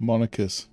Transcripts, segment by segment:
Monicus.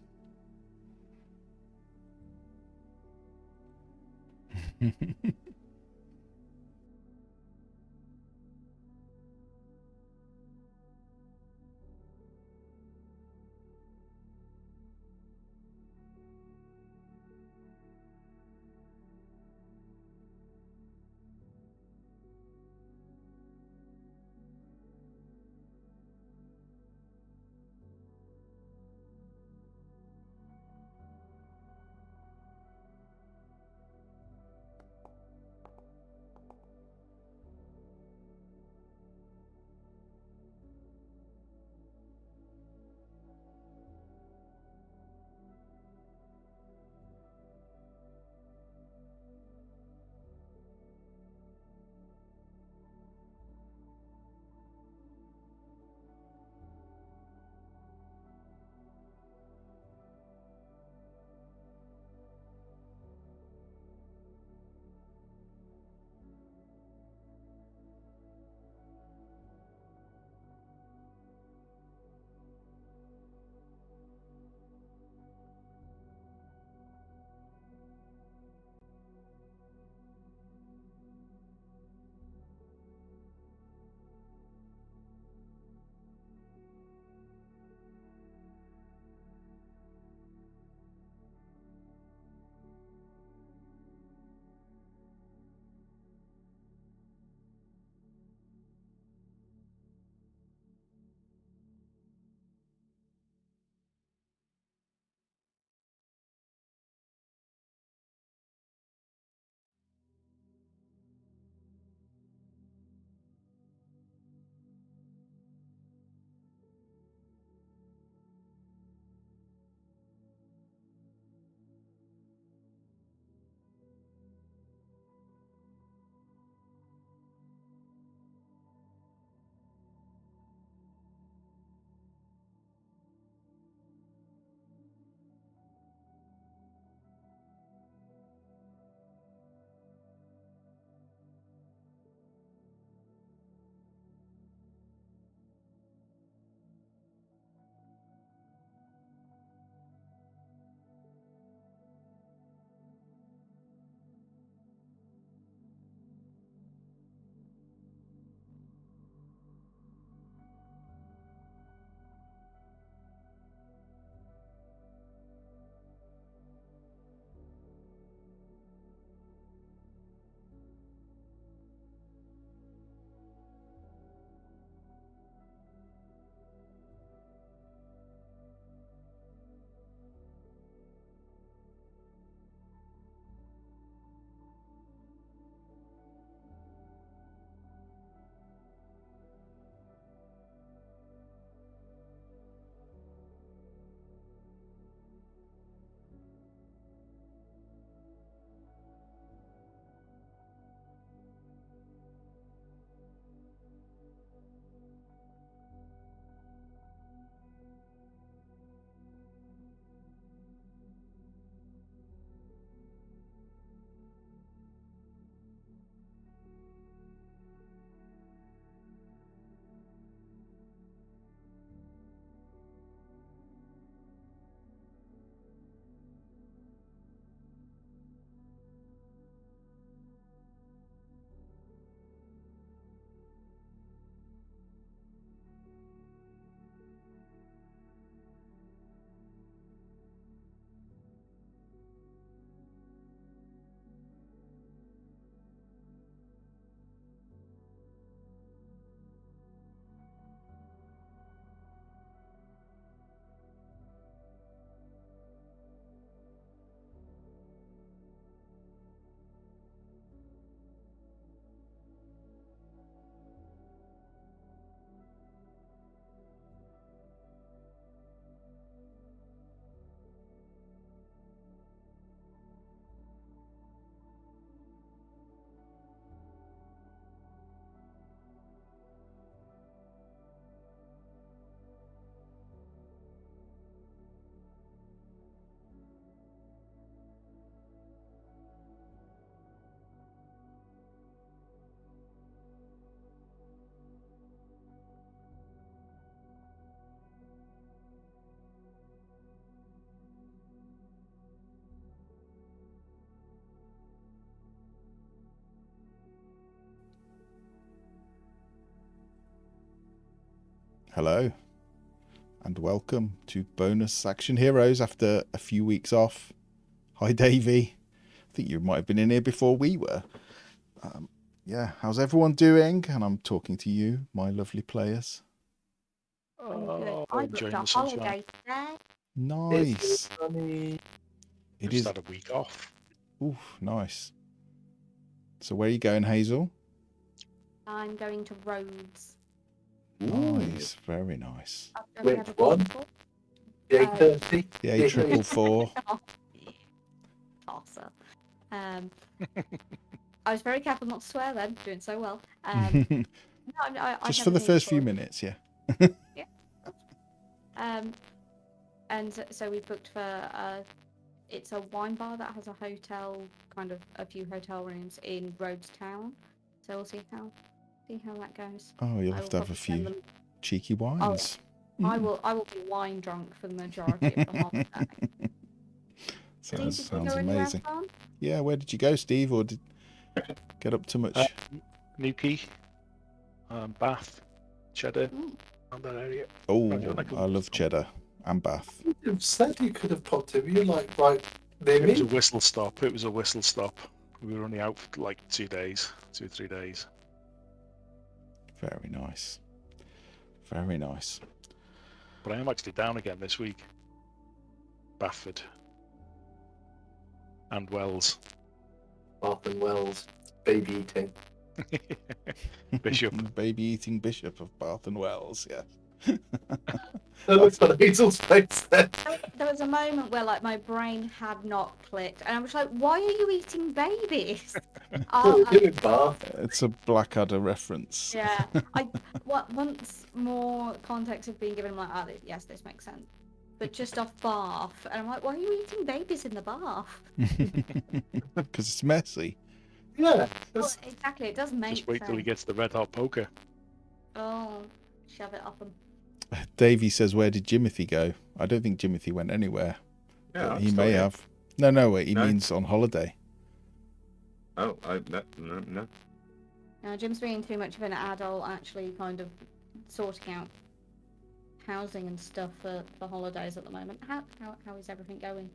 Hello, and welcome to Bonus Action Heroes after a few weeks off. Hi, Davey. I think you might have been in here before we were. Yeah, how's everyone doing? And I'm talking to you, my lovely players. Oh, I booked enjoying a the sunshine. holiday today. Nice. It Just is. had a week off. Ooh, nice. So where are you going, Hazel? I'm going to Rhodes. Nice, very nice. Have you Which had a one? before? The A30? The A444. Tosser. I was very careful not to swear then, doing so well. Just for the first few minutes, yeah. Yeah. And so we booked for it's a wine bar that has a hotel, kind of a few hotel rooms in Rhodes Town. So we'll see how that goes. Oh, you'll have to have a few cheeky wines. I will be wine drunk for the majority of the holiday. Sounds anywhere amazing. fun? Yeah, where did you go, Steve? Or did get up too much? Newquay, Bath, Cheddar, Mm. around that area. Oh, like a I love whistle. Cheddar and Bath. You said you could have popped in. You like right near It was a me. whistle stop. It was a whistle stop. We were only out for like 2 days, 2 or 3 days. Very nice. Very nice. But I am actually down again this week. Bathford and Wells. Bath and Wells, baby eating. Bishop. Baby eating Bishop of Bath and Wells, yeah. That looks like Hazel's face there. There was a moment where like my brain had not clicked, and I was like, "Why are you eating babies?" You're in Bath. It's a Blackadder reference. Yeah. Once more context had been given, I'm like, "Oh, yes, this makes sense." But just off bath, and I'm like, "Why are you eating babies in the bath?" Because it's messy. Yeah. Well, exactly, it does make Just wait till he sense. gets the red hot poker. Oh, shove it up him. Davey says, where did Jimothy go? I don't think Jimothy went anywhere. Yeah, But I'm he still may here. have. No, wait, he No. means on holiday. Oh, no. Now, Jim's being too much of an adult, actually kind of sorting out housing and stuff for holidays at the moment. How is everything going?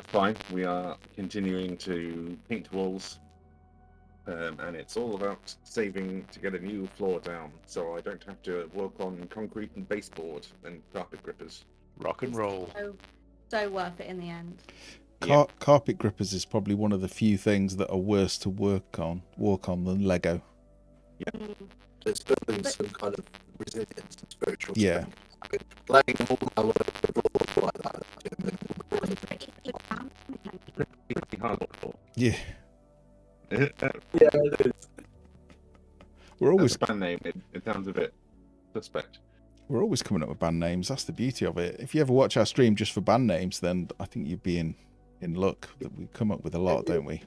Fine. We are continuing to paint walls, and it's all about saving to get a new floor down, so I don't have to work on concrete and baseboard and carpet grippers. Rock and roll. So worth it in the end. Carpet grippers is probably one of the few things that are worse to walk on than Lego. It's building some kind of resilience and spiritual Yeah. strength. Laying all our floors like that. Pretty hard floor. Yeah. Yeah, it is. We're always That's a band name. It sounds a bit suspect. We're always coming up with band names. That's the beauty of it. If you ever watch our stream just for band names, then I think you'd be in luck. That we come up with a lot, don't we?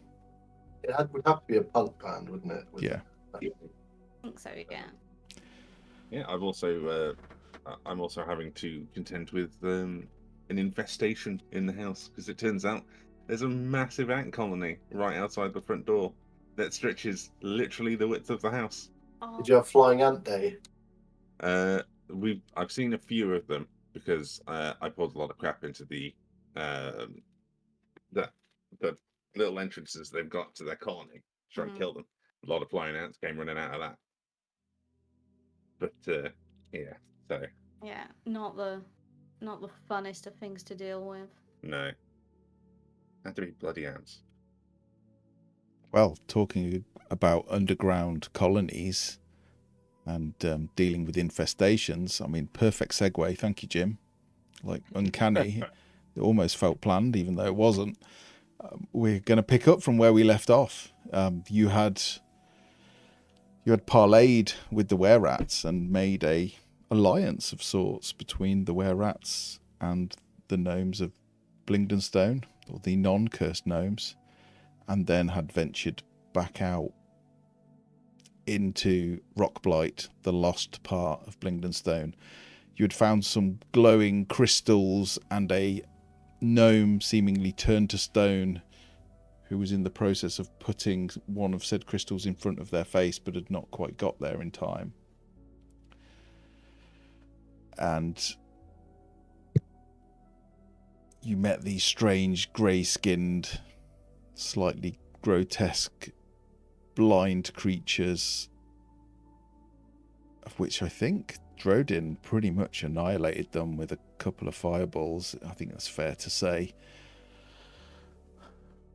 It would have to be a punk band, wouldn't it? Yeah. I think so, yeah. Yeah, I'm also having to contend with an infestation in the house because it turns out there's a massive ant colony right outside the front door that stretches literally the width of the house. Oh, Did you have Flying Ant Day? I've seen a few of them because I poured a lot of crap into the little entrances they've got to their colony. Try and kill them. A lot of flying ants came running out of that. But yeah, so yeah, not the funnest of things to deal with. no, had to be bloody ants. Well, talking about underground colonies and dealing with infestations, I mean, perfect segue. Thank you, Jim. Like uncanny. It almost felt planned, even though it wasn't. We're going to pick up from where we left off. You had parlayed with the were-rats and made a alliance of sorts between the were-rats and the gnomes of Blingdenstone, or the non-cursed gnomes, and then had ventured back out into Rockblight, the lost part of Blingdenstone. You had found some glowing crystals and a gnome seemingly turned to stone who was in the process of putting one of said crystals in front of their face but had not quite got there in time. and you met these strange, grey-skinned, slightly grotesque, blind creatures, of which I think Drodin pretty much annihilated them with a couple of fireballs. I think that's fair to say.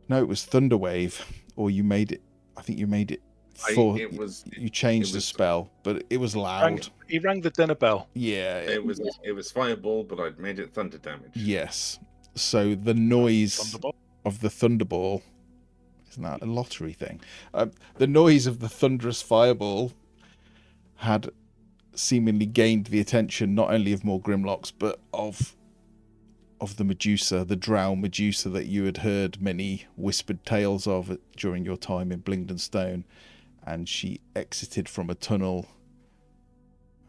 No, it was Thunderwave, or you made it. I think you made it. You changed the spell, but it was loud. He rang the dinner bell. Yeah, It was fireball, but I'd made it thunder damage. Yes. So the noise Thunderball. of the thunderball, isn't that a lottery thing? The noise of the thunderous fireball had seemingly gained the attention not only of more Grimlocks, but of the Medusa, the Drow Medusa that you had heard many whispered tales of during your time in Blingdenstone, and she exited from a tunnel,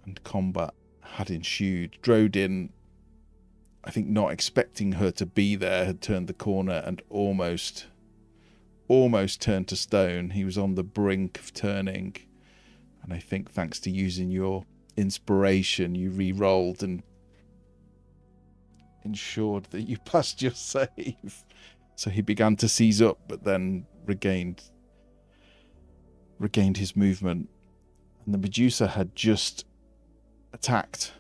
and combat had ensued. Drodin, I think not expecting her to be there, had turned the corner and almost turned to stone. He was on the brink of turning, and I think thanks to using your inspiration, you re-rolled and ensured that you passed your save. So he began to seize up, but then regained his movement. And the Medusa had just attacked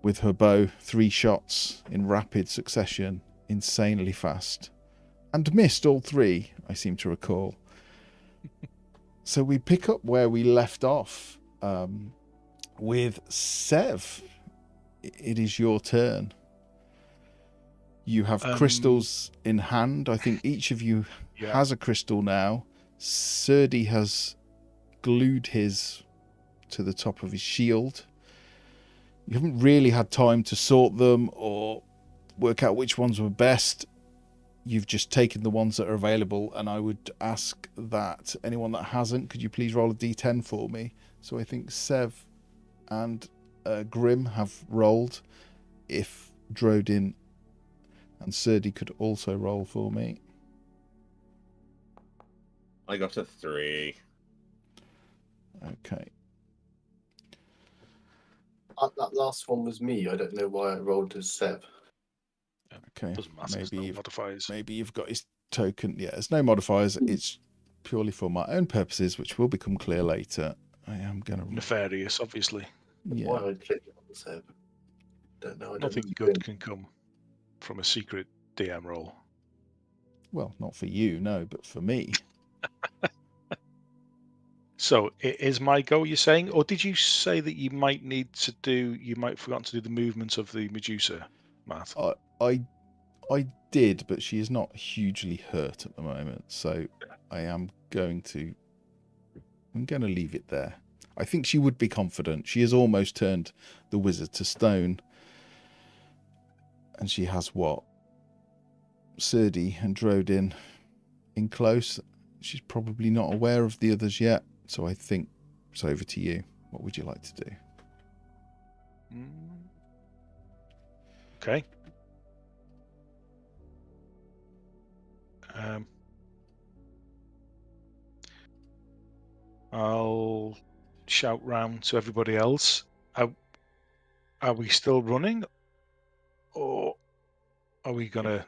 with her bow 3 shots in rapid succession, insanely fast, and missed all 3, I seem to recall. So we pick up where we left off with Sev. It is your turn. You have crystals in hand. I think each of you has a crystal now. Serdi has glued his to the top of his shield. You haven't really had time to sort them or work out which ones were best. You've just taken the ones that are available, and I would ask that anyone that hasn't, could you please roll a d10 for me? So I think Sev and Grim have rolled. If Drodin and Serdi could also roll for me. I got a 3. Okay. That last one was me. I don't know why I rolled as Seb. Okay. Doesn't matter. Maybe modifiers. Maybe you've got his token. Yeah, there's no modifiers. It's purely for my own purposes, which will become clear later. I am going to... Nefarious, obviously. Yeah. Why I clicked on Seb? Don't know. Nothing good can come from a secret DM roll. Well, not for you, no, but for me. So it is my go, you're saying? Or did you say that you might have forgotten to do the movements of the Medusa, Matt? I did, but she is not hugely hurt at the moment, so I'm going to leave it there. I think she would be confident. She has almost turned the wizard to stone. And she has what? Serdi and Drodin in close. She's probably not aware of the others yet, so I think it's over to you. What would you like to do? Okay. I'll shout round to everybody else. Are we still running, or are we gonna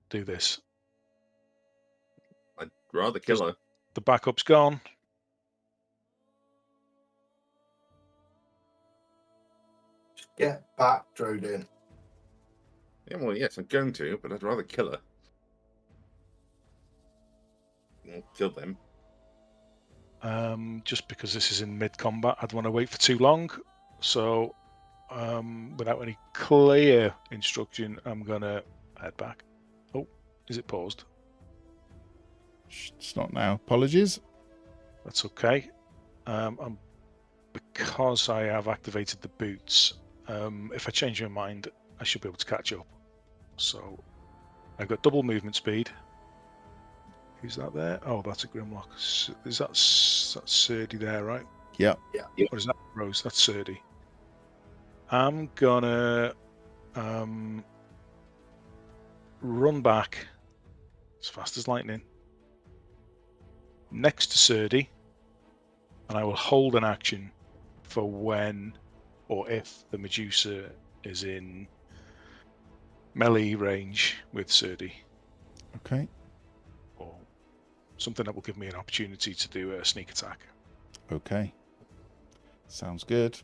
do this? I'd rather kill her. The backup's gone. Get back, Drodin. Yeah, well, yes, I'm going to, but I'd rather kill her. I'll kill them. Just because this is in mid-combat, I'd want to wait for too long. So, without any clear instruction, I'm going to head back. Oh, is it paused? It's not now. Apologies. That's okay. Because I have activated the boots, if I change my mind, I should be able to catch up. So, I've got double movement speed. Who's that there? Oh, that's a Grimlock. Is that Serdi there, right? Yeah. Or is that Rose? That's Serdi. I'm gonna run back as fast as lightning next to Serdi, and I will hold an action for when or if the Medusa is in melee range with Serdi, Okay. or something that will give me an opportunity to do a sneak attack. Okay. Sounds good.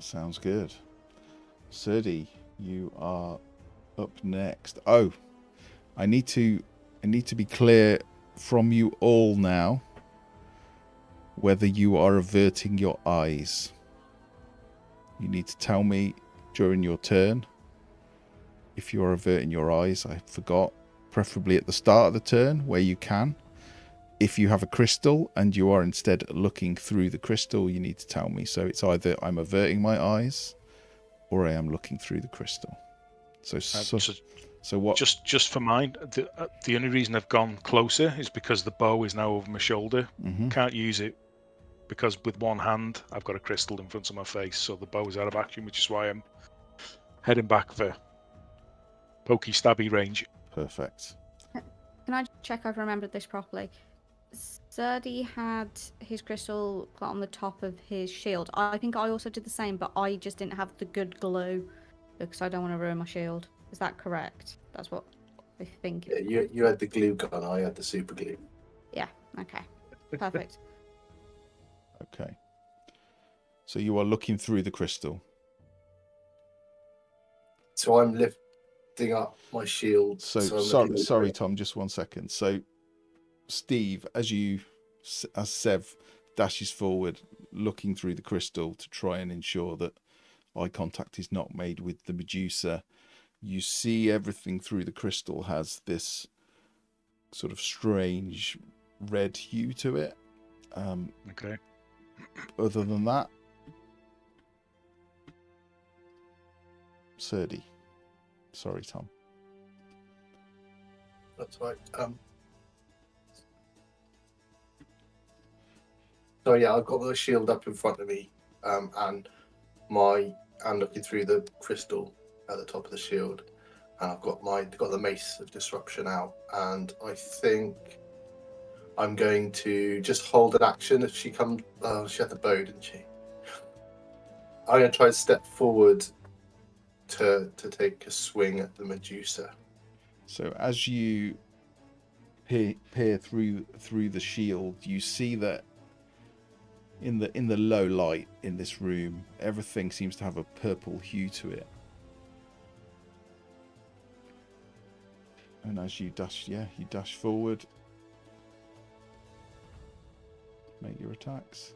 Sounds good. Serdi, you are up next. Oh, I need to be clear from you all now whether you are averting your eyes. You need to tell me during your turn if you are averting your eyes. I forgot. Preferably at the start of the turn where you can. If you have a crystal and you are instead looking through the crystal, you need to tell me. So it's either I'm averting my eyes or I am looking through the crystal. So what? Just for mine, the only reason I've gone closer is because the bow is now over my shoulder. Mhm. Can't use it because with one hand I've got a crystal in front of my face, so the bow is out of action, which is why I'm heading back for pokey stabby range. Perfect. Can I check I've remembered this properly? Serdi had his crystal put on the top of his shield. I think I also did the same, but I just didn't have the good glow because I don't want to ruin my shield. Is that correct? That's what I think. Yeah, you had the glue gun, I had the super glue. Yeah, okay. Perfect. Okay. So you are looking through the crystal. So I'm lifting up my shield. So I'm sorry, Tom, just 1 second. So Steve, as Sev dashes forward, looking through the crystal to try and ensure that eye contact is not made with the Medusa, you see everything through the crystal has this sort of strange red hue to it. Okay. Other than that, Serdi. Sorry, Tom. That's right. So yeah, I've got the shield up in front of me, and I'm looking through the crystal at the top of the shield, and I've got the mace of disruption out, and I think I'm going to just hold an action if she comes. She had the bow, didn't she? I'm going to try to step forward to take a swing at the Medusa. So as you peer through the shield, you see that in the low light in this room, everything seems to have a purple hue to it. And as you dash forward, make your attacks.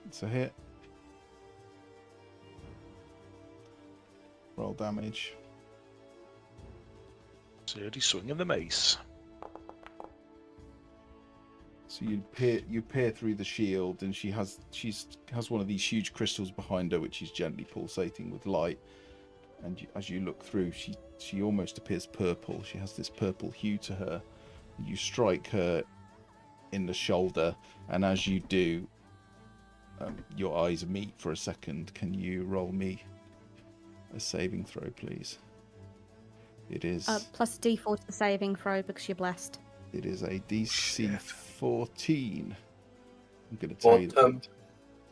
It's a hit. Roll damage. Serdi swinging the mace. So you peer through the shield, and she has one of these huge crystals behind her, which is gently pulsating with light. And as you look through, she almost appears purple. She has this purple hue to her. You strike her in the shoulder, and as you do, your eyes meet for a second. Can you roll me a saving throw, please? It is plus D4 to the saving throw because you're blessed. It is a DC 14. I'm going to tell you.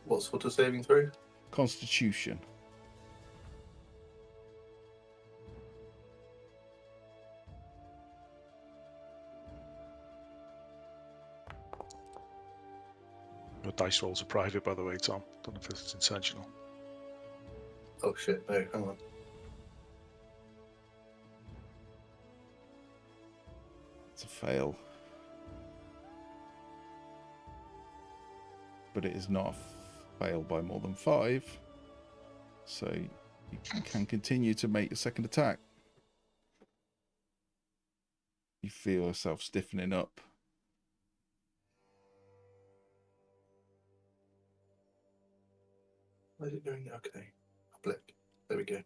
What sort of saving throw? Constitution. Your dice rolls are private, by the way, Tom. Don't know if it's intentional. Oh shit! No, hang on. It's a fail. But it is not a fail by more than 5. So you can continue to make a second attack. You feel yourself stiffening up. Where's it going? Okay. A blick. There we go.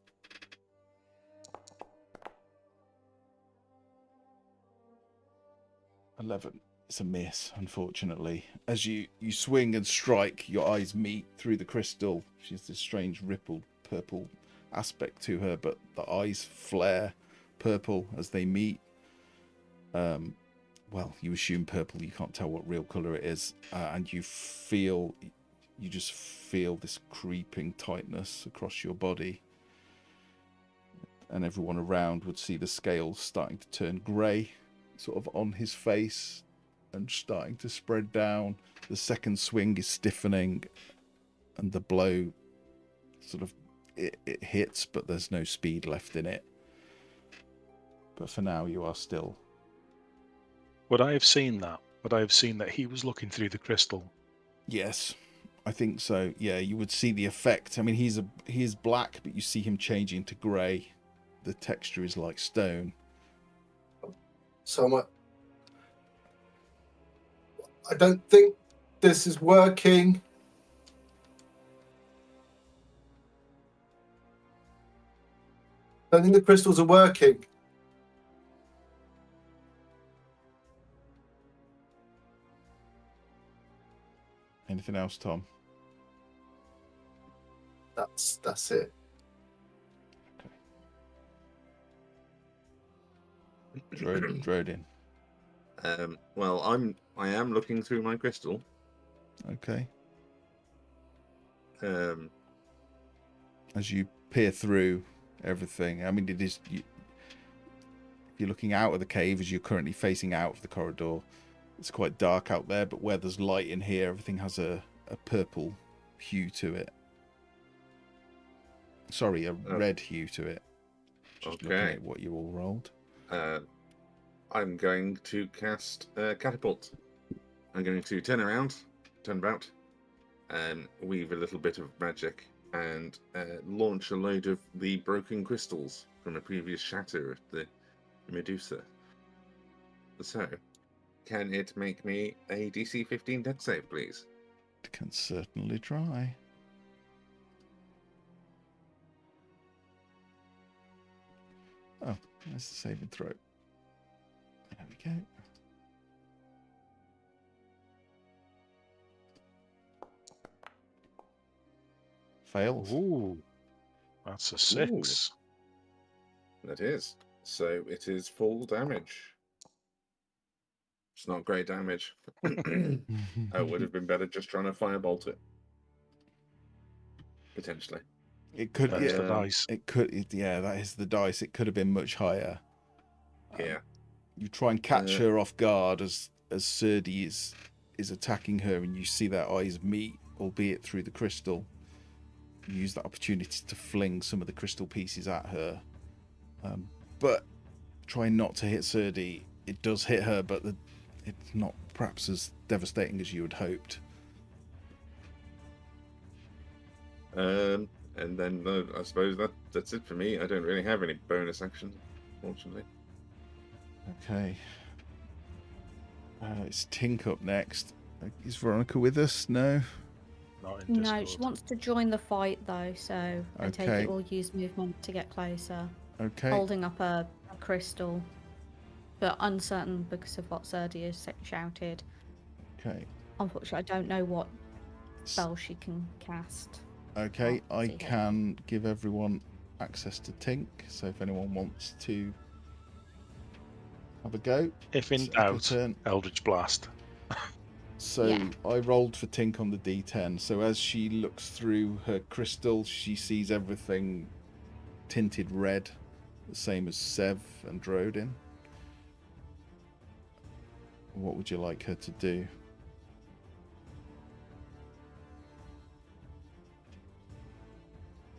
$11. It's a miss, unfortunately. As you swing and strike, your eyes meet through the crystal. She has this strange rippled purple aspect to her, but the eyes flare purple as they meet. Well, you assume purple. You can't tell what real color it is, and you just feel this creeping tightness across your body. And everyone around would see the scales starting to turn grey, sort of on his face, and starting to spread down. The second swing is stiffening, and the blow sort of it hits, but there's no speed left in it. But for now, you are still. Would I have seen that? Would I have seen that he was looking through the crystal? Yes, I think so. Yeah, you would see the effect. I mean, he is black, but you see him changing to grey. The texture is like stone. So I don't think this is working. I don't think the crystals are working. Anything else, Tom? That's it. Drodin. Well, I am looking through my crystal. Okay. Um, As you peer through everything, I mean, it is. If you're looking out of the cave, as you're currently facing out of the corridor, it's quite dark out there. But where there's light in here, everything has a purple hue to it. Sorry, a red hue to it. Just looking at what you all rolled. I'm going to cast Catapult. I'm going to turn about, and weave a little bit of magic, and launch a load of the broken crystals from a previous shatter of the Medusa. So, can it make me a DC 15 dex save, please? It can certainly try. Oh, there's the saving throw. There we go. Fails. Ooh, that's a 6. That is. So it is full damage. It's not great damage. It would have been better just trying to firebolt it. Potentially. It could. That's the dice. It could. Yeah, that is the dice. It could have been much higher. Yeah. You try and catch her off guard as Serdi is attacking her, and you see their eyes meet, albeit through the crystal. You use that opportunity to fling some of the crystal pieces at her, but try not to hit Serdi. It does hit her, but it's not perhaps as devastating as you had hoped. And then I suppose that's it for me. I don't really have any bonus actions, fortunately. Okay. It's Tink up next. Is Veronica with us? No. Not in No, Discord. she wants to join the fight though, so I take Okay. it we'll use movement to get closer. Okay. Holding up a crystal, but uncertain because of what Serdi has shouted. Okay. Unfortunately, I don't know what spell she can cast. Okay, Oh, I see here. can give everyone access to Tink, so if anyone wants to have a go. If in it's your doubt, turn. Eldritch Blast. So Yeah. I rolled for Tink on the D10. So as she looks through her crystal, she sees everything tinted red, the same as Sev and Drodin. What would you like her to do?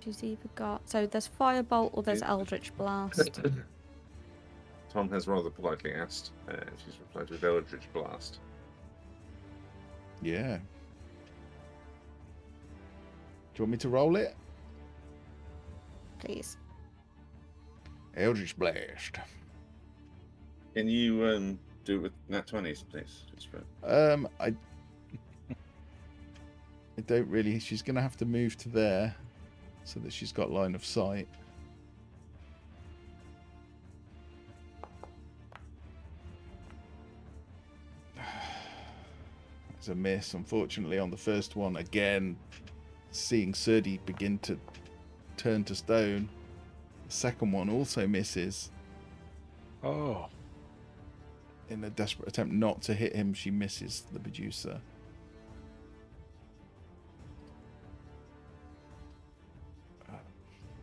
She's either got there's Firebolt or there's Eldritch Blast. Tom has rather politely asked. She's replied with Eldritch Blast. Yeah. Do you want me to roll it? Please. Eldritch Blast. Can you do it with nat 20s, please? Just for... I don't really. She's going to have to move to there so that she's got line of sight. a miss, unfortunately, on the first one. Again, seeing Serdi begin to turn to stone. The second one also misses. Oh, In a desperate attempt not to hit him, she misses the Medusa.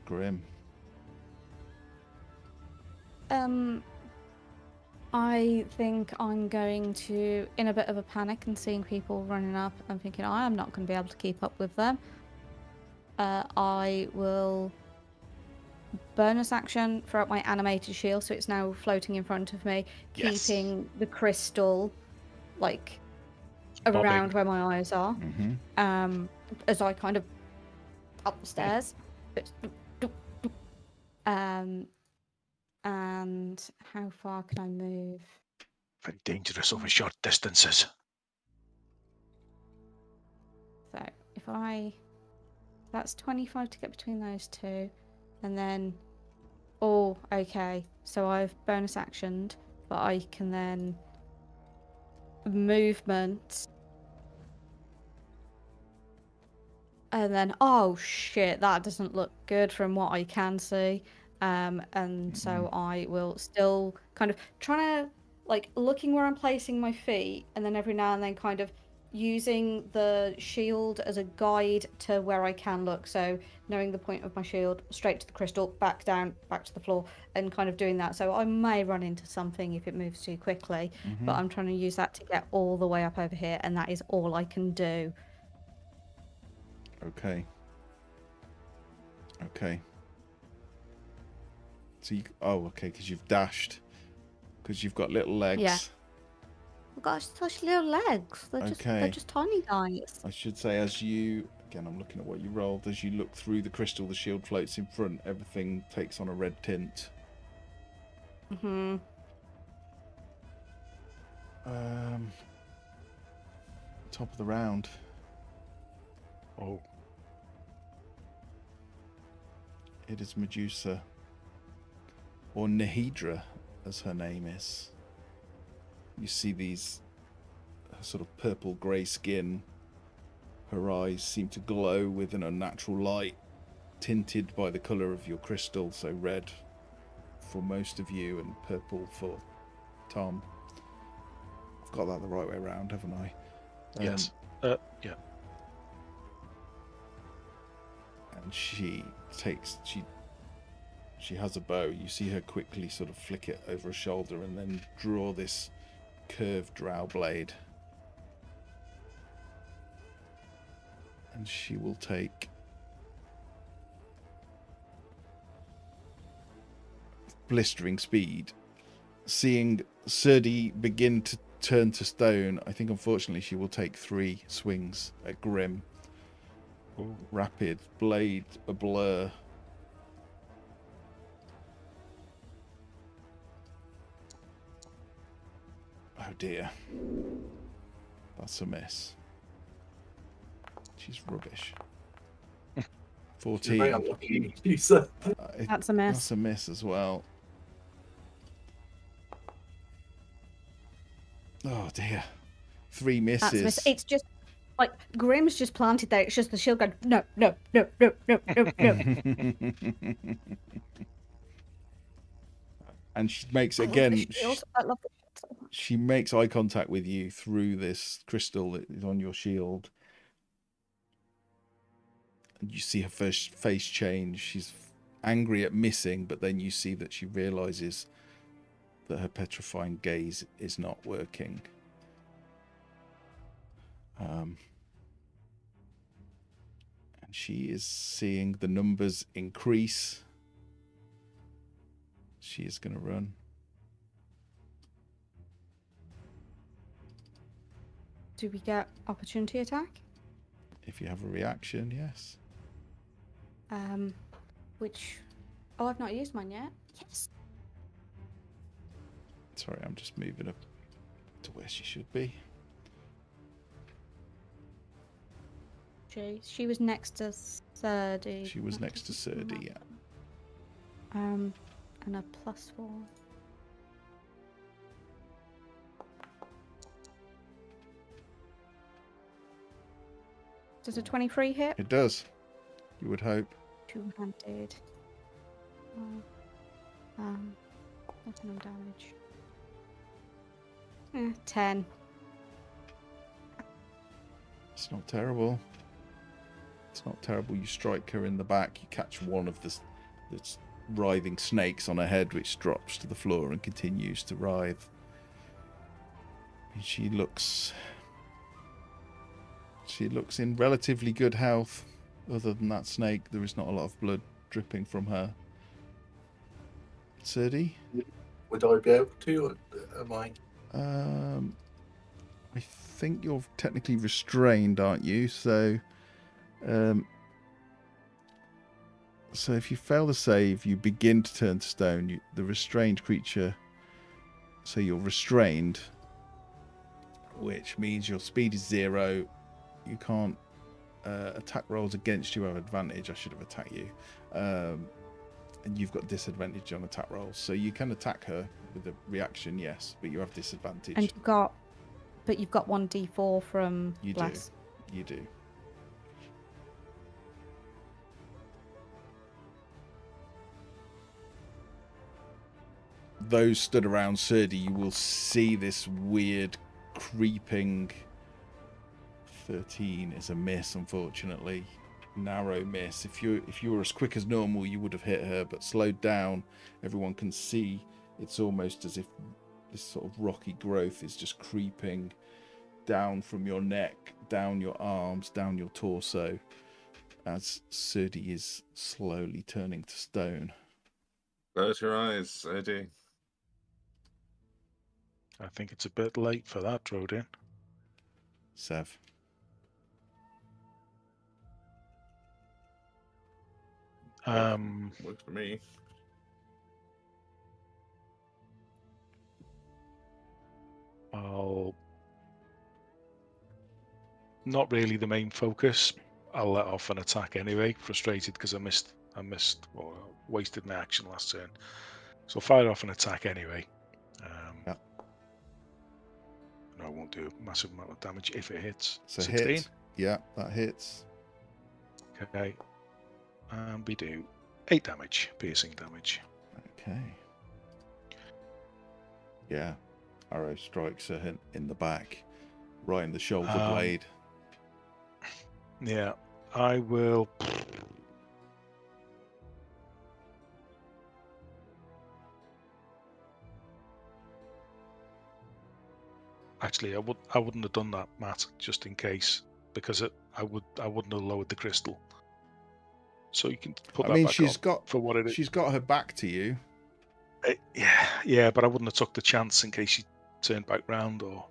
Grim. I think I'm going to, in a bit of a panic and seeing people running up, I'm thinking I am not going to be able to keep up with them. I will bonus action throw up my animated shield, so it's now floating in front of me, Yes. keeping the crystal like Bobbing. around where my eyes are. Mm-hmm. As I kind of up the stairs. And how far can I move? Very dangerous over short distances. So that's 25 to get between those two, and then, oh, okay. So I've bonus actioned, but I can then movement, and then, oh shit, that doesn't look good from what I can see. And so I will still kind of trying to like looking where I'm placing my feet, and then every now and then kind of using the shield as a guide to where I can look. So knowing the point of my shield, straight to the crystal, back down, back to the floor, and kind of doing that. So I may run into something if it moves too quickly, but I'm trying to use that to get all the way up over here, and that is all I can do. Okay. Okay. So you, okay, because you've dashed. Because you've got little legs. Yeah. I've got such little legs. They're just tiny guys. I should say, as you, again, I'm looking at what you rolled. As you look through the crystal, the shield floats in front. Everything takes on a red tint. Top of the round. Oh. It is Medusa. Or Neheedra, as her name is. You see these sort of purple-grey skin. Her eyes seem to glow with an unnatural light, tinted by the colour of your crystal, so red for most of you and purple for Tom. I've got that the right way around, haven't I? Yes. Yeah. And she has a bow. You see her quickly sort of flick it over her shoulder and then draw this curved drow blade. And she will take blistering speed. Seeing Serdi begin to turn to stone, I think unfortunately she will take 3 swings at Grim. Ooh. Rapid, blade a blur. Oh dear. That's a miss. She's rubbish. 14. Very unlucky, Medusa. That's a miss. That's a miss as well. Oh dear. 3 misses. That's a miss. It's just like Grim's just planted there. It's just the shield going, no, no, no, no, no, no, no. And she makes again. I love the shield so much. She makes eye contact with you through this crystal that is on your shield. And you see her first face change. She's angry at missing, but then you see that she realizes that her petrifying gaze is not working. And she is seeing the numbers increase. She is going to run. Do we get opportunity attack? If you have a reaction, yes. Which, oh, I've not used mine yet. Yes. Sorry, I'm just moving up to where she should be. She was next to Serdi. She was next to Serdi, yeah. And a +4. Does a 23 hit? It does. You would hope. Two-handed. What's on damage? 10. It's not terrible. It's not terrible. You strike her in the back. You catch one of the writhing snakes on her head, which drops to the floor and continues to writhe. And she looks in relatively good health. Other than that snake, there is not a lot of blood dripping from her. Sirdi? Would I be able to, or am I? I think you're technically restrained, aren't you? So if you fail the save, you begin to turn to stone. The restrained creature, so you're restrained, which means your speed is 0. You can't attack rolls against you have advantage. I should have attacked you. And you've got disadvantage on attack rolls. So you can attack her with a reaction, yes, but you have disadvantage. And you've got 1d4 from Bless. You do. Those stood around Sirdi, you will see this weird creeping. 13 is a miss, unfortunately. Narrow miss. If you were as quick as normal, you would have hit her, but slowed down, everyone can see it's almost as if this sort of rocky growth is just creeping down from your neck, down your arms, down your torso, as Sirdi is slowly turning to stone. Close your eyes, Sirdi. I think it's a bit late for that, Rodin. Sev. Works for me. I'll not really the main focus. I'll let off an attack anyway, frustrated because I missed or wasted my action last turn. So I'll fire off an attack anyway. Yeah. No, I won't do a massive amount of damage if it hits. So 16. hit. Yeah, that hits. Okay. And we do 8 damage, piercing damage. Okay. Yeah. Arrow strikes her in the back, right in the shoulder blade. Yeah, I will. Actually, I wouldn't have done that, Matt, just in case, because I wouldn't have lowered the crystal. So you can put that back on for what it is. She's got her back to you. Yeah, but I wouldn't have took the chance in case she turned back round or.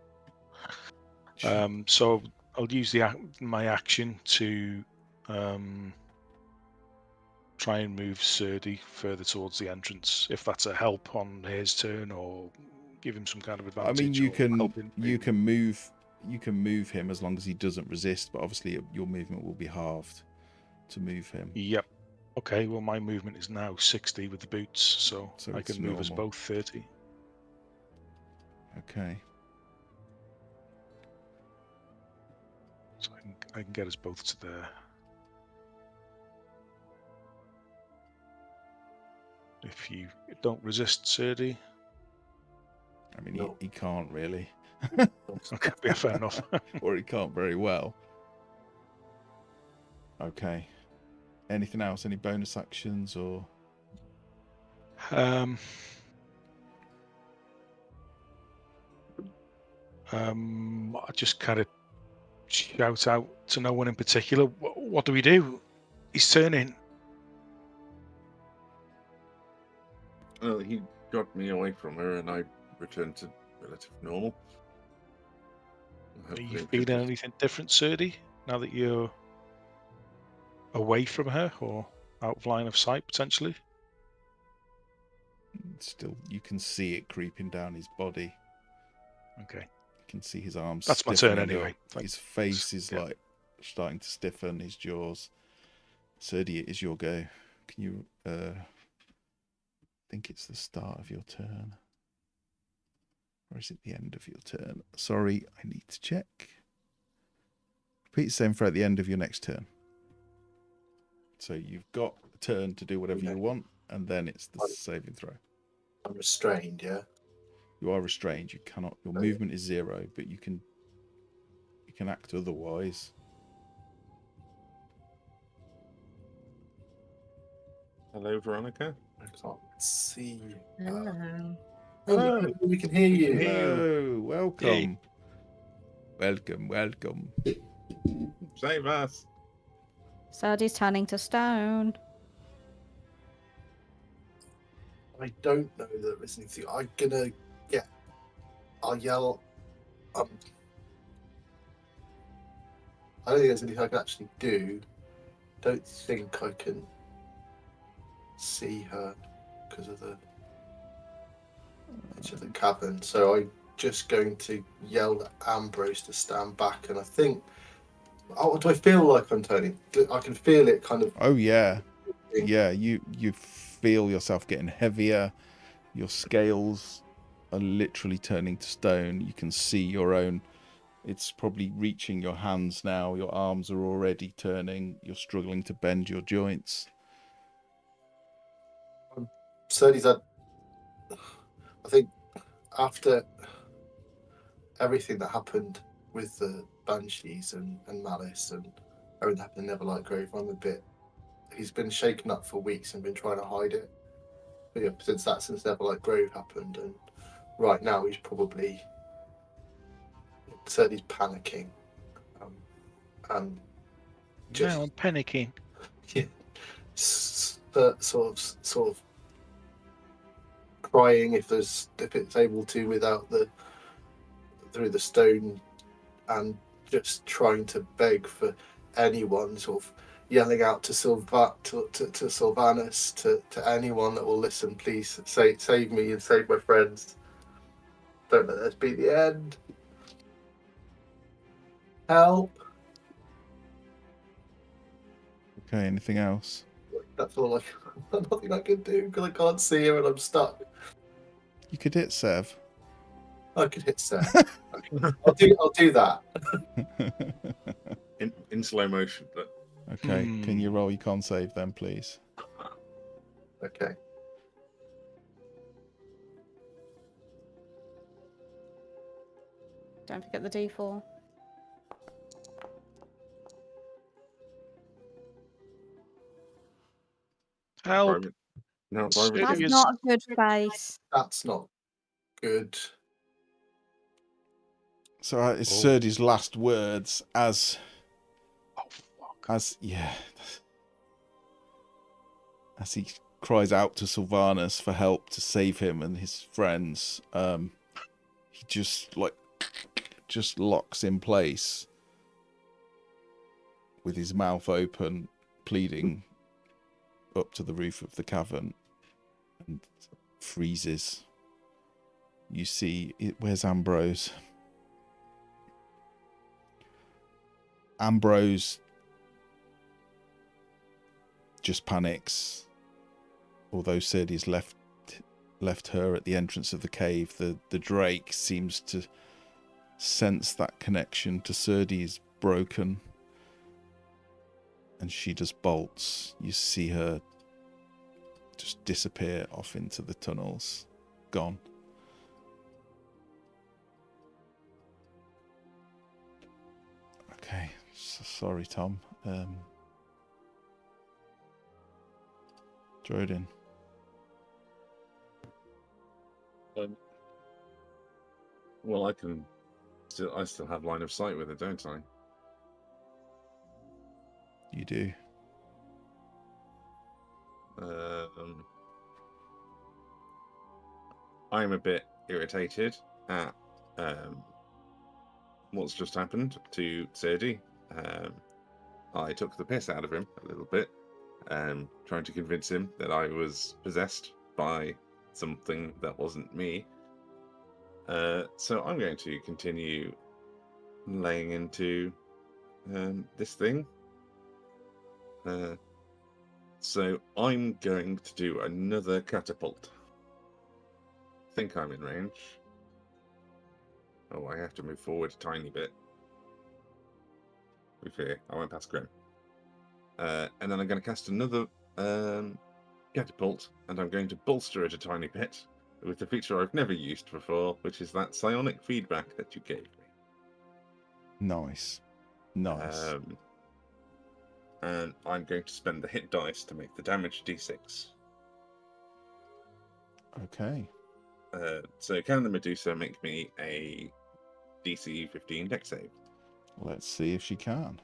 So I'll use my action to try and move Sirdi further towards the entrance, if that's a help on his turn, or give him some kind of advantage. I mean, you can move him as long as he doesn't resist, but obviously your movement will be halved to move him. Yep. Okay, well, my movement is now 60 with the boots, so I can move us both 30. Okay. So I can get us both to there. If you don't resist, Sirdi. I mean, he can't really. Okay, yeah, fair enough. Or he can't very well. Okay. Anything else? Any bonus actions or? I just kind of shout out to no one in particular. What do we do? He's turning. Well, he got me away from her, and I returned to relative normal. Are you feeling anything different, Sirdi, now that you're away from her or out of line of sight potentially? Still, you can see it creeping down his body. Okay. You can see his arms. That's my turn anyway. His face is like starting to stiffen, his jaws. Sirdi, it is your go. Can you I think it's the start of your turn. Or is it the end of your turn? Sorry, I need to check. Repeat the same throw at the end of your next turn. So you've got a turn to do whatever you want, and then it's the saving throw. I'm restrained, yeah? You are restrained. You cannot. Your movement is 0, but you can act otherwise. Hello, Veronica. I can't see. Hello. Hello, we can hear you. Hello, welcome. Welcome. Save us. Sardi's turning to stone. I don't know that there is anything. I'll yell. I don't think there's anything I can actually do. Don't think I can see her because of the edge of the cavern. So I'm just going to yell at Ambrose to stand back. And I think, do I feel like I'm turning? I can feel it kind of. Oh yeah, yeah. You feel yourself getting heavier. Your scales are literally turning to stone. You can see your own. It's probably reaching your hands now. Your arms are already turning. You're struggling to bend your joints. Certainly, I think after everything that happened with the Banshees and Malice and everything that happened in Neverlight Grove, he's been shaken up for weeks and been trying to hide it. But yeah, since Neverlight Grove happened, and right now he's probably certainly panicking. And just Now I'm panicking. Yeah, sort of crying if it's able to without through the stone, and just trying to beg for anyone, sort of yelling out to Sylvanus, to anyone that will listen, please save me and save my friends. Don't let this be the end. Help. Okay. Anything else? That's all nothing I can do because I can't see her and I'm stuck. You could hit Sev. I could hit Seth. I'll do that. In slow motion, but Okay. Can you roll your con save then, please? Okay. Don't forget the D4. Help! No, That's That's Yes. not a good face. That's not good. So it's Serdi's last words as he cries out to Sylvanus for help to save him and his friends. He just locks in place with his mouth open, pleading up to the roof of the cavern, and freezes. You see, where's Ambrose? Ambrose just panics. Although Serdi's left her at the entrance of the cave, the Drake seems to sense that connection to Serdi is broken, and she just bolts. You see her just disappear off into the tunnels, gone. Okay, sorry, Tom. Drodin. Well, I still have line of sight with it, don't I? You do. I'm a bit irritated at what's just happened to Serdi. I took the piss out of him a little bit, trying to convince him that I was possessed by something that wasn't me. So I'm going to continue laying into this thing. So I'm going to do another catapult. I think I'm in range. Oh, I have to move forward a tiny bit. with fear. I won't pass Grim. And then I'm going to cast another catapult, and I'm going to bolster it a tiny bit with the feature I've never used before, which is that psionic feedback that you gave me. Nice. Nice. And I'm going to spend the hit dice to make the damage d6. Okay. So can the Medusa make me a DC 15 dex save? Let's see if she can.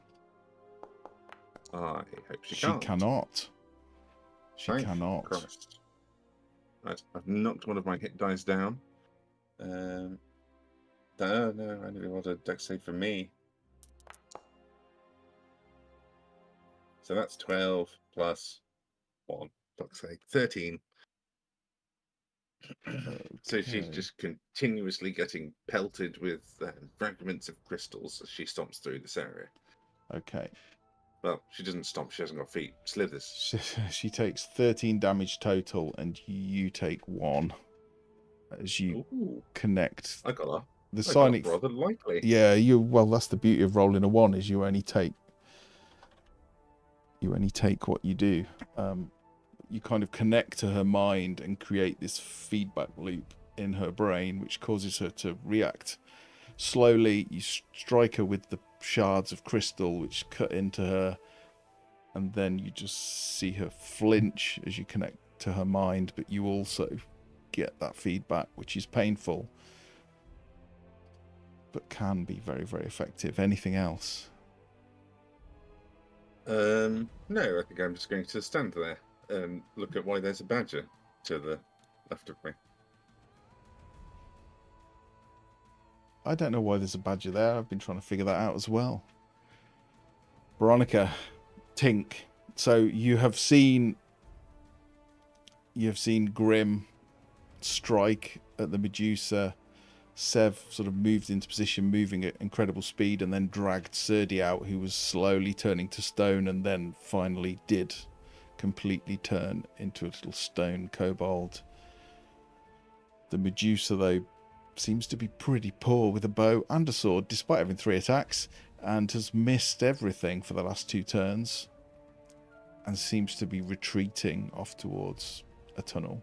I hope she She can't. cannot. She Thank cannot. Christ. Right, I've knocked one of my hit dice down. No, I really want a dex save for me. So that's 12 plus 1. Fuck's sake. 13. So she's Okay. just continuously getting pelted with fragments of crystals as she stomps through this area. Okay. Well, she doesn't stomp, she hasn't got feet. Slithers. She takes 13 damage total, and you take 1 as you Ooh, connect I got her. the I got psionic. rather lightly. Yeah, well, that's the beauty of rolling a 1, is you only take what you do. You kind of connect to her mind and create this feedback loop in her brain, which causes her to react slowly. You strike her with the shards of crystal which cut into her, and then you just see her flinch as you connect to her mind, but you also get that feedback, which is painful but can be very, very effective. Anything else? No, I think I'm just going to stand there and look at why there's a badger to the left of me. I don't know why there's a badger there. I've been trying to figure that out as well. Veronica, Tink. So you have seen Grim strike at the Medusa. Sev sort of moved into position, moving at incredible speed, and then dragged Serdi out, who was slowly turning to stone, and then finally did completely turn into a little stone kobold. The Medusa, though, seems to be pretty poor with a bow and a sword, despite having 3 attacks, and has missed everything for the last 2 turns, and seems to be retreating off towards a tunnel.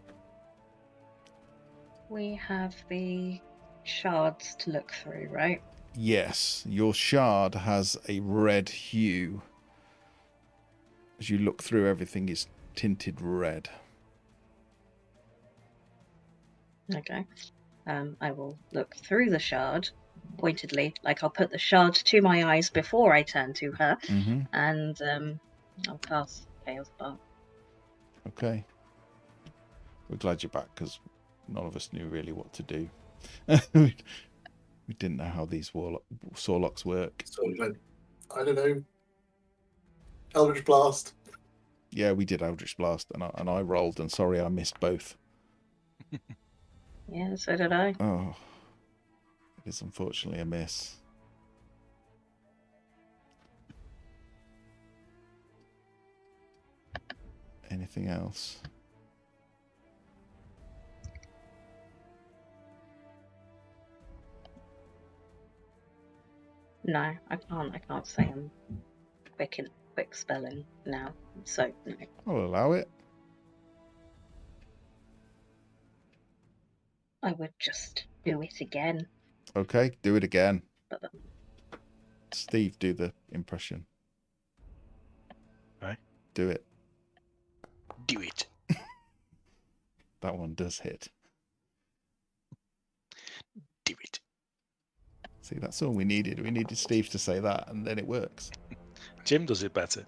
We have the shards to look through, right? Yes, your shard has a red hue. As you look through, everything is tinted red. Okay. I will look through the shard pointedly, like I'll put the shard to my eyes before I turn to her, Mm-hmm. and I'll cast Chaos Bar. Okay. We're glad you're back, because none of us knew really what to do. We didn't know how these Warlocks work. So I don't know. Eldritch Blast. Yeah, we did Eldritch Blast, and I rolled, and sorry I missed both. Yeah, so did I. Oh, it is unfortunately a miss. Anything else? No, I can't say I'm quick spelling now. So no. I'll allow it. I would just do it again. Okay, do it again. But Steve, do the impression. Right. Do it. Do it. That one does hit. Do it. See, that's all we needed. We needed Steve to say that, and then it works. Jim does it better.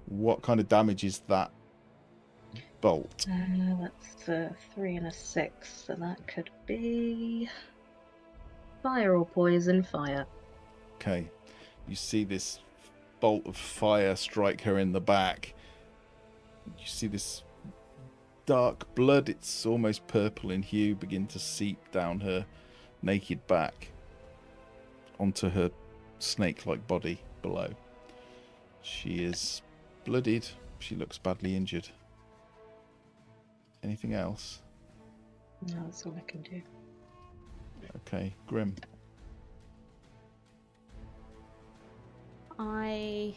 What kind of damage is that bolt? that's a 3 and a 6, so that could be fire or poison. Fire. Okay. You see this bolt of fire strike her in the back. You see this dark blood, it's almost purple in hue, begin to seep down her naked back onto her snake-like body below. She is bloodied. She looks badly injured. Anything else? No, that's all I can do. Okay, Grim. I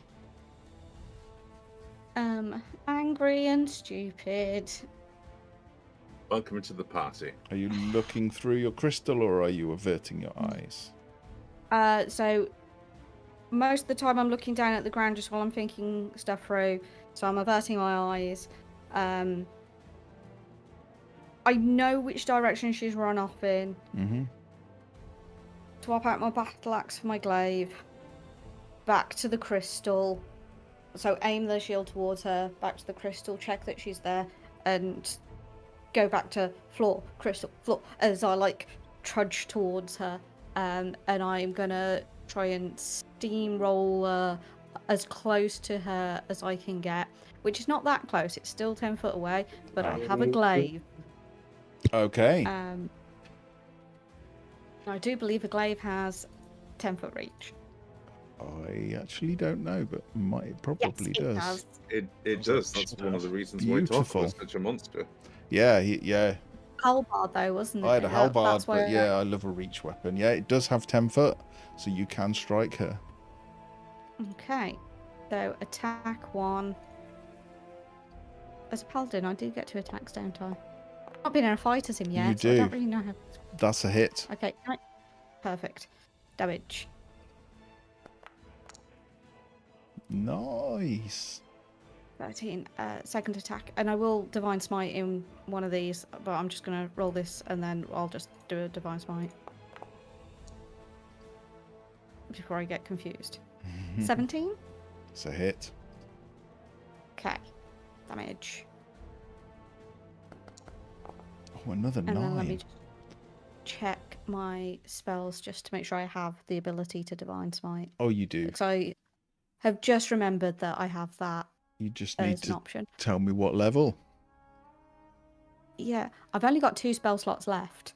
am angry and stupid. Welcome to the party. Are you looking through your crystal or are you averting your eyes? So most of the time I'm looking down at the ground just while I'm thinking stuff through. So I'm averting my eyes. I know which direction she's run off in. Mm-hmm. Swap out my battle axe for my glaive. Back to the crystal. So aim the shield towards her. Back to the crystal. Check that she's there. And go back to floor, crystal, floor. As I trudge towards her. And I'm gonna try and steamroll as close to her as I can get. Which is not that close. It's still 10 foot away. But I have a glaive. Okay. I do believe a glaive has 10 foot reach. I actually don't know, but it probably Yes, it does. It does. That's one of the reasons why Torque Beautiful. was such a monster. Yeah, yeah. Halberd though, wasn't it? I had a halberd, That's why but yeah, I love a reach weapon. Yeah, it does have 10 foot, so you can strike her. Okay, so attack 1. As a paladin, I do get 2 attacks, don't I? I've not been in a fight as him yet, You so I do. don't really know how. That's a hit. Okay, perfect. Damage. Nice. 13. Second attack, and I will divine smite in one of these, but I'm just gonna roll this, and then I'll just do a divine smite before I get confused. 17. It's a hit. Okay. Damage. Oh, another And then let me 9. just check my spells just to make sure I have the ability to divine smite. Oh, you do. Because I have just remembered that I have that You just need as an to option. tell me what level. Yeah, I've only got 2 spell slots left.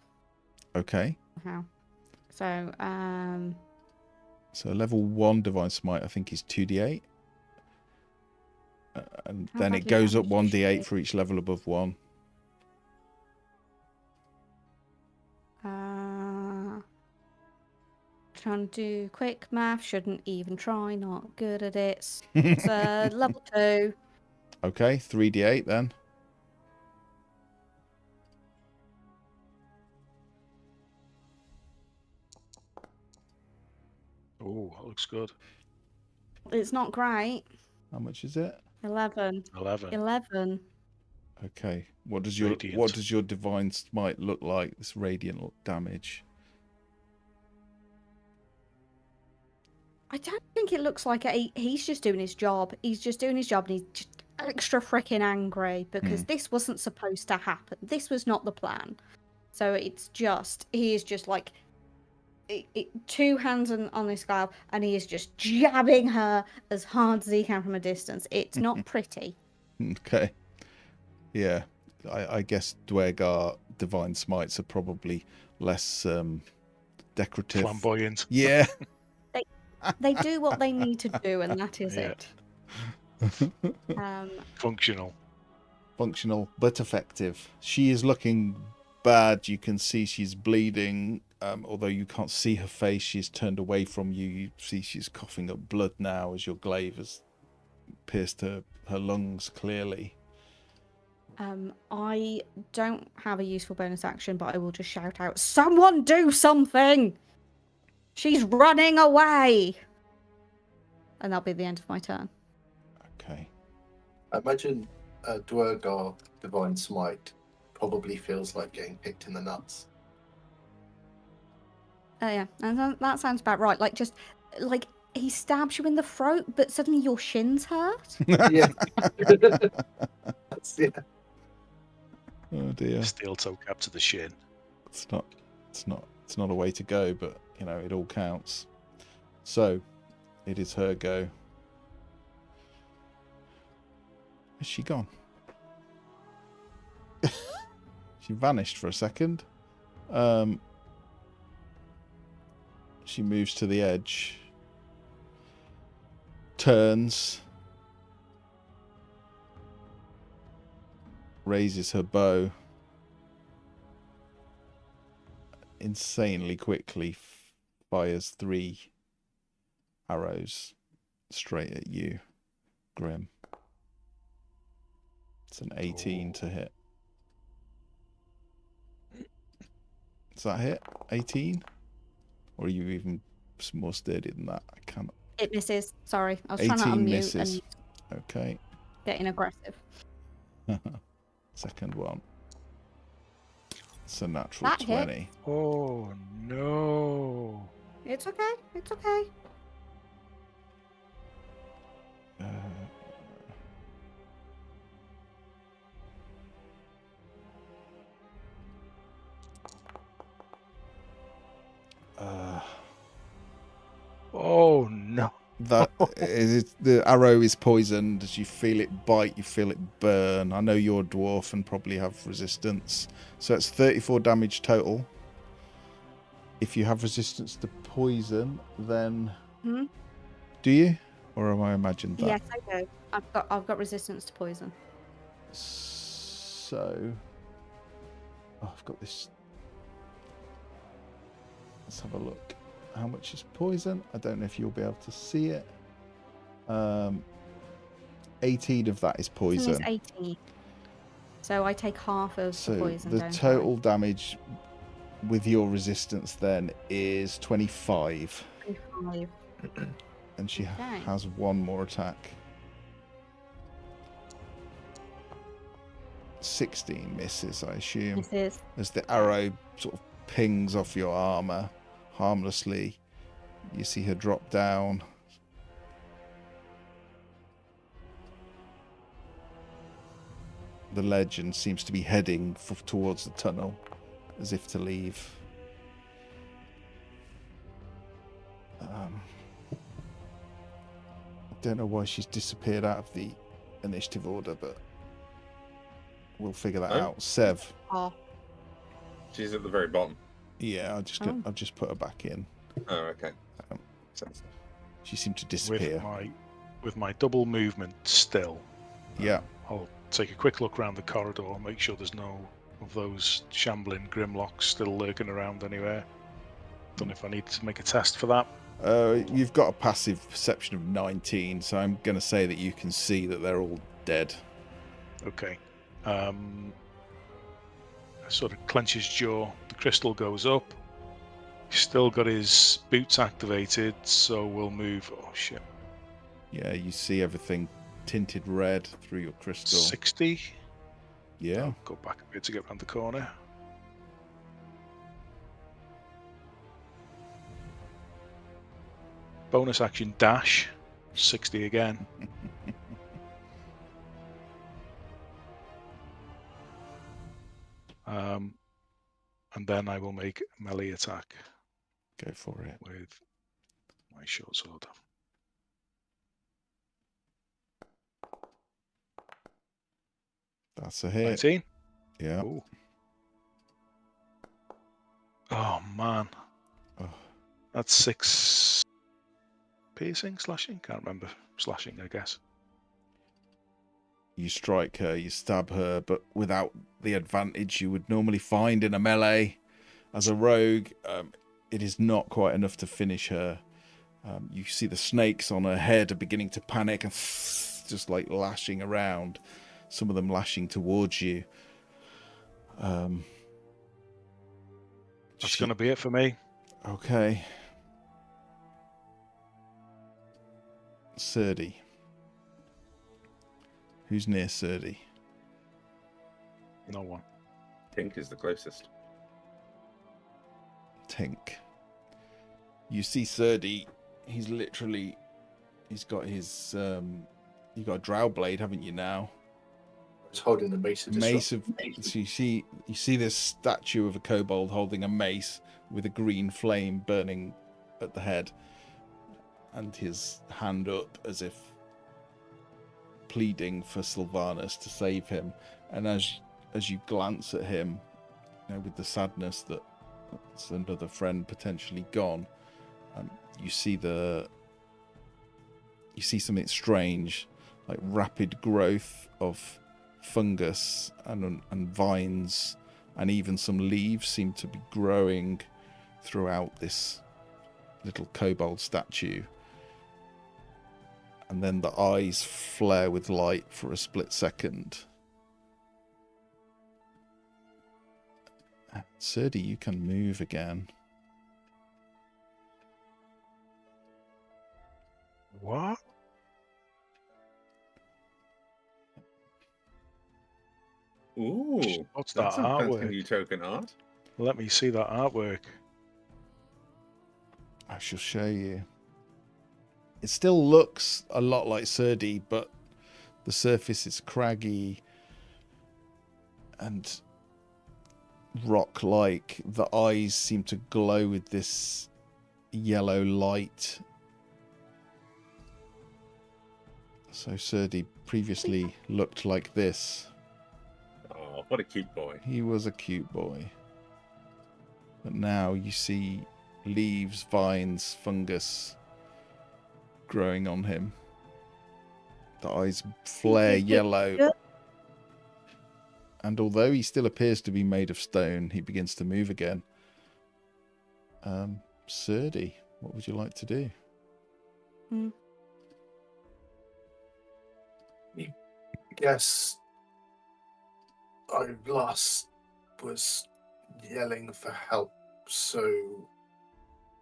Okay. How? So, So level 1 Divine Smite, I think, is 2d8. And How then it badly goes up damaged is 1d8 she? for each level above 1. trying to do quick math, shouldn't even try, not good at it. So, level 2. Okay, 3d8 then. Oh, that looks good. It's not great. How much is it? 11. 11. 11. Okay. What does Radiant. your Divine Smite look like? This radiant damage. I don't think it looks like it. He's just doing his job. He's just doing his job, and he's just extra freaking angry because this wasn't supposed to happen. This was not the plan. So it's just, he is just 2 hands on this glove, and he is just jabbing her as hard as he can from a distance. It's not pretty. Okay. Yeah. I guess Dwergar Divine Smites are probably less decorative. Flamboyant. Yeah. They do what they need to do, and that is Yeah. it. Functional. Functional but effective. She is looking bad. You can see she's bleeding. Although you can't see her face, she's turned away from you. You see she's coughing up blood now as your glaive has pierced her lungs clearly. I don't have a useful bonus action, but I will just shout out, "Someone do something! She's running away!" And that'll be the end of my turn. Okay. I imagine Dwergar Divine Smite probably feels like getting picked in the nuts. Yeah, and that sounds about right. He stabs you in the throat, but suddenly your shins hurt. Yeah. Oh dear. Steel toe cap to the shin. It's not a way to go, but it all counts. So it is her go. Has she gone? She vanished for a second. She moves to the edge. Turns. Raises her bow. insanely quickly fires 3 arrows straight at you, Grim. It's an 18 to hit. Does that hit? 18? Or are you even more sturdy than that? I can't. It misses. Sorry, I was trying to 18 unmute misses. and Okay. getting aggressive. Second one. It's a natural That 20. hit. Oh no! It's okay. It's okay. Oh no! That the arrow is poisoned. As you feel it bite, you feel it burn. I know you're a dwarf and probably have resistance, so it's 34 damage total. If you have resistance to poison, then do you, or am I imagined that? Yes, I do. I've got resistance to poison. So, I've got this. Let's have a look. How much is poison? I don't know if you'll be able to see it. 18 of that is poison. It's 18. So I take half of So the poison. the don't total damage with your resistance then is 25. 25. And she Okay. has one more attack. 16 misses, I assume. Misses. As the arrow sort of pings off your armor harmlessly, you see her drop down. The legend seems to be heading towards the tunnel, as if to leave. I don't know why she's disappeared out of the initiative order, but we'll figure that out. Sev. Oh. She's at the very bottom. Yeah, I'll just put her back in. Oh, okay. Sense. She seemed to disappear. With my double movement still. Yeah. I'll take a quick look around the corridor, make sure there's no of those shambling Grimlocks still lurking around anywhere. Don't know if I need to make a test for that. You've got a passive perception of 19, so I'm going to say that you can see that they're all dead. Okay. Sort of clenches jaw. The crystal goes up. He's still got his boots activated, so we'll move. Oh shit. Yeah, you see everything tinted red through your crystal. 60. Yeah. I'll go back a bit to get around the corner. Bonus action dash. 60 again. And then I will make a melee attack. Go for it. With my short sword. That's a hit. 19. Yeah. Ooh. Oh man. Oh. That's 6 piercing, slashing? Can't remember. Slashing, I guess. You strike her, you stab her, but without the advantage you would normally find in a melee. As a rogue, it is not quite enough to finish her. You see the snakes on her head are beginning to panic and just like lashing around. Some of them lashing towards you. That's going to be it for me. Okay. Serdi. Who's near Serdi? No one. Tink is the closest. Tink. You see Serdi, he's got his you got a drow blade, haven't you now? He's holding the mace of disruption. So you see this statue of a kobold holding a mace with a green flame burning at the head, and his hand up as if pleading for Sylvanas to save him. And as you glance at him, you know, with the sadness that it's another friend potentially gone, you see something strange, like rapid growth of fungus and vines, and even some leaves seem to be growing throughout this little kobold statue. And then the eyes flare with light for a split second. Serdi, you can move again. What? Ooh, What's that's that a fancy artwork? new token art. Let me see that artwork. I shall show you. It still looks a lot like Serdi, but the surface is craggy and rock-like. The eyes seem to glow with this yellow light. So Serdi previously looked like this. Oh, what a cute boy. He was a cute boy. But now you see leaves, vines, fungus growing on him. The eyes flare yellow. And although he still appears to be made of stone, he begins to move again. Serdi, what would you like to do? Yes, I last was yelling for help, so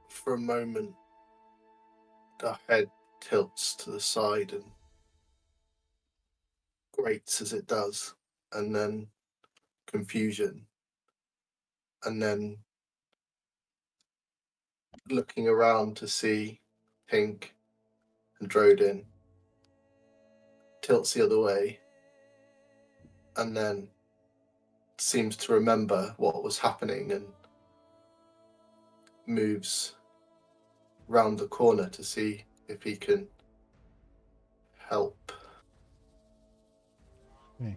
for a moment the head tilts to the side and grates as it does, and then confusion, and then looking around to see Pink and Drodin, tilts the other way, and then seems to remember what was happening and moves round the corner to see if he can help. Okay.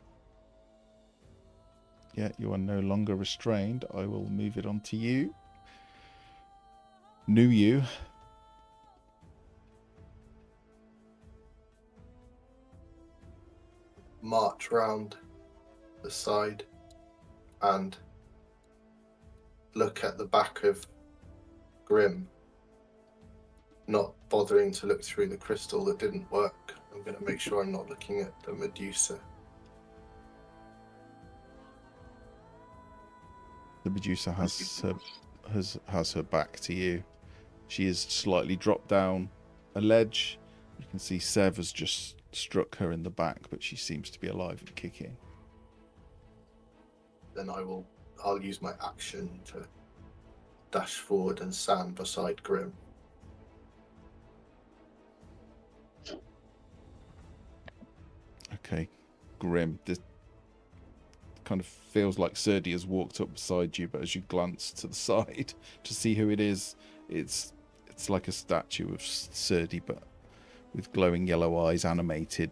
Yeah, you are no longer restrained. I will move it on to you. New you. March round the side and look at the back of Grim, not bothering to look through the crystal that didn't work. I'm going to make sure I'm not looking at the Medusa. The Medusa has her back to you. She is slightly dropped down a ledge. You can see Sev has just struck her in the back, but she seems to be alive and kicking. Then I'll use my action to dash forward and stand beside Grim. Okay, Grim. This kind of feels like Serdi has walked up beside you, but as you glance to the side to see who it is, it's like a statue of Serdi, but with glowing yellow eyes, animated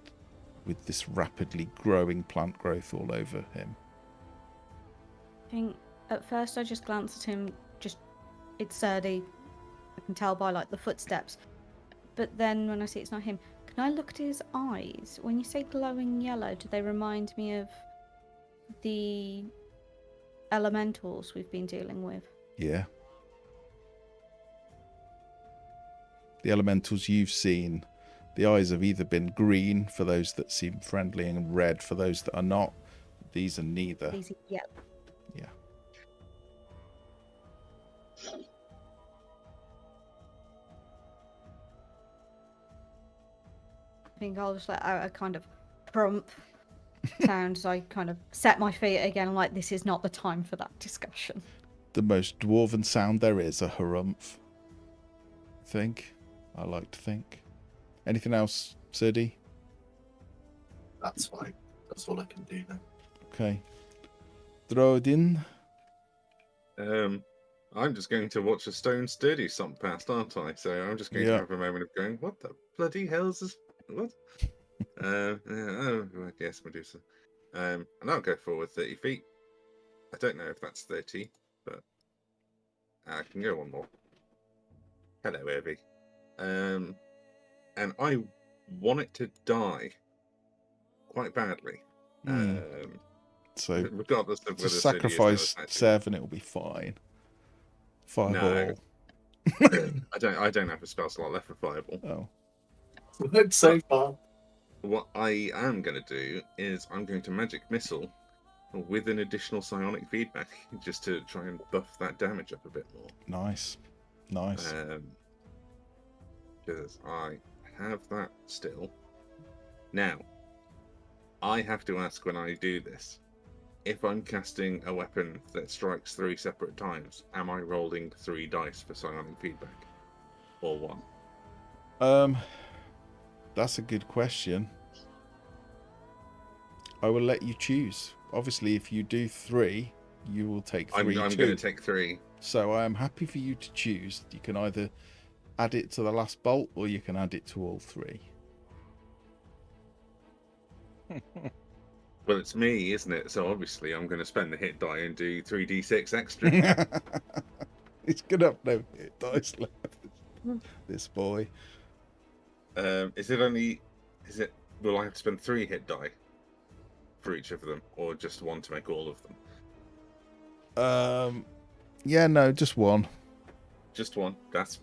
with this rapidly growing plant growth all over him. I think at first I just glanced at him, it's Serdi. I can tell by like the footsteps. But then when I see it's not him, can I look at his eyes? When you say glowing yellow, do they remind me of the elementals we've been dealing with? Yeah. The elementals you've seen, the eyes have either been green for those that seem friendly and red for those that are not. These are neither. These are yellow. Yeah. I think I'll just let out a kind of prump sound as I kind of set my feet again. I'm like, this is not the time for that discussion. The most dwarven sound there is, a harumph. I like to think. Anything else, Serdi? That's fine. That's all I can do now. Okay. Drodin. I'm just going to watch a stone sturdy stomp past, aren't I? So I'm just going to have a moment of going, what the bloody hell is this? What? Yes, Medusa. And I'll go forward 30 feet. I don't know if that's 30, but I can go one more. Hello, Evie. And I want it to die quite badly. So regardless of whether just sacrifice Sev and it'll be fine. Fireball. I don't have a spell slot left for fireball. Oh. Worked so far. What I am going to do is I'm going to magic missile with an additional psionic feedback, just to try and buff that damage up a bit more. Nice. Nice. Because I have that still. Now, I have to ask when I do this, if I'm casting a weapon that strikes 3 separate times, am I rolling 3 dice for psionic feedback? Or 1? That's a good question. I will let you choose. Obviously, if you do 3, you will take 3 I'm too. going to take 3. So I am happy for you to choose. You can either add it to the last bolt, or you can add it to all 3. Well, it's me, isn't it? So obviously I'm going to spend the hit die and do 3d6 extra. He's gonna have no hit dice left. This boy. Will I have to spend 3 hit die for each of them, or just 1 to make all of them? Yeah, no, just 1. Just 1. That's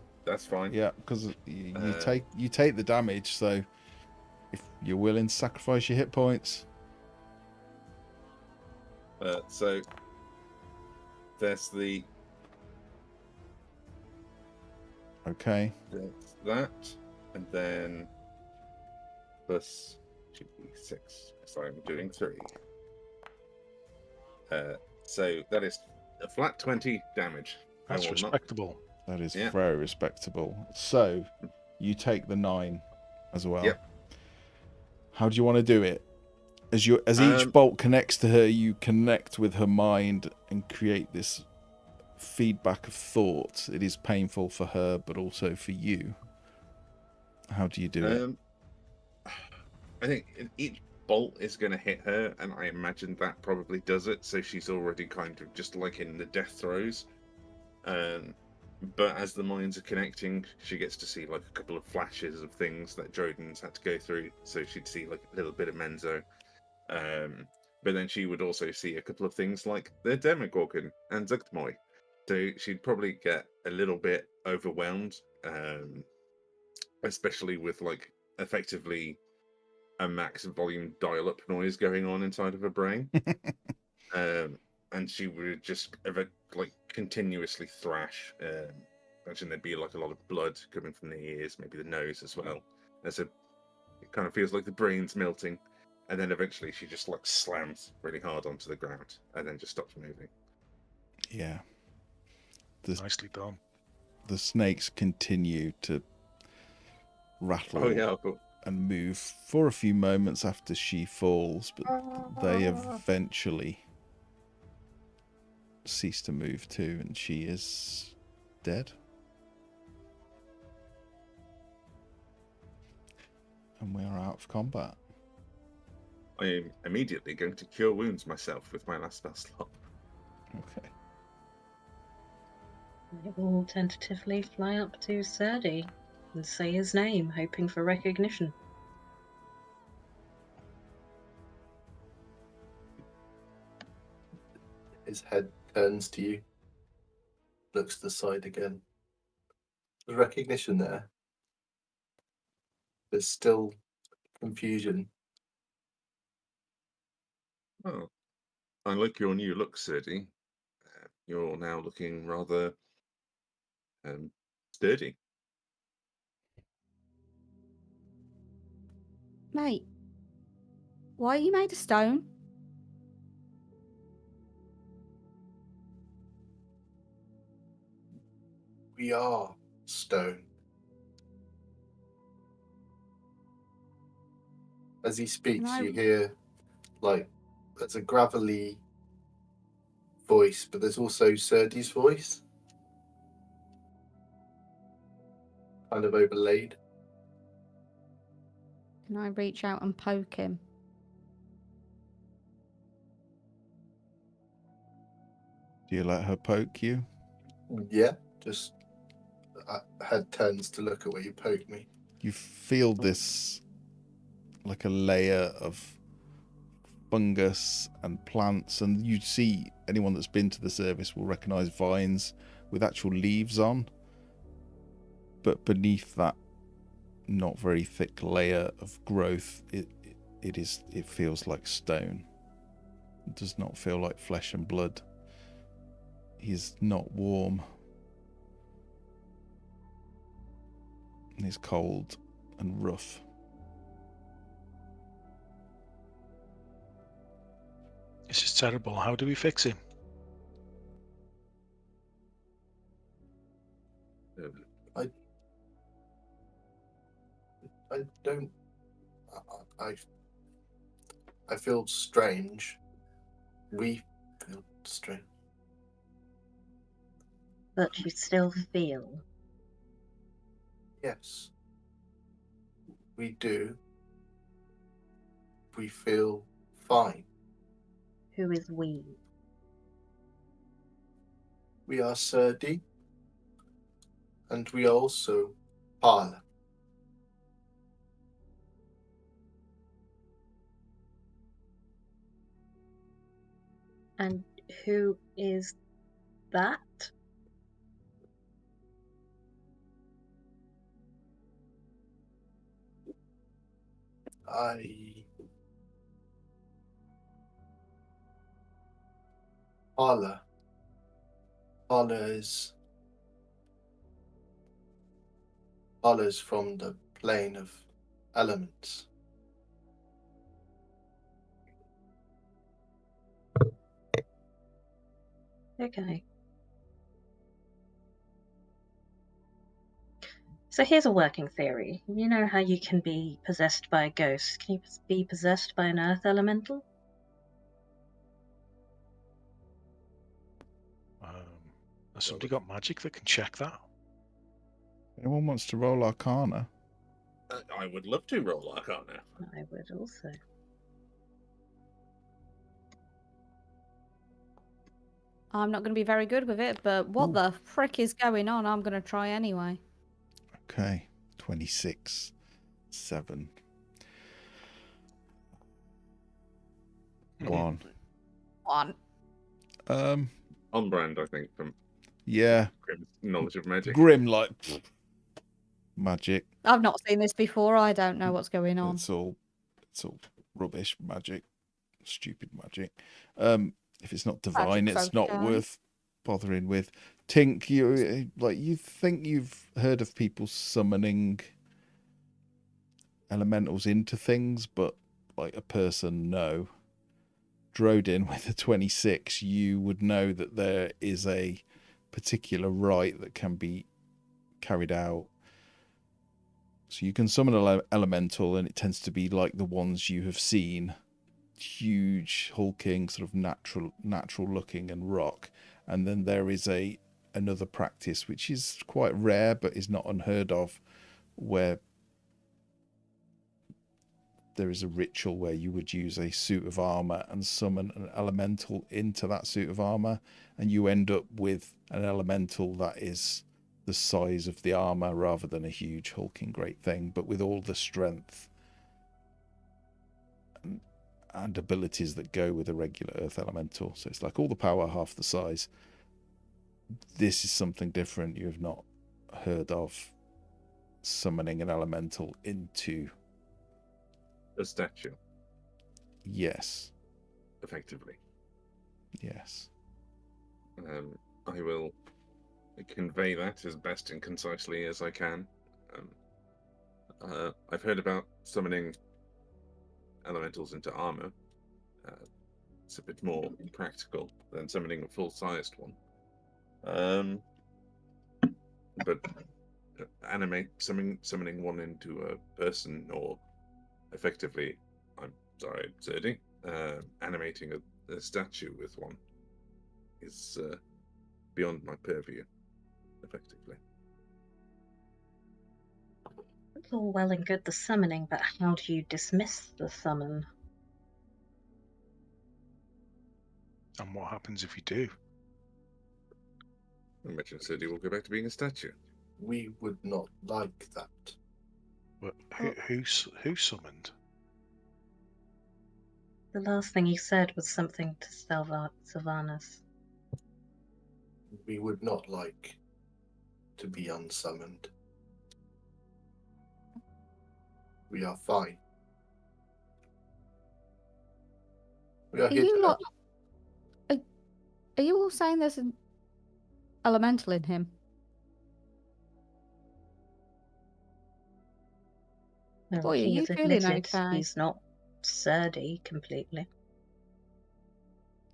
fine. Yeah, because you take the damage. So if you're willing to sacrifice your hit points. So there's the. Okay. There's that, and then plus 2d6. So I'm doing 3. So that is a flat 20 damage. That's respectable. That is very respectable. So you take the 9 as well. Yep. How do you want to do it? As each bolt connects to her, you connect with her mind and create this feedback of thought. It is painful for her, but also for you. How do you do it? I think each bolt is going to hit her, and I imagine that probably does it. So she's already kind of just like in the death throes. But as the minds are connecting, she gets to see like a couple of flashes of things that Droden's had to go through. So she'd see like a little bit of Menzo. But then she would also see a couple of things like the Demogorgon and Zugtmoy. So she'd probably get a little bit overwhelmed, especially with like effectively a max volume dial-up noise going on inside of her brain. And she would just like continuously thrash. Imagine there'd be like a lot of blood coming from the ears, maybe the nose as well. It kind of feels like the brain's melting. And then eventually she just like slams really hard onto the ground and then just stops moving. Yeah. Nicely done. The snakes continue to rattle and move for a few moments after she falls, but they eventually cease to move too, and she is dead. And we are out of combat. I am immediately going to cure wounds myself with my last spell slot. Okay. I will tentatively fly up to Serdi and say his name, hoping for recognition. His head turns to you, looks to the side again. There's recognition there. There's still confusion. Oh, I like your new look, Serdi. You're now looking rather sturdy. Mate, why are you made of stone? We are stone. As he speaks, you hear like there's a gravelly voice, but there's also Serdi's voice, kind of overlaid. Can I reach out and poke him? Do you let her poke you? Yeah, just head turns to look at where you poked me. You feel this like a layer of fungus and plants, and you see anyone that's been to the service will recognize vines with actual leaves on. But beneath that not very thick layer of growth, it feels like stone. It does not feel like flesh and blood. He's not warm. He's cold and rough. This is terrible. How do we fix him? I don't. I feel strange. We feel strange. But you still feel. Yes. We do. We feel fine. Who is we? We are Serdi. And we are also parlay. And who is that? Parlay. Parlay is from the plane of elements. Okay. So here's a working theory. You know how you can be possessed by a ghost? Can you be possessed by an earth elemental? Has somebody got magic that can check that? Anyone wants to roll Arcana? I would love to roll Arcana. I would also. I'm not going to be very good with it, but what the frick is going on? I'm going to try anyway. Okay, 26, 7, 1. 1. On brand, I think, from Yeah. Grim's knowledge of magic. Grim, like, magic. I've not seen this before. I don't know what's going on. It's all rubbish magic. Stupid magic. If it's not divine, it's not worth bothering with. Tink, you think you've heard of people summoning elementals into things, but like a person, no. Drodin with a 26, you would know that there is a particular rite that can be carried out. So you can summon an elemental, and it tends to be like the ones you have seen. Huge, hulking, sort of natural looking and rock. And then there is another practice which is quite rare but is not unheard of, where there is a ritual where you would use a suit of armor and summon an elemental into that suit of armor, and you end up with an elemental that is the size of the armor rather than a huge hulking great thing, but with all the strength and abilities that go with a regular earth elemental. So it's like all the power, half the size. This is something different. You have not heard of summoning an elemental into a statue. Yes. Effectively. Yes. I will convey that as best and concisely as I can. I've heard about summoning elementals into armor. It's a bit more practical than summoning a full-sized one. But summoning one into a person, or effectively, I'm sorry, Zerdy, animating a statue with one is beyond my purview, effectively. It's all well and good, the summoning, but how do you dismiss the summon? And what happens if you do? I imagine Zerdy will go back to being a statue. We would not like that. But who summoned? The last thing he said was something to Sylvanas. We would not like to be unsummoned. We are fine. We are Are here you to help. Are you all saying there's an elemental in him? Well, Boy, are he you has feeling admitted okay? he's not surdy completely.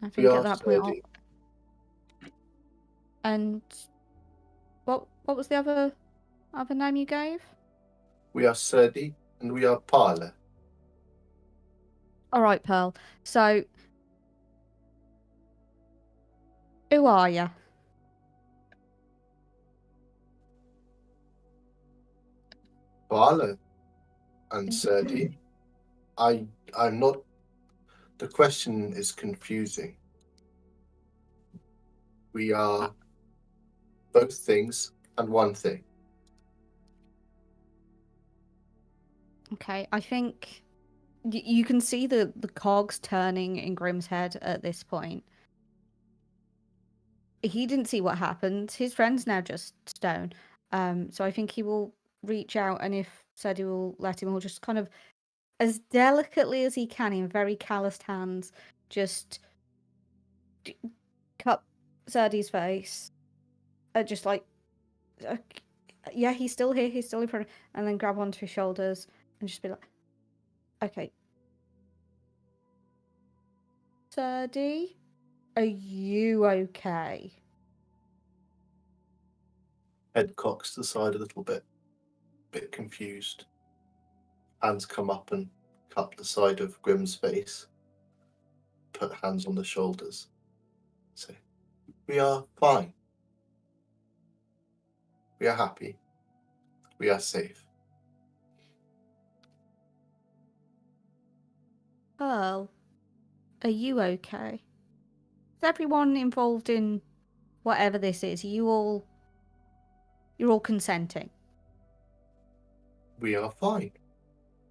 I We think are at that point, sturdy. and what was the other name you gave? We are sturdy, and we are parlay. All right, Pearl. So, who are you? Parlay and sturdy. I'm not. The question is confusing. We are both things and one thing. Okay, I think you can see the cogs turning in Grimm's head at this point. He didn't see what happened. His friend's now just stone. So I think he will reach out, and if Sadie will let him, he'll just kind of, as delicately as he can, in very calloused hands, just cut Sadie's face. Just like, uh, yeah, he's still here. He's still in front, and then grab onto his shoulders and just be like, okay, Sadie, are you okay? Head cocks to the side a little bit confused. Hands come up and cup the side of Grimm's face. Put hands on the shoulders. Say, we are fine. We are happy. We are safe. Pearl, are you okay? Is everyone involved in whatever this is? You're all consenting. We are fine.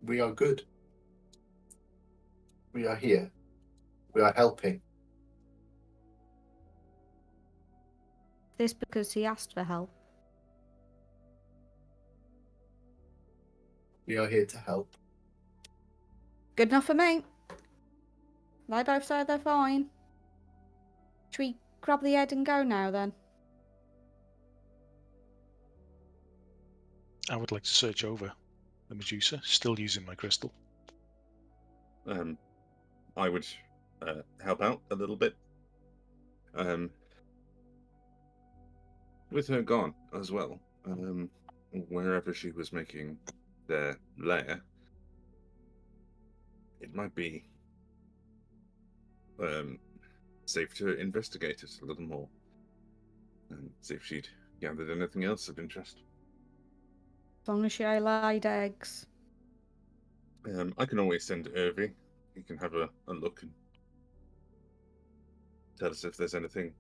We are good. We are here. We are helping. This because he asked for help. We are here to help. Good enough for me. They both say they're fine. Should we grab the head and go now then? I would like to search over the Medusa, still using my crystal. I would help out a little bit. With her gone as well, wherever she was making their lair, it might be safe to investigate it a little more and see if she'd gathered anything else of interest. As long as she laid eggs. I can always send Irvi. He can have a look and tell us if there's anything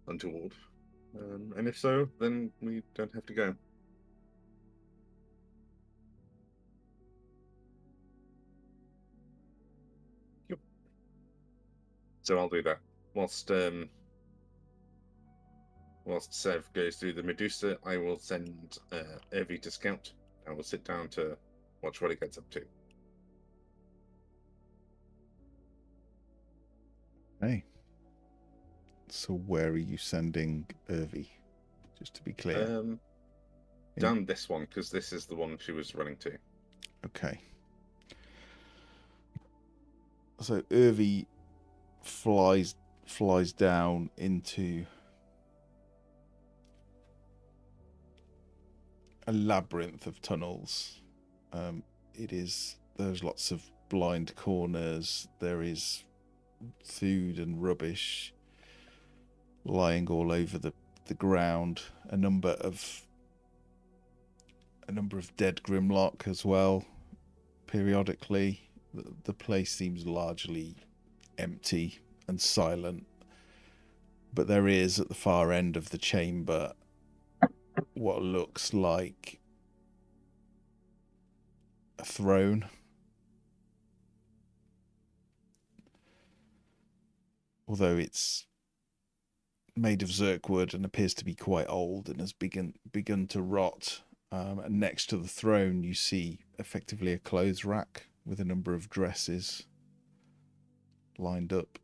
untoward. And if so, then we don't have to go. Yep. So I'll do that. Whilst Sev goes through the Medusa, I will send Irvi to scout. I will sit down to watch what he gets up to. Hey. So where are you sending Irvi? Just to be clear. Down this one, because this is the one she was running to. Okay. So Irvi flies down into a labyrinth of tunnels. There's lots of blind corners. There is food and rubbish lying all over the ground. A number of dead Grimlock as well. Periodically, the place seems largely empty and silent, but there is at the far end of the chamber what looks like a throne. Although it's made of zirkwood and appears to be quite old and has begun to rot. And next to the throne, you see effectively a clothes rack with a number of dresses lined up.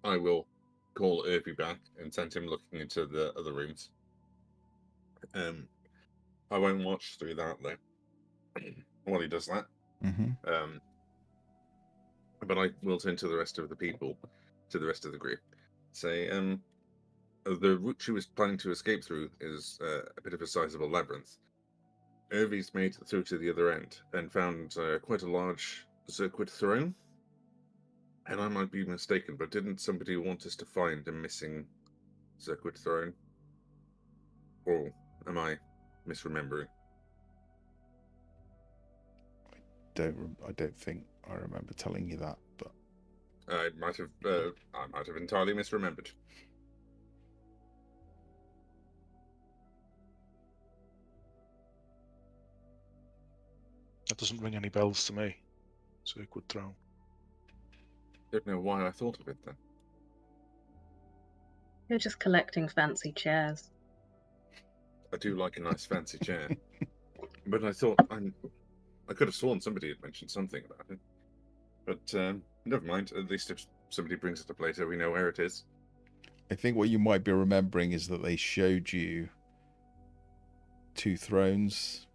I will call Irby back and send him looking into the other rooms. I won't watch through that though while he does that. Mm-hmm. But I will turn to the rest of the people, to the rest of the group. Say, the route she was planning to escape through is a bit of a sizable labyrinth. Irvy's made it through to the other end and found quite a large zirkwood throne. And I might be mistaken, but didn't somebody want us to find a missing zirkwood throne? Or am I misremembering? I don't think I remember telling you that, but I might have entirely misremembered. That doesn't ring any bells to me. Zirkwood throne. Don't know why I thought of it then. You're just collecting fancy chairs. I do like a nice fancy chair, but I thought I could have sworn somebody had mentioned something about it. But never mind. At least if somebody brings it up later, we know where it is. I think what you might be remembering is that they showed you 2 thrones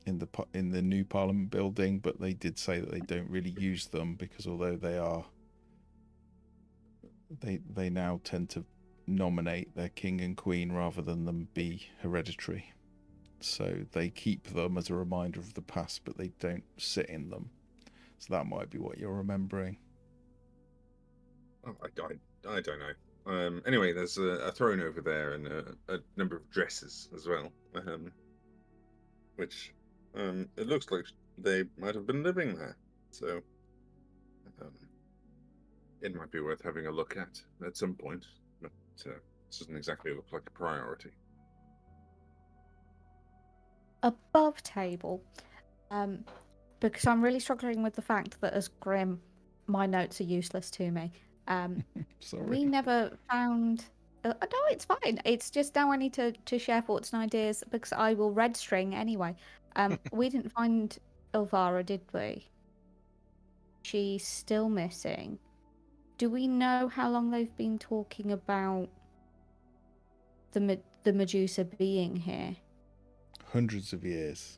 in the new Parliament building, but they did say that they don't really use them because although they now tend to nominate their king and queen rather than them be hereditary. So they keep them as a reminder of the past, but they don't sit in them. So that might be what you're remembering. Oh, I don't know. Anyway, there's a throne over there and a number of dresses as well, which it looks like they might have been living there. So it might be worth having a look at some point. But this doesn't exactly look like a priority. Above table, because I'm really struggling with the fact that as Grim, my notes are useless to me. Sorry. We never found. No, it's fine. It's just now I need to share thoughts and ideas because I will red string anyway. We didn't find Elvira, did we? She's still missing. Do we know how long they've been talking about the Medusa being here? Hundreds of years.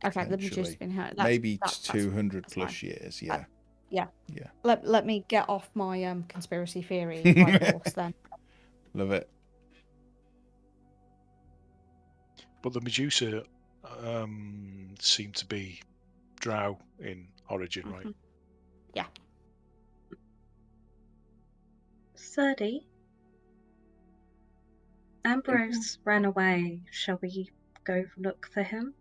Okay, the Medusa's been here. Maybe 200 plus fine. years. Yeah. Yeah. Yeah. Let me get off my conspiracy theory high horse then. Love it. But the Medusa seem to be Drow in origin, right? Yeah. Sturdy. Ambrose ran away. Shall we go look for him?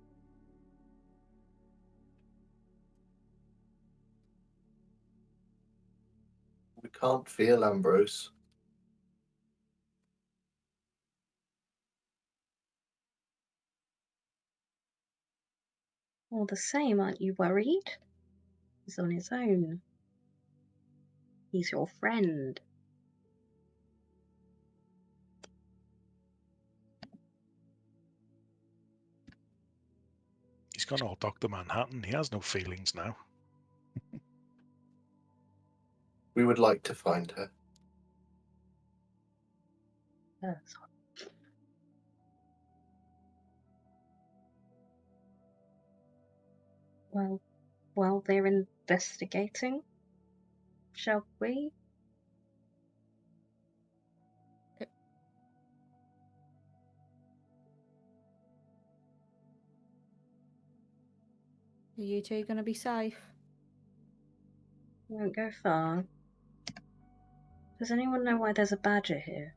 We can't feel Ambrose. All the same, aren't you worried? He's on his own. He's your friend. He's gone all Dr. Manhattan. He has no feelings now. We would like to find her. Yes. Well, while they're investigating, shall we? Are you two going to be safe? We won't go far. Does anyone know why there's a badger here?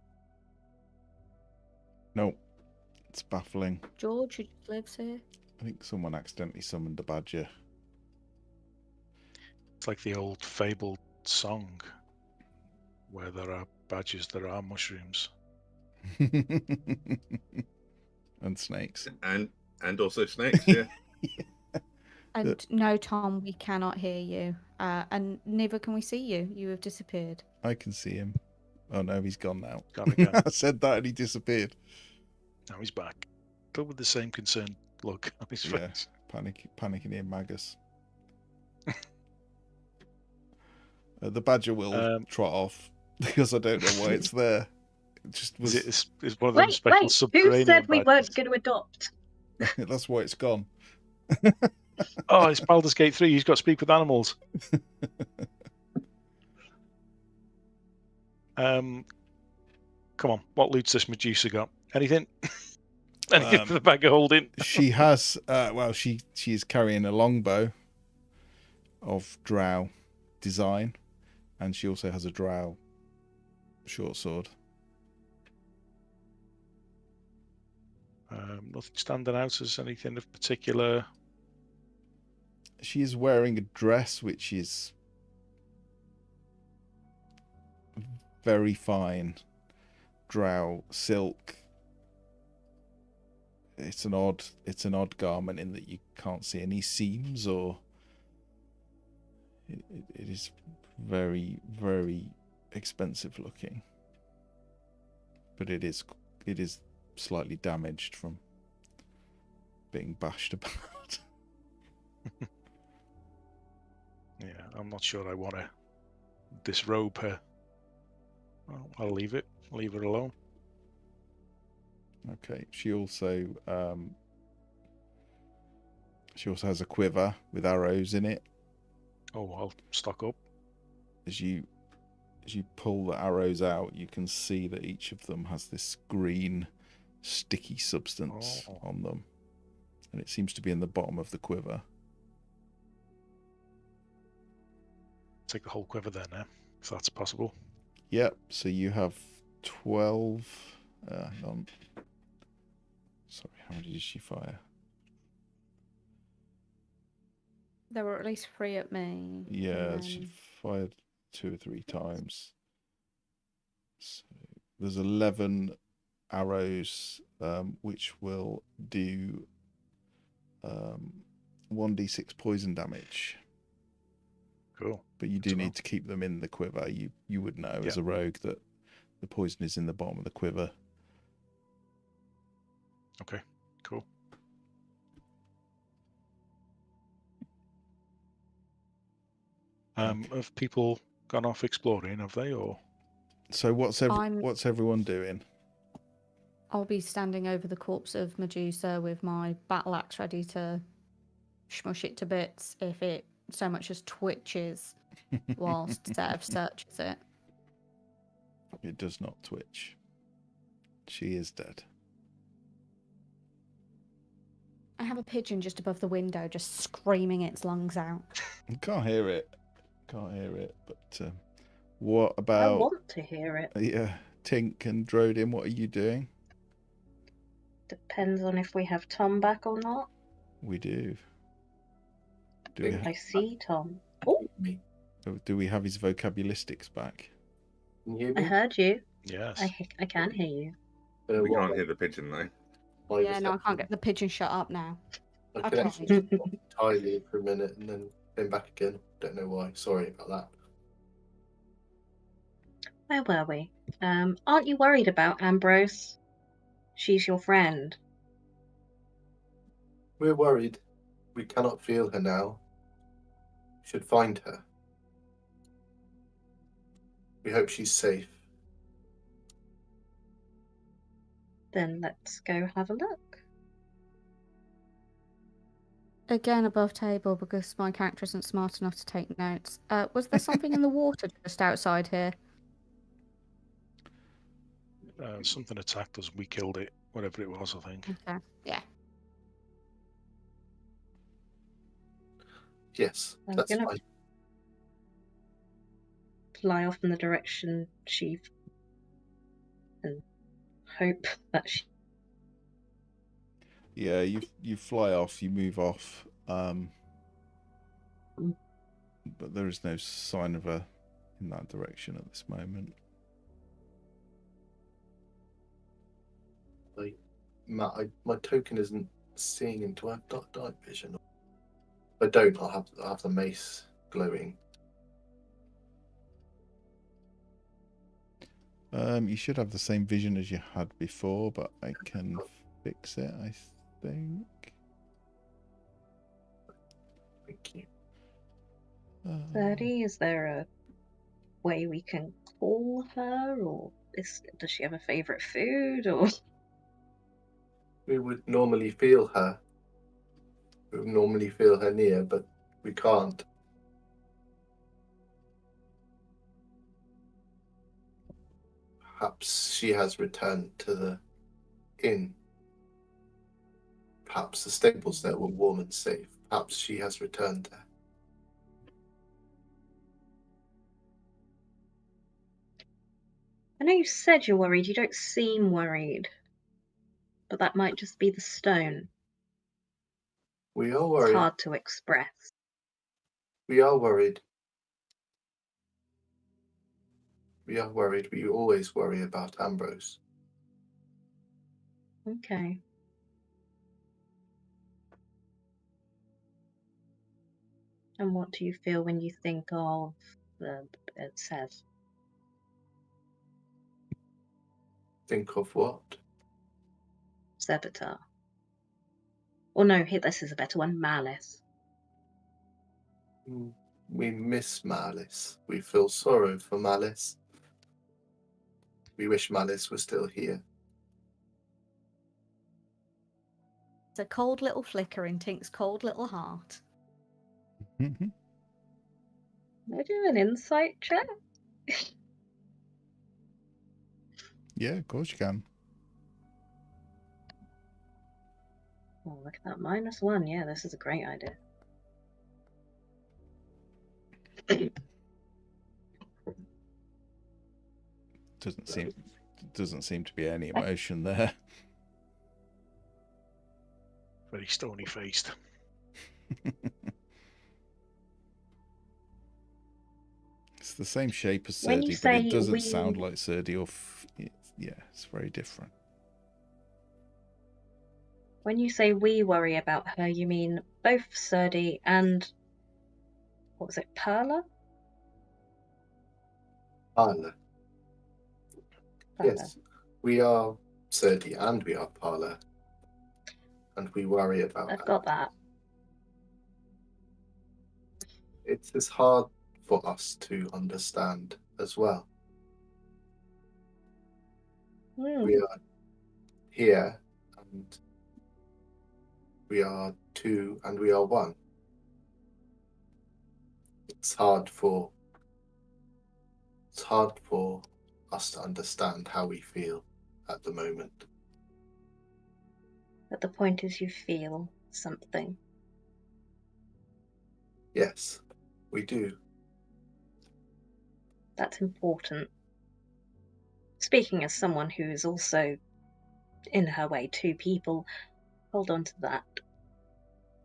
No. It's baffling. George, who just lives here? I think someone accidentally summoned a badger. It's like the old fabled song where there are badgers, there are mushrooms. And snakes. And also snakes, yeah. And no, Tom, we cannot hear you. And neither can we see you. You have disappeared. I can see him. Oh no, he's gone now. Gone again. I said that and he disappeared. Now he's back. Still with the same concerned look on his Yeah. face. Panicking in Magus. The badger will trot off because I don't know why it's there. It just was. Is one of them Wait, special who subterranean said we badges? weren't going to adopt? That's why it's gone. Oh, it's Baldur's Gate 3. He's got to speak with animals. Come on, what loot's this Medusa got? Anything? Anything for the bag of holding? She has. She is carrying a longbow of Drow design, and she also has a Drow short sword. Nothing standing out as anything of particular. She is wearing a dress which is very fine Drow silk. It's an odd garment in that you can't see any seams, or it is very, very expensive looking. But it is slightly damaged from being bashed about. Yeah, I'm not sure I want to disrobe her. Well, I'll leave it. Leave her alone. Okay. She also has a quiver with arrows in it. Oh, I'll stock up. As you pull the arrows out, you can see that each of them has this green, sticky substance on them, and it seems to be in the bottom of the quiver. Take the whole quiver there now, if that's possible. Yep. So you have 12. Hang on. Sorry, how many did she fire? There were at least 3 at me. Yeah, she fired 2 or 3 times. So there's 11 arrows, which will do 1d6 poison damage. Cool. But you do need to keep them in the quiver. You would know as a rogue that the poison is in the bottom of the quiver. Okay, cool. Have people gone off exploring, have they, or? So what's everyone doing? I'll be standing over the corpse of Medusa with my battle axe ready to smush it to bits if it so much as twitches whilst Zev searches it. It does not twitch. She is dead. I have a pigeon just above the window just screaming its lungs out. Can't hear it. But what about... I want to hear it. Yeah, Tink and Drodin, what are you doing? Depends on if we have Tom back or not. We do. I see Tom. Oh, Do we have his vocabularistics back? Can you hear I me? heard you. Yes. I can hear you. We can't hear the pigeon though. Yeah, no, I can't get the pigeon shut up now. I could actually just walk entirely for a minute and then came back again. Don't know why. Sorry about that. Where were we? Aren't you worried about Ambrose? She's your friend. We're worried. We cannot feel her now. We should find her. We hope she's safe. Then let's go have a look. Again, above table because my character isn't smart enough to take notes. Was there something in the water just outside here? Something attacked us. We killed it. Whatever it was, I think. Okay. Yeah. Yes, I'm that's gonna fine. fly off in the direction she and hope that she. Yeah, you fly off, you move off, but there is no sign of her in that direction at this moment. Matt, my token isn't seeing him. Do I have dark vision? If I don't, I'll have the mace glowing. You should have the same vision as you had before, but I can fix it, I think. Thank you. 30, is there a way we can call her, or does she have a favourite food, or... We would normally feel her. We would normally feel her near, but we can't. Perhaps she has returned to the inn. Perhaps the stables there were warm and safe. Perhaps she has returned there. I know you said you're worried, you don't seem worried. But that might just be the stone. We are It's worried. hard to express. We are worried. We are worried. We always worry about Ambrose. Okay. And what do you feel when you think of it says? Think of what? Zebetar. Or no, this is a better one, Malice. We miss Malice. We feel sorrow for Malice. We wish Malice was still here. It's a cold little flicker in Tink's cold little heart. Mhm. Can I do an insight check? Yeah, of course you can. Oh, look at that. -1. Yeah, this is a great idea. Doesn't seem to be any emotion there. Very stony faced. It's the same shape as When you Serdi, but it say doesn't we- sound like Serdi. Yeah, it's very different. When you say we worry about her, you mean both Serdi and... what was it, Perla? Parla. Perla. Yes. We are Serdi and we are Parla. And we worry about I've her. got that. It is hard for us to understand as well. We are here and we are two and we are one. It's hard for us to understand how we feel at the moment. But the point is you feel something. Yes, we do. That's important. Speaking as someone who is also, in her way, two people, hold on to that.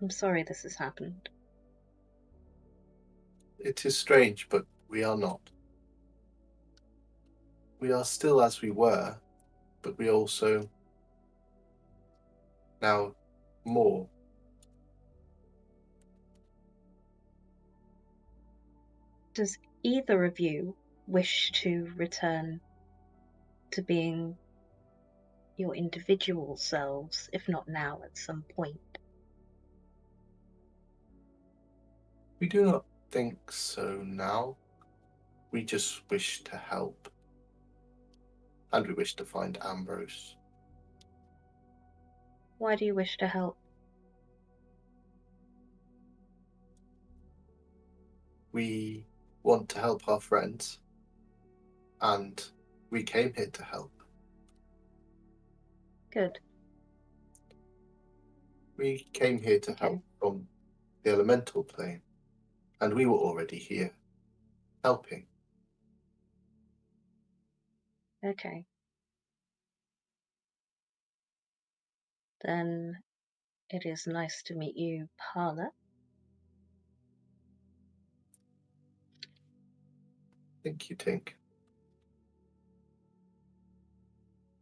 I'm sorry this has happened. It is strange, but we are not. We are still as we were, but we also now more. Does either of you wish to return to being your individual selves, if not now, at some point? We do not think so now. We just wish to help. And we wish to find Ambrose. Why do you wish to help? We want to help our friends. And we came here to help. Good. We came here to help from the elemental plane. And we were already here, helping. Okay. Then it is nice to meet you, Parla. Thank you, Tink.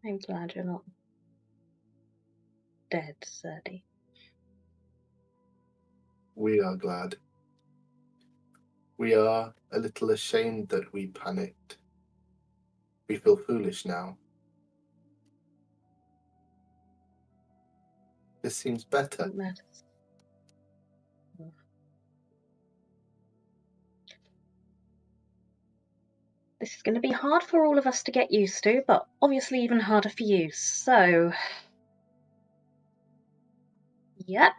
I'm glad you're not dead, Serdi. We are glad. We are a little ashamed that we panicked. We feel foolish now. This seems better. What matters? This is going to be hard for all of us to get used to, but obviously even harder for you. So, yep.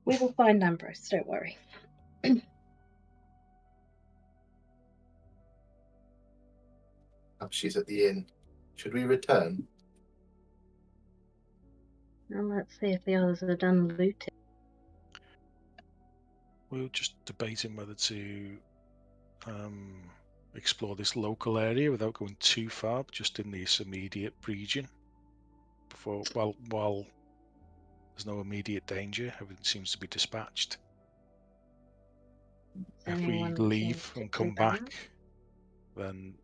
We will find Ambrose, don't worry. She's at the inn. Should we return? Now let's see if the others are done looting. We were just debating whether to explore this local area without going too far, just in this immediate region. While there's no immediate danger, everything seems to be dispatched. If we Anyone leave seem and come particularly back, then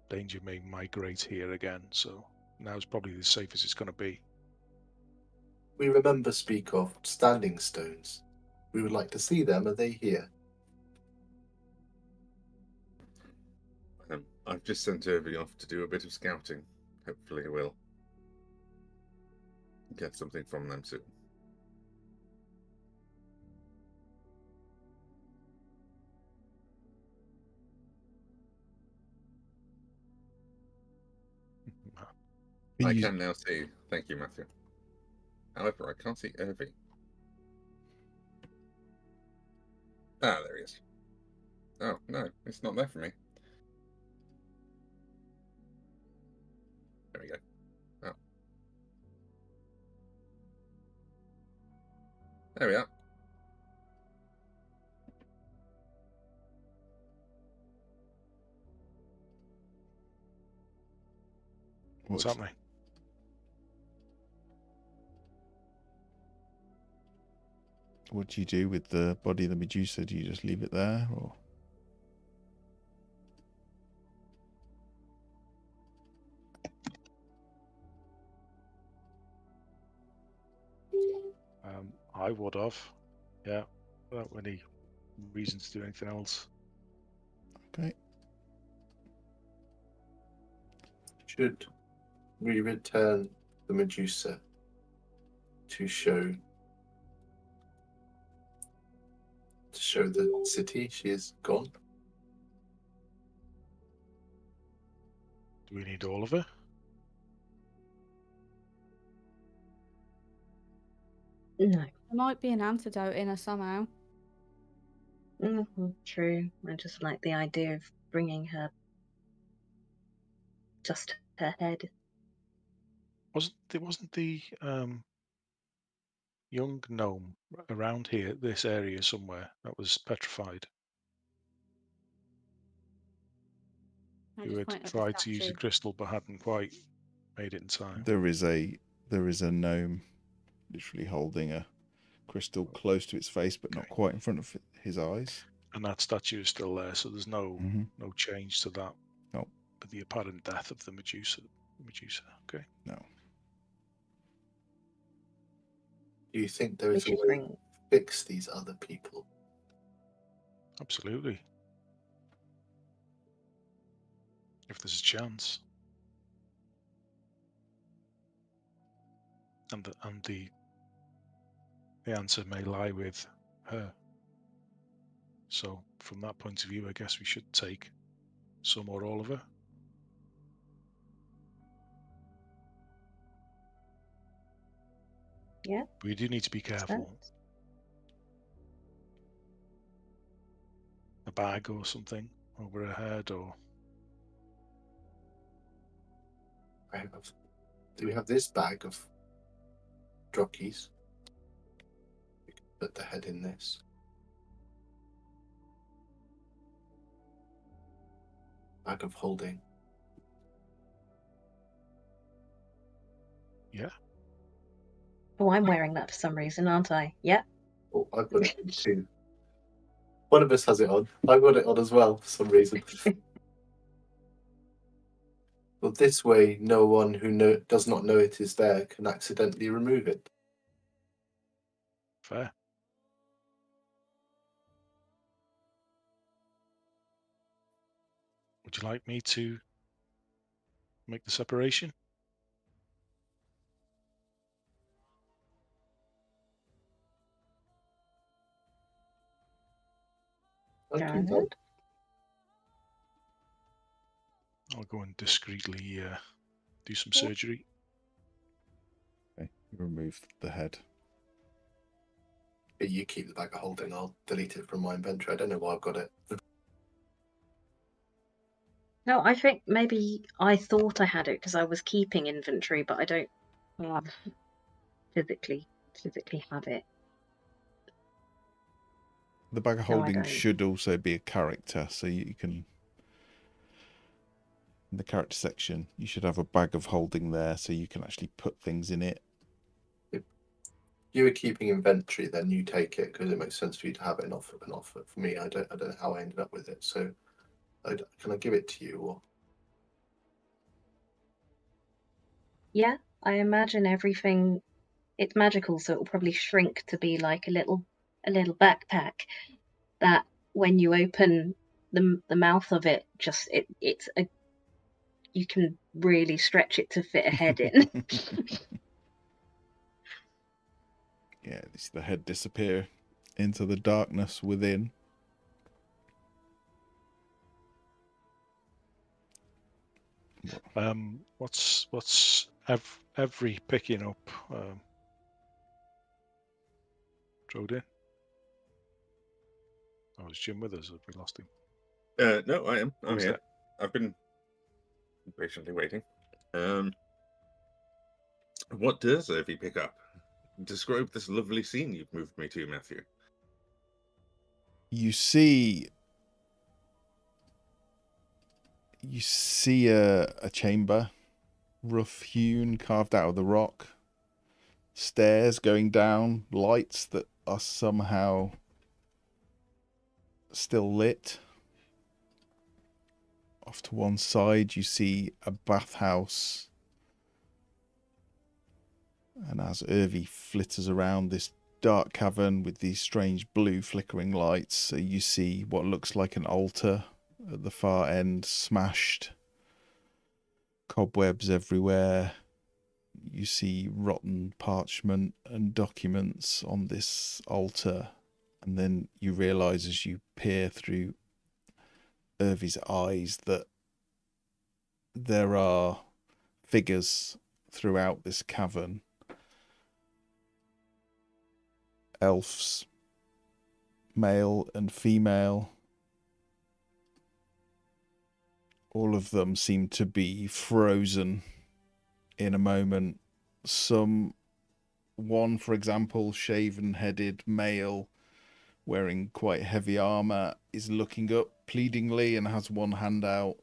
danger may migrate here again. So now's probably as safe as it's going to be. We remember speak of standing stones. We would like to see them. Are they here? I've just sent Irving off to do a bit of scouting. Hopefully we'll get something from them soon. I can now see. Thank you, Matthew. However, I can't see Irving. Ah, there he is. Oh, no, it's not there for me. There we go. Oh. There we are. What's happening? What do you do with the body of the Medusa? Do you just leave it there, or? I would have, yeah, without any reason to do anything else. Okay. Should we return the Medusa to show the city she is gone? Do we need all of it? No. There might be an antidote in her somehow. True. I just like the idea of bringing her just her head. Wasn't the young gnome around here, this area somewhere, that was petrified? I Who just had point at the tried to use the statue. crystal but hadn't quite made it in time. There is a gnome literally holding a crystal close to its face, but not quite in front of his eyes. And that statue is still there, so there's no change to that. No. But the apparent death of the Medusa. Okay. No. Do you think there is a way to fix these other people? Absolutely. If there's a chance. And the answer may lie with her. So from that point of view, I guess we should take some or all of her. Yeah. We do need to be careful. A bag or something over her head, or do we have this bag of drockies? We can put the head in this. Bag of holding. Yeah. Oh, I'm wearing that for some reason, aren't I? Yeah. Oh, I've got it on too. One of us has it on. I've got it on as well for some reason. Well, this way, no one who does not know it is there can accidentally remove it. Fair. Would you like me to make the separation? I can Go ahead. I'll go and discreetly do some Yeah. surgery. Okay, remove the head. You keep the bag of holding. I'll delete it from my inventory. I don't know why I've got it. No, I think maybe I thought I had it because I was keeping inventory, but I don't physically have it. The bag of No, I holding don't. should also be a character, so you can, in the character section, you should have a bag of holding there, so you can actually put things in it. If you were keeping inventory, then you take it because it makes sense for you to have it and offer. For me, I don't know how I ended up with it. So, can I give it to you or? Yeah, I imagine everything. It's magical, so it will probably shrink to be like a little backpack that when you open the mouth of it, just it's a you can really stretch it to fit a head in. Yeah, you see the head disappear into the darkness within. What's every picking up? Drove in. Oh, is Jim with us? Have we lost him? No, I am. I'm Who's here. that? I've been patiently waiting. What does Irvy pick up? Describe this lovely scene you've moved me to, Matthew. You see a chamber, rough hewn, carved out of the rock. Stairs going down, lights that are somehow still lit. Off to one side, you see a bathhouse. And as Irvy flitters around this dark cavern with these strange blue flickering lights, so you see what looks like an altar at the far end, smashed. Cobwebs everywhere. You see rotten parchment and documents on this altar. And then you realise as you peer through Irvy's eyes that there are figures throughout this cavern. Elves, male and female. All of them seem to be frozen in a moment. One, for example, shaven-headed male wearing quite heavy armor is looking up pleadingly and has one hand out,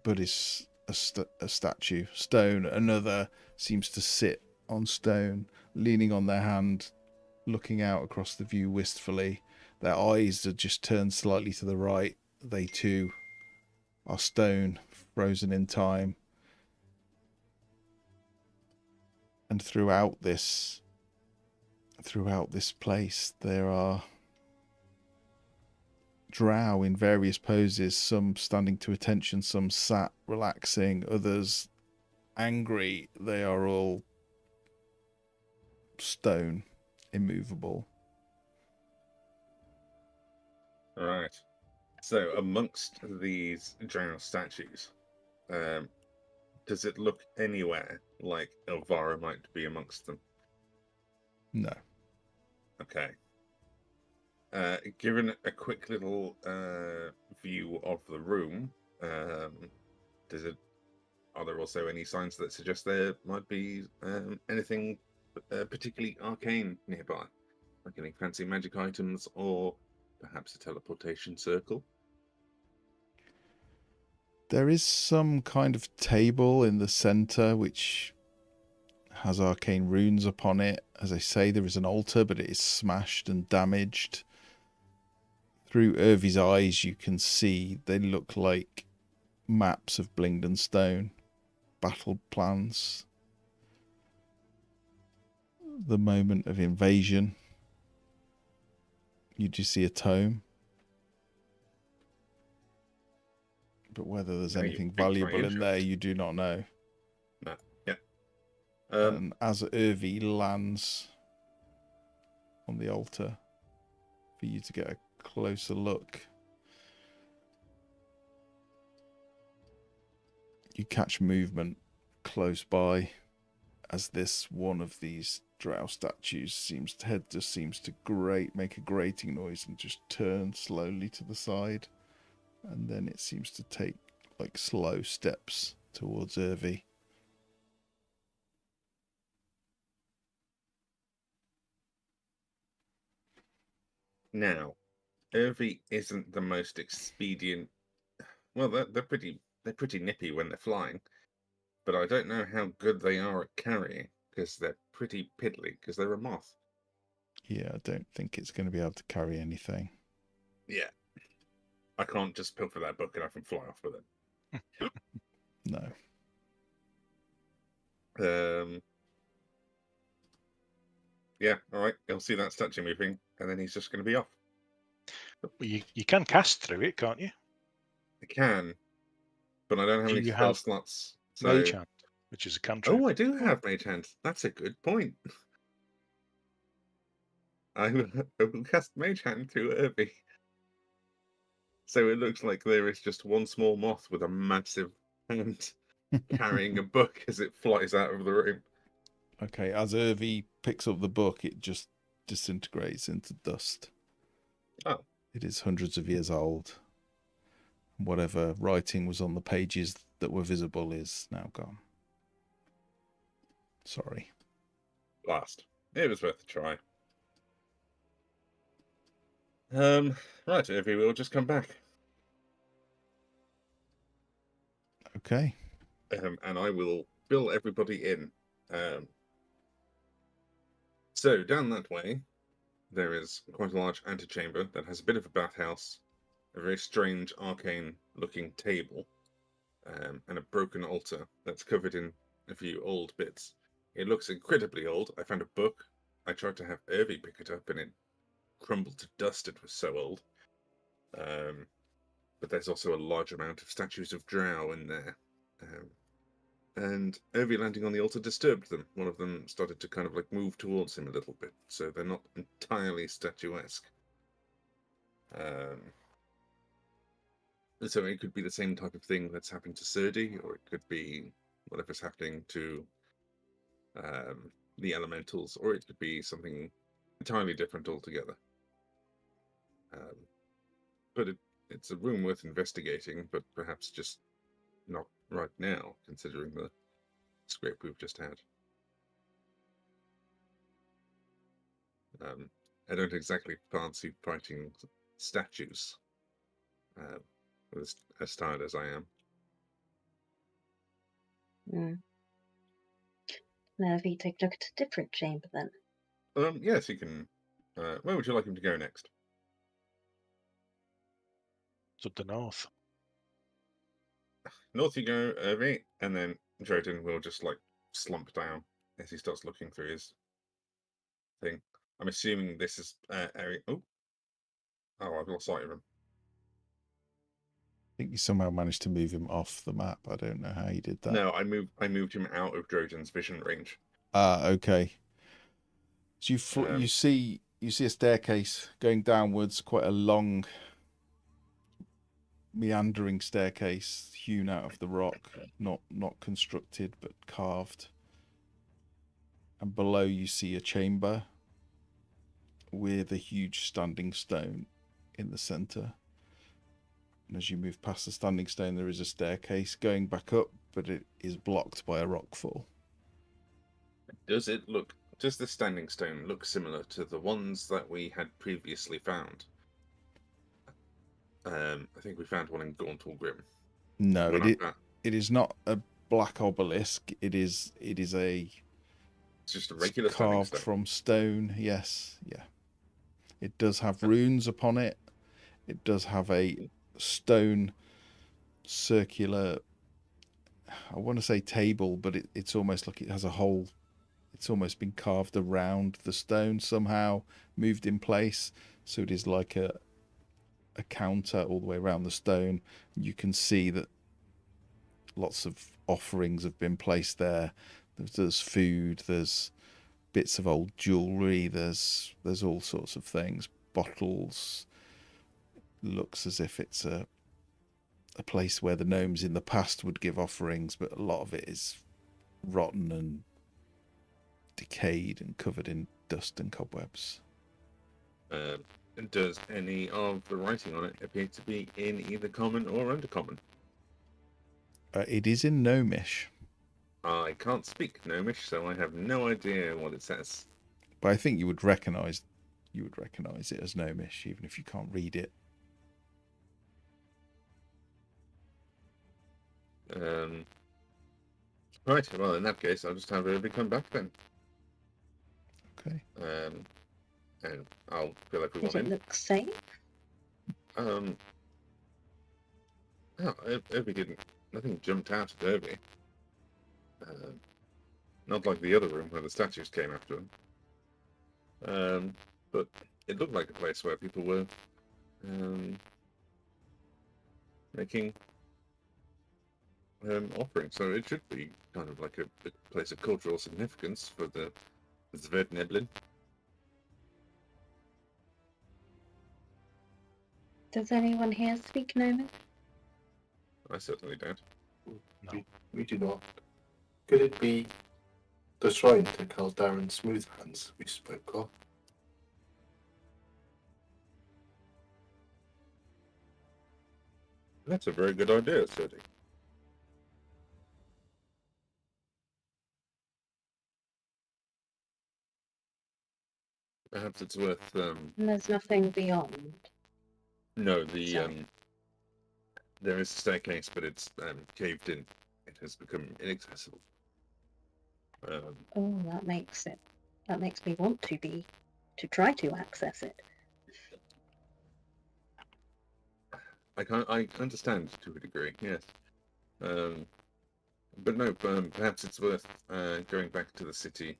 but is a statue, stone. Another seems to sit on stone, leaning on their hand, looking out across the view wistfully. Their eyes are just turned slightly to the right. They too are stone, frozen in time. And throughout this place, there are drow in various poses, some standing to attention, some sat relaxing, others angry. They are all stone, immovable. Right. So amongst these drow statues, does it look anywhere like Elvira might be amongst them? No. Okay. Given a quick little view of the room, are there also any signs that suggest there might be anything particularly arcane nearby? Like any fancy magic items or perhaps a teleportation circle? There is some kind of table in the center which has arcane runes upon it. As I say, there is an altar, but it is smashed and damaged through Irvy's eyes, you can see they look like maps of Blingdenstone, battle plans, the moment of invasion. You do see a tome, but whether there's No, you anything piqued my valuable in there, interest. you do not know. No. Yeah. And as Irvy lands on the altar for you to get a closer look, you catch movement close by as this one of these drow statues seems to make a grating noise and just turn slowly to the side, and then it seems to take like slow steps towards Irvy. Now, Irvy isn't the most expedient. Well, they're pretty nippy when they're flying, but I don't know how good they are at carrying because they're pretty piddly because they're a moth. Yeah, I don't think it's going to be able to carry anything. Yeah, I can't just pilfer that book and I can fly off with it. No. Yeah, all right. He'll see that statue moving, and then he's just going to be off. Well, you can cast through it, can't you? I can, but I don't have Do any you spell have slots. So... Mage Hand, which is a cantrip. Oh, I do have Mage Hand. That's a good point. I will cast Mage Hand through Irby. So it looks like there is just one small moth with a massive hand carrying a book as it flies out of the room. Okay, as Irvy picks up the book, it just disintegrates into dust. Oh. It is hundreds of years old. Whatever writing was on the pages that were visible is now gone. Sorry. Blast. It was worth a try. Right, Irvy, we'll just come back. Okay. And I will fill everybody in. So down that way, there is quite a large antechamber that has a bit of a bathhouse, a very strange arcane-looking table, and a broken altar that's covered in a few old bits. It looks incredibly old. I found a book. I tried to have Irvy pick it up, and it crumbled to dust. It was so old. But there's also a large amount of statues of drow in there. And Irvy landing on the altar disturbed them. One of them started to kind of like move towards him a little bit, so they're not entirely statuesque. So it could be the same type of thing that's happened to Serdi, or it could be whatever's happening to the elementals, or it could be something entirely different altogether. But it's a room worth investigating, but perhaps just not right now, considering the scrape we've just had. I don't exactly fancy fighting statues, as tired as I am. Nervy, take a look at a different chamber then. Yes, you can. Where would you like him to go next? To the north. North you go, Irvy, and then Jordan will just like slump down as he starts looking through his thing. I'm assuming this is area. Oh, I've lost sight of him. I think you somehow managed to move him off the map. I don't know how you did that. No, I moved him out of Drojan's vision range. Okay. So you see a staircase going downwards, quite a long, meandering staircase hewn out of the rock, not constructed but carved. And below you see a chamber with a huge standing stone in the center. And as you move past the standing stone, there is a staircase going back up, but it is blocked by a rockfall. Does the standing stone look similar to the ones that we had previously found? I think we found one in Gauntal Grim. No, it is not a black obelisk. It is a. It's just a regular carved stone. From stone. Yes, yeah. It does have runes upon it. it does have a stone circular, I want to say table, but it's almost like it has a hole. It's almost been carved around the stone somehow, moved in place. So it is like a counter all the way around the stone. You can see that lots of offerings have been placed there. There's food, there's bits of old jewellery, there's all sorts of things. Bottles. Looks as if it's a place where the gnomes in the past would give offerings, but a lot of it is rotten and decayed and covered in dust and cobwebs. Does any of the writing on it appear to be in either common or undercommon? It is in gnomish, I can't speak gnomish, so I have no idea what it says. but I think you would recognise it as gnomish, even if you can't read it. Right, well, in that case, I'll just have everybody come back then. Okay. And I'll feel like we Does want it in. look safe? Oh, Irby didn't. Nothing jumped out at Irby. Not like the other room where the statues came after him. But it looked like a place where people were making offerings. So it should be kind of like a place of cultural significance for the Zvedneblin. Does anyone here speak Gnomish? I certainly don't. No. We do not. Could it be the shrine to Caldaran Smoothhands we spoke of? That's a very good idea, Serdi. Perhaps it's worth. And there's nothing beyond. No, Sorry. there is a staircase, but it's caved in. It has become inaccessible. Oh, that makes me want to try to access it. I understand to a degree, yes. But no, perhaps it's worth going back to the city,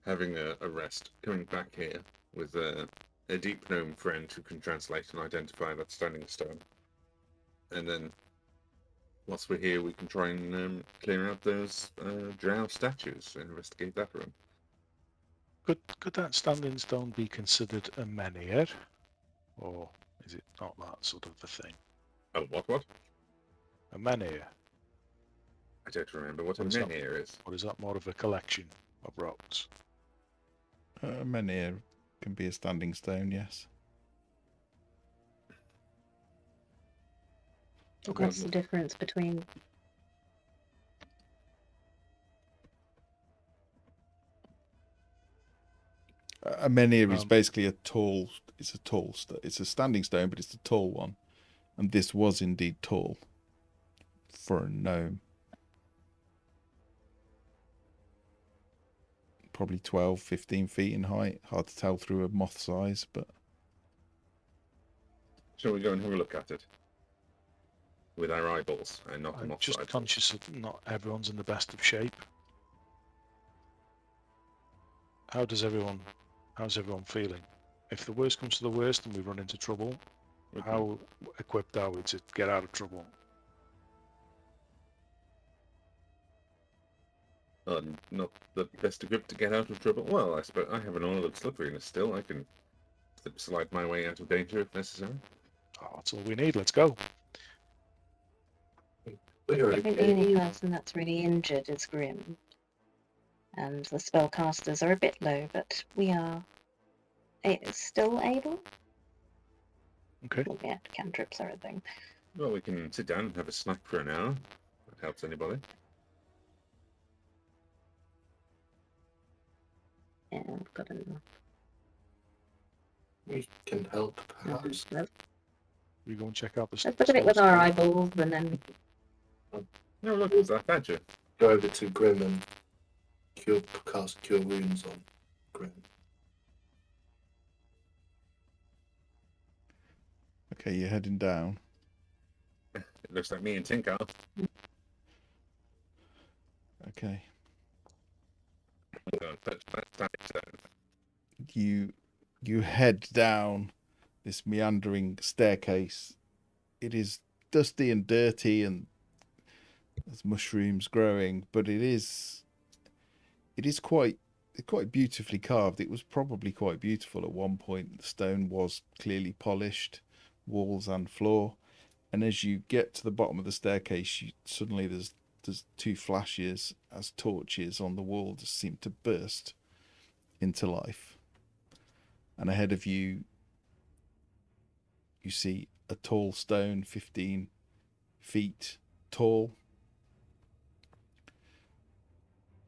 having a rest, coming back here with a deep gnome friend who can translate and identify that standing stone. And then, once we're here, we can try and clear out those drow statues and investigate that room. Could that standing stone be considered a menhir? Or is it not that sort of a thing? Oh, what? A menhir? I don't remember what a What is that? menhir is. Or is that more of a collection of rocks? Menhir can be a standing stone, yes. Okay. What's the difference between? A menhir is Um, basically it's a standing stone, but it's a tall one. And this was indeed tall for a gnome. Probably 12, 15 feet in height. Hard to tell through a moth's eyes, but... Shall we go and have a look at it? With our eyeballs and not the I'm moth's just eyeballs. conscious that not everyone's in the best of shape. How's everyone feeling? If the worst comes to the worst and we run into trouble, how equipped are we to get out of trouble? Not the best equipped to get out of trouble. Well, I suppose I have an oil of slipperiness still. I can slide my way out of danger if necessary. Oh, that's all we need. Let's go. We're I think the only person that's really injured is Grim, and the spellcasters are a bit low, but we are still able. Okay. Well, yeah, cantrips are a thing. Well, we can sit down and have a snack for an hour. If that helps anybody. Yeah, we've got enough. We can help, perhaps. We go and check out the. Let's look at it with our eyeballs, and then No, look, it's that badger. Go over to Grim and cast Cure Wounds on Grim. Okay, you're heading down. It looks like me and Tink are. Okay. So, You head down this meandering staircase. It is dusty and dirty, and there's mushrooms growing, but it is quite beautifully carved. It was probably quite beautiful at one point. The stone was clearly polished, walls and floor. And as you get to the bottom of the staircase, suddenly there's two flashes as torches on the wall just seem to burst into life. And ahead of you, you see a tall stone, 15 feet tall,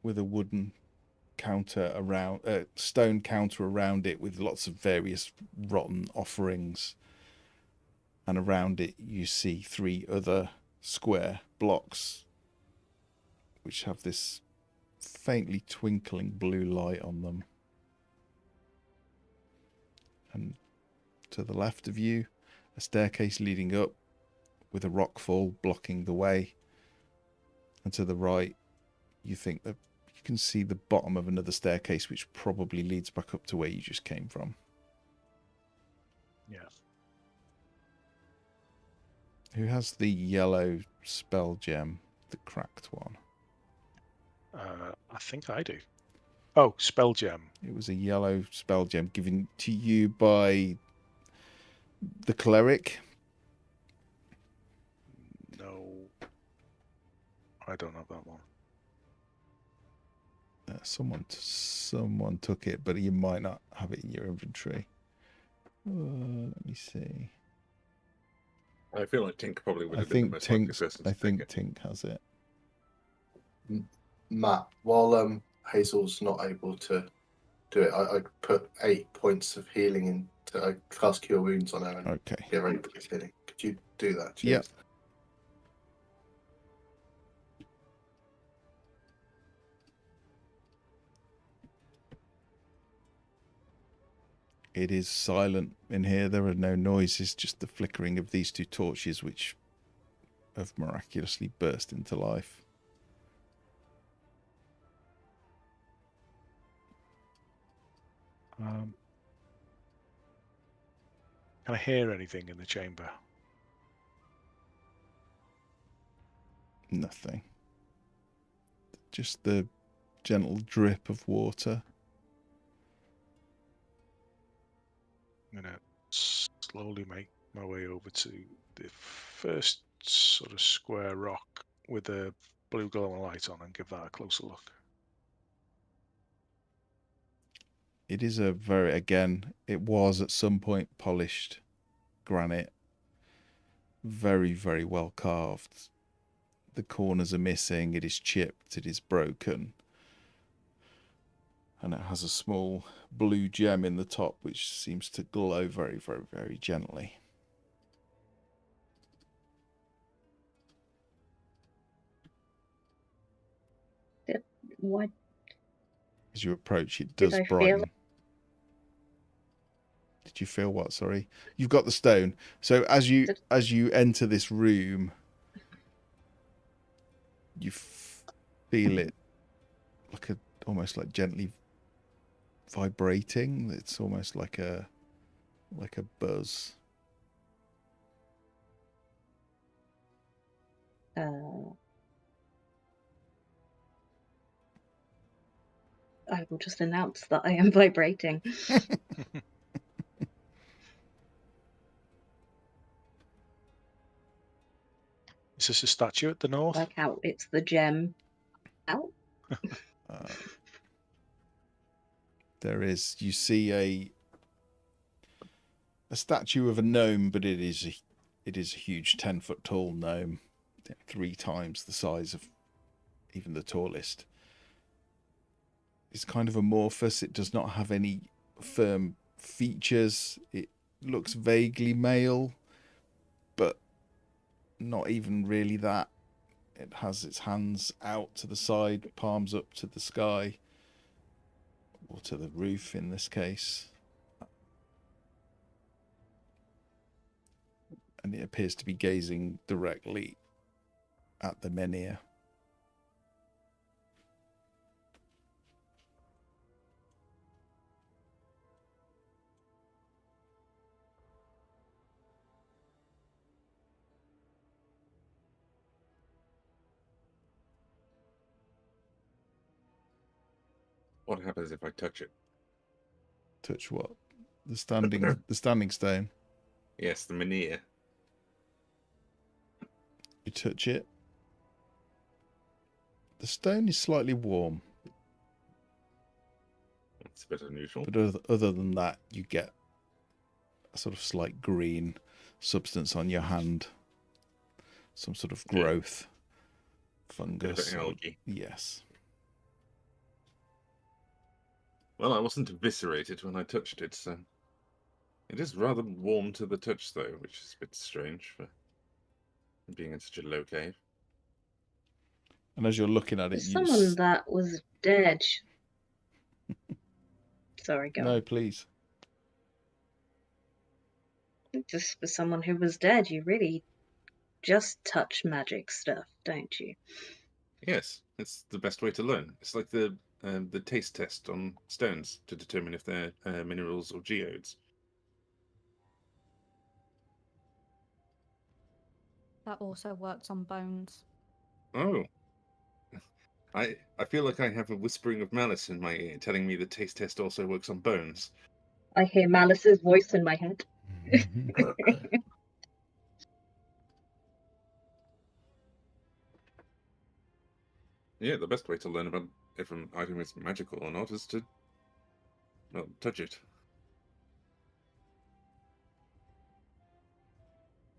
with a wooden counter around, stone counter around it, with lots of various rotten offerings. And around it, you see 3 other square blocks, which have this faintly twinkling blue light on them. And to the left of you, a staircase leading up with a rockfall blocking the way. And to the right, you think that you can see the bottom of another staircase, which probably leads back up to where you just came from. Yeah. Who has the yellow spell gem, the cracked one? I think I do. Oh, spell gem. It was a yellow spell gem given to you by the cleric. No, I don't have that one. Someone took it, but you might not have it in your inventory. Let me see. I feel like Tink probably would I have been the think most likely person to take it. Tink has it. Matt, while Hazel's not able to do it, I put 8 points of healing in to cast Cure Wounds on her and Okay. get ready for his healing. Could you do that? Cheers. Yep. It is silent in here. There are no noises, just the flickering of these 2 torches, which have miraculously burst into life. Can I hear anything in the chamber? Nothing. Just the gentle drip of water. I'm going to slowly make my way over to the first sort of square rock with the blue glowing light on and give that a closer look. It is a very, again, it was at some point polished granite. Very, very well carved. The corners are missing. It is chipped. It is broken. And it has a small blue gem in the top, which seems to glow very, very, very gently. What? As you approach, it does brighten. Did you feel what? Sorry, you've got the stone. So as you enter this room, you feel it like almost like gently vibrating. It's almost like a buzz. I will just announce that I am vibrating. Is this a statue at the north? Like how it's the gem out? There is, you see a statue of a gnome, but it is a huge 10-foot tall gnome, 3 times the size of even the tallest. It's kind of amorphous. It does not have any firm features. It looks vaguely male, but not even really that. It has its hands out to the side, palms up to the sky, or to the roof in this case. and it appears to be gazing directly at the menhir. What happens if I touch it? Touch what? The standing stone. Yes, the menhir. You touch it. The stone is slightly warm, It's a bit unusual. but other than that, you get a sort of slight green substance on your hand. Some sort of growth, fungus. Bit of algae. Yes. Well, I wasn't eviscerated when I touched it, so it is rather warm to the touch, though, which is a bit strange for being in such a low cave. And as you're looking at it, There's someone that was dead. Sorry, go No, on. please. Just for someone who was dead, you really just touch magic stuff, don't you? Yes, it's the best way to learn. It's like the taste test on stones to determine if they're minerals or geodes. That also works on bones. Oh, I feel like I have a whispering of malice in my ear, telling me the taste test also works on bones. I hear Malice's voice in my head. Yeah, the best way to learn about if an item is magical or not is to, well, touch it.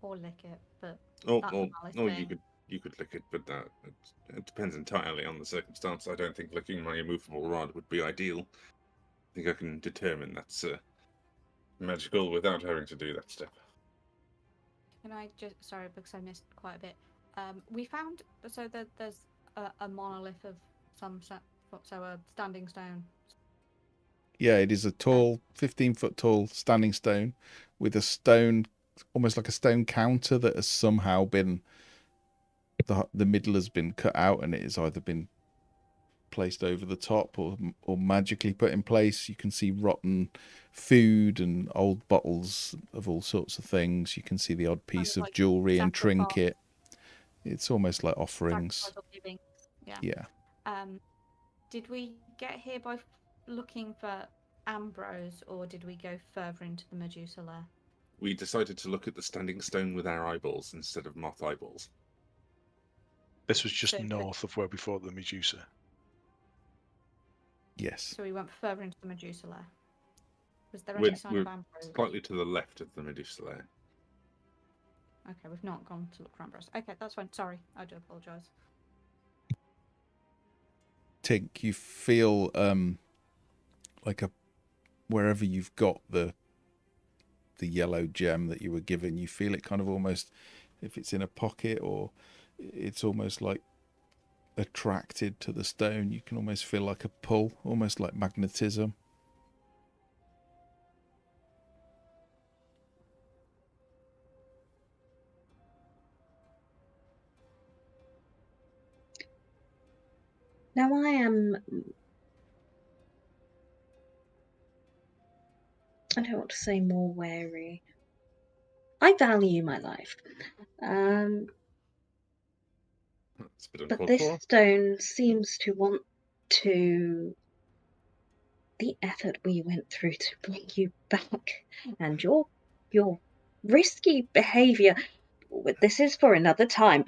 Or lick it, but Oh, that's oh, a malice oh, thing. you could lick it, but it depends entirely on the circumstance. I don't think licking my immovable rod would be ideal. I think I can determine that's magical without having to do that step. Can I just, sorry, because I missed quite a bit. We found, so that there's a monolith of some, so a standing stone. Yeah, it is a tall, 15-foot tall standing stone with a stone, almost like a stone counter that has somehow been, the middle has been cut out and it has either been placed over the top or magically put in place. You can see rotten food and old bottles of all sorts of things. You can see the odd piece of like jewelry and sacrifice. trinket. It's almost like offerings. Sacrificial giving. Yeah. Yeah. Did we get here by looking for Ambrose, or did we go further into the Medusa lair? We decided to look at the standing stone with our eyeballs instead of moth eyeballs. This was just So- north of where we fought the Medusa. Yes. So we went further into the Medusa lair. Was there any sign We're of Ambrose? slightly to the left of the Medusa lair. Okay, we've not gone to look for Ambrose. Okay, that's fine. Sorry, I do apologise. Tink, you feel like wherever you've got the yellow gem that you were given, you feel it kind of almost, if it's in a pocket or it's almost like attracted to the stone. You can almost feel like a pull, almost like magnetism. Now I don't want to say more wary. I value my life. It's a bit But uncalled this for. stone seems to want to. The effort we went through to bring you back, and your risky behaviour. This is for another time.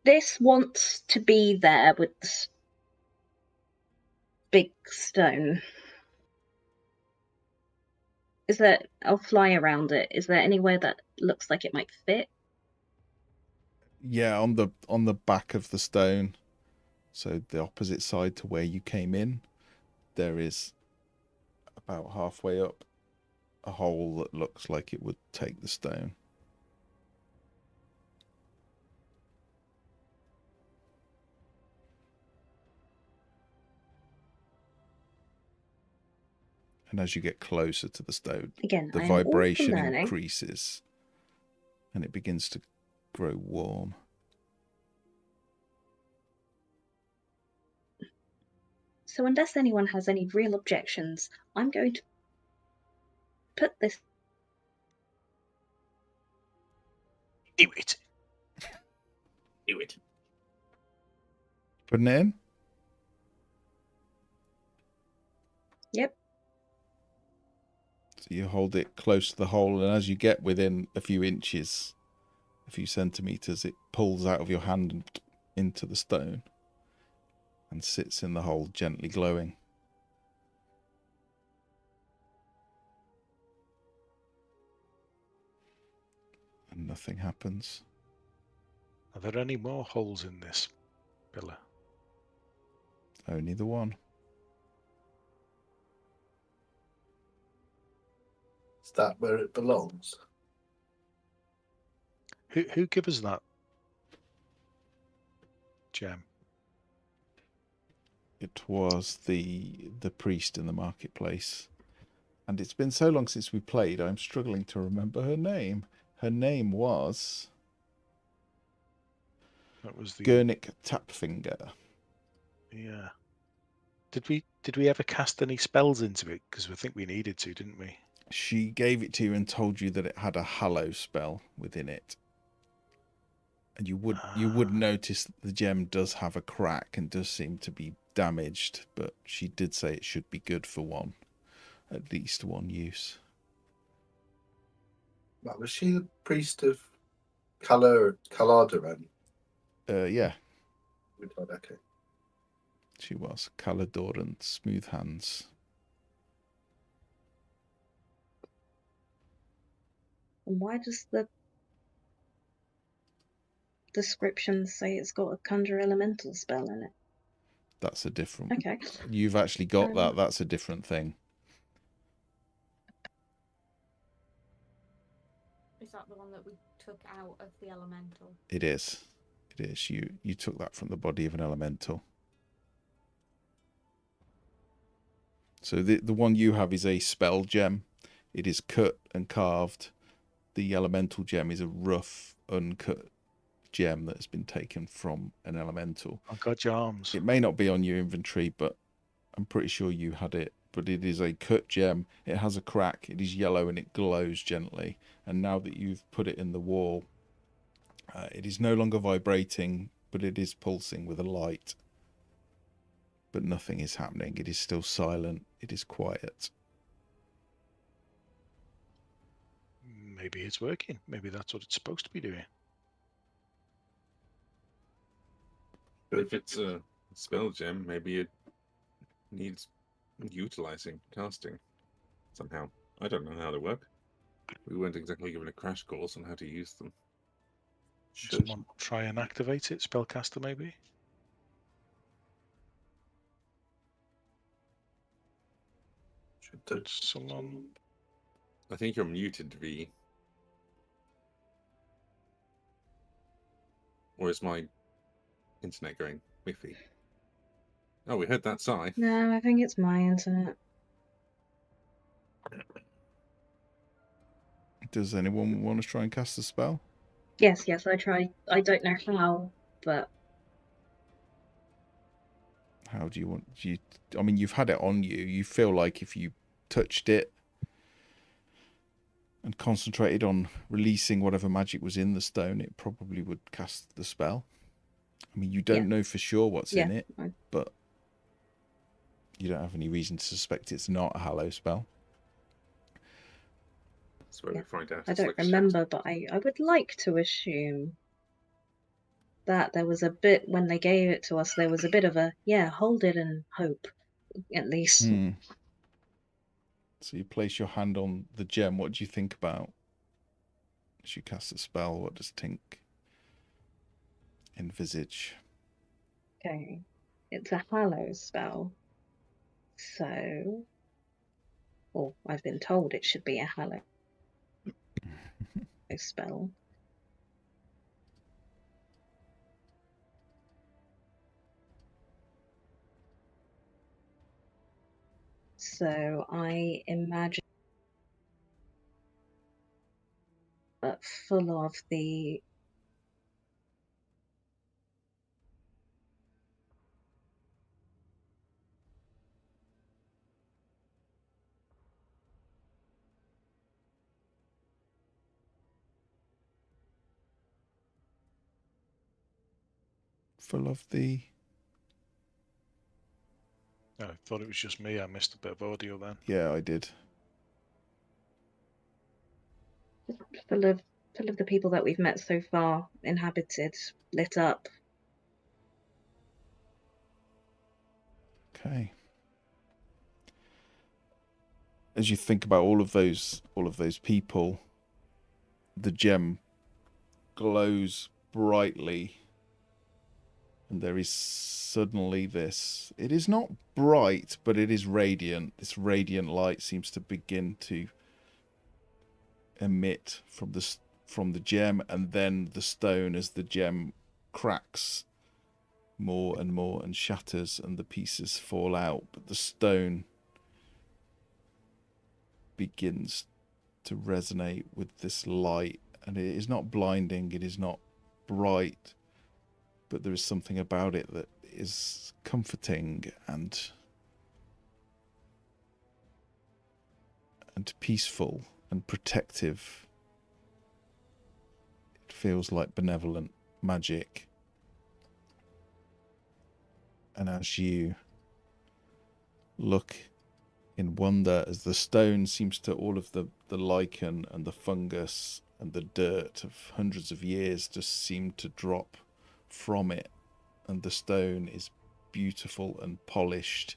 This wants to be there with this big stone. Is there? I'll fly around it. Is there anywhere that looks like it might fit? Yeah, on the back of the stone, so the opposite side to where you came in, there is about halfway up a hole that looks like it would take the stone. And And as you get closer to the stone, Again, the I am all for vibration learning. increases and it begins to grow warm. So unless anyone has any real objections, I'm going to put this. Do it. Do it. Putting it in? Yep. So you hold it close to the hole, and as you get within a few inches, a few centimeters, it pulls out of your hand and into the stone and sits in the hole, gently glowing. And nothing happens. Are there any more holes in this pillar? Only the one. Is that where it belongs? Who gave us that gem? It was the priest in the marketplace. And it's been so long since we played, I'm struggling to remember her name. Her name was That was the Gurnik Tapfinger. Yeah. Did we ever cast any spells into it? Because I think we needed to, didn't we? She gave it to you and told you that it had a hallow spell within it. And you would notice that the gem does have a crack and does seem to be damaged, but she did say it should be good for at least one use. Right, was she the priest of Caladaran? Yeah, Okay. she was. Caladoran, Smooth Hands. Why does the description say it's got a conjure elemental spell in it? That's a different... Okay. You've actually got that. That's a different thing. Is that the one that we took out of the elemental? It is. It is. You took that from the body of an elemental. So the one you have is a spell gem. It is cut and carved. The elemental gem is a rough, uncut gem that has been taken from an elemental. I've got your arms. It may not be on your inventory, but I'm pretty sure you had it. But it is a cut gem. It has a crack. It is yellow and it glows gently. And now that you've put it in the wall, it is no longer vibrating, but it is pulsing with a light. But nothing is happening. It is still silent. It is quiet. Maybe it's working. Maybe that's what it's supposed to be doing. If it's a spell gem, maybe it needs utilizing, casting somehow. I don't know how they work. We weren't exactly given a crash course on how to use them. Should Someone try and activate it? Spellcaster, maybe? Someone... I think you're muted, V. Or is my internet going whiffy? Oh, we heard that sigh. No, I think it's my internet. Does anyone want to try and cast a spell? Yes, I tried. I don't know how, but How do you want... I mean, you've had it on you. You feel like if you touched it and concentrated on releasing whatever magic was in the stone, it probably would cast the spell. I mean, you don't know for sure what's in it, but you don't have any reason to suspect it's not a hallow spell. That's where we find out. I don't remember, but I would like to assume that there was a bit, when they gave it to us, there was a bit of a, hold it and hope, at least. So you place your hand on the gem. What do you think about as you cast a spell? What does Tink envisage? Okay, it's a hallow spell. So, or I've been told it should be a hallow spell. So I imagine full of the Full of the. I thought it was just me. I missed a bit of audio then. Yeah, I did. full of the people that we've met so far, inhabited, lit up. Okay. As you think about all of those people, the gem glows brightly, and there is suddenly this. It is not bright, but it is radiant. This radiant light seems to begin to emit from the gem, and then the stone, as the gem cracks more and more and shatters, and the pieces fall out. But the stone begins to resonate with this light, and it is not blinding, it is not bright, but there is something about it that is comforting and peaceful and protective. It feels like benevolent magic. And as you look in wonder, as the stone seems to, all of the lichen and the fungus and the dirt of hundreds of years just seem to drop from it, and the stone is beautiful and polished.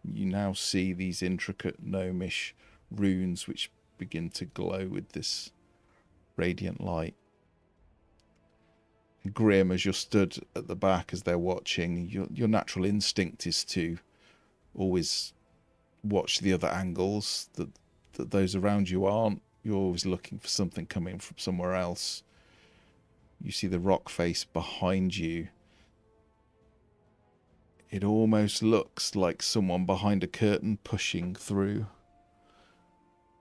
You now see these intricate gnomish runes which begin to glow with this radiant light. Grim, as you're stood at the back as they're watching, your natural instinct is to always watch the other angles that those around you aren't. You're always looking for something coming from somewhere else. You see the rock face behind you. It almost looks like someone behind a curtain pushing through,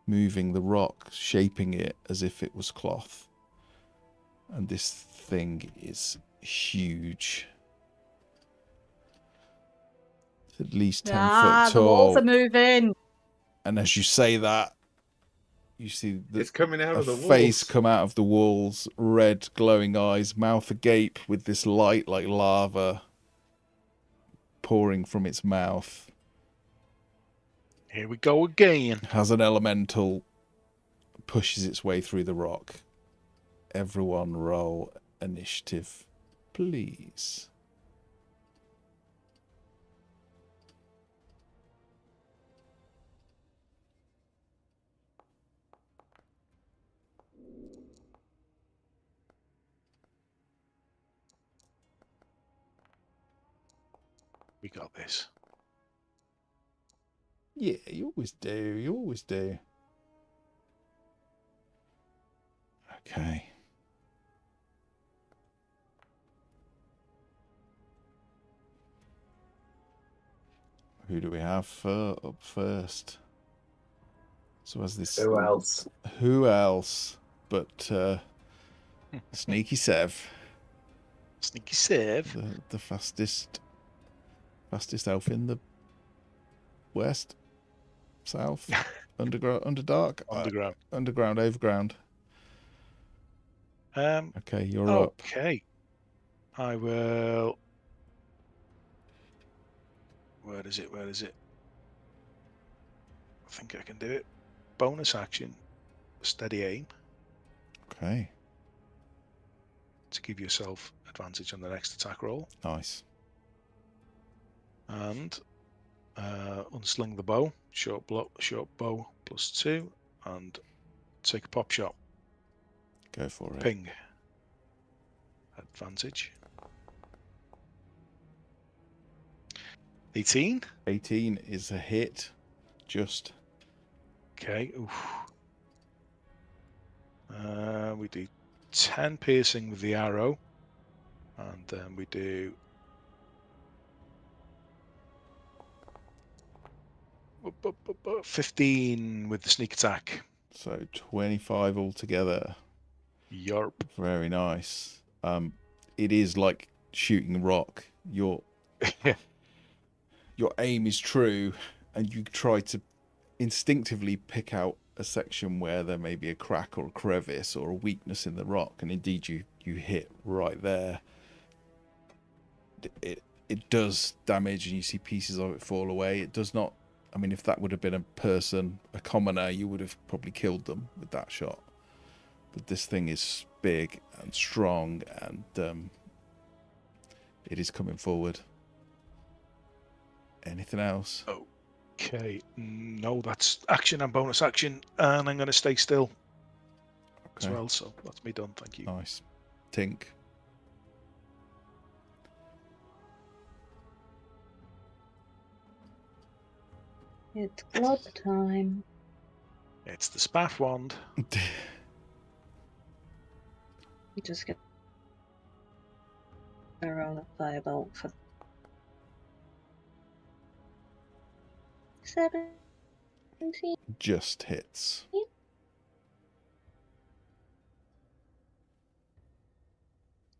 moving the rock, shaping it as if it was cloth. And this thing is huge. It's at least 10 foot tall. The walls are moving. And as you say that, you see It's coming out of the face walls. come out of the walls, red glowing eyes, mouth agape with this light like lava pouring from its mouth. Here we go again. Has an elemental, pushes its way through the rock. Everyone roll initiative, please. We got this. Yeah, you always do. You always do. Okay. Who do we have up first? So as this... Who else? Who else but Sneaky Sev, Sneaky Sev. the fastest elf in the west, south, underground, underdark, Underground. underground, overground. Okay, you're up. Okay. I will. Where is it? Where is it? I think I can do it. Bonus action. Steady aim. Okay, To give yourself advantage on the next attack roll. nice. And unsling the bow. Short bow +2. And take a pop shot. Go for it. Ping. Advantage. 18. 18 is a hit. Just. Okay. Oof. We do 10 piercing with the arrow. And then we do 15 with the sneak attack. So 25 altogether. Yarp. Very nice. It is like shooting rock. Your aim is true, and you try to instinctively pick out a section where there may be a crack or a crevice or a weakness in the rock, and indeed you hit right there. It does damage, and you see pieces of it fall away. It does not. I mean, if that would have been a person, a commoner, you would have probably killed them with that shot. But this thing is big and strong, and it is coming forward. Anything else? Okay, no, that's action and bonus action, and I'm going to stay still as well, so that's me done, thank you. Nice. Tink. It's glob time. It's the Spaff wand. You just get a roll of firebolt for 17. Just hits.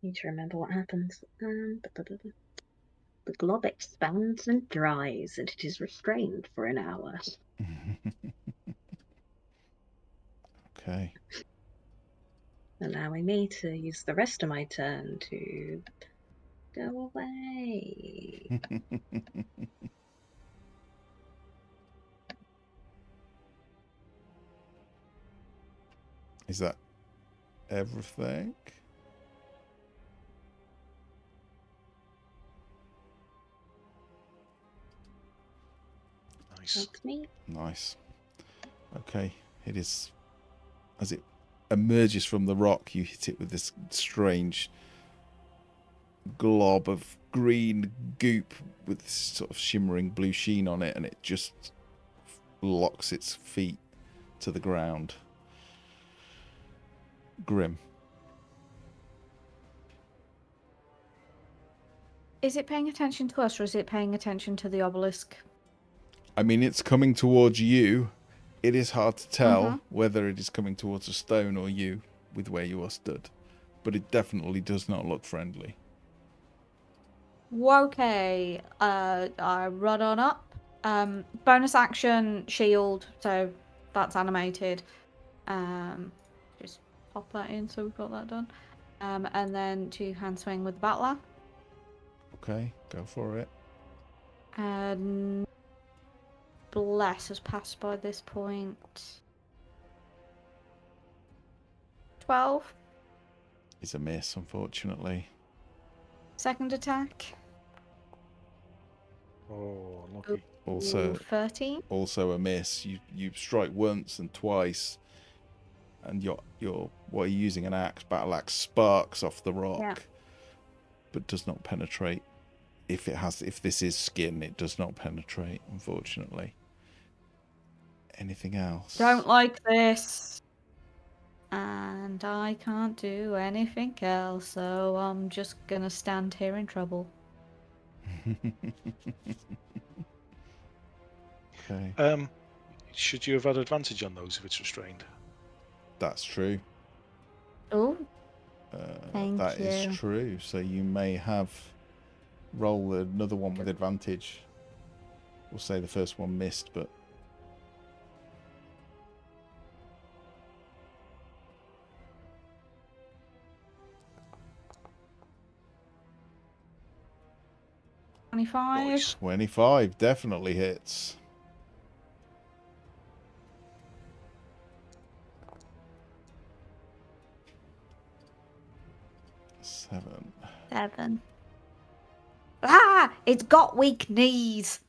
Need to remember what happens. The glob expands and dries, and it is restrained for an hour. Okay. Allowing me to use the rest of my turn to go away. Is that everything? Nice. That's me. Nice. Okay. It is, as it emerges from the rock, you hit it with this strange glob of green goop with this sort of shimmering blue sheen on it, and it just locks its feet to the ground. Grim. Is it paying attention to us, or is it paying attention to the obelisk? I mean, it's coming towards you. It is hard to tell Mhm. whether it is coming towards a stone or you with where you are stood. But it definitely does not look friendly. Okay, I run on up. Bonus action, shield, so that's animated. Just pop that in so we've got that done. And then 2-hand swing with the battler. Okay, go for it. And Bless has passed by this point. 12. It's a miss, unfortunately. Second attack. Oh, lucky. Also, 13. also a miss. You strike once and twice, and your what are you using, an axe? Battle axe sparks off the rock, Yeah. but does not penetrate. If this is skin, it does not penetrate, unfortunately. Anything else? Don't like this. And I can't do anything else, so I'm just gonna stand here in trouble. Okay, Should you have had advantage on those if it's restrained? that's true. Oh, Thank That is you. true. So you may have roll another one with advantage. We'll say the first one missed, but 25. Nice. 25 definitely hits. Seven. 7. Ah! It's got weak knees!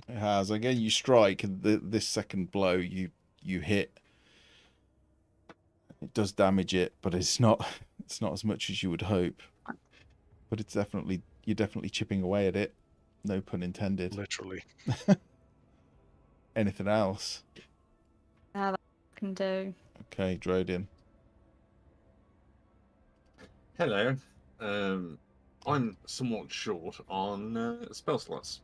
It has. Again, you strike, and this second blow you hit. It does damage it, but it's not as much as you would hope. But you're definitely chipping away at it. No pun intended. Literally. Anything else? That I can do. Okay, Drodin. Hello. I'm somewhat short on spell slots.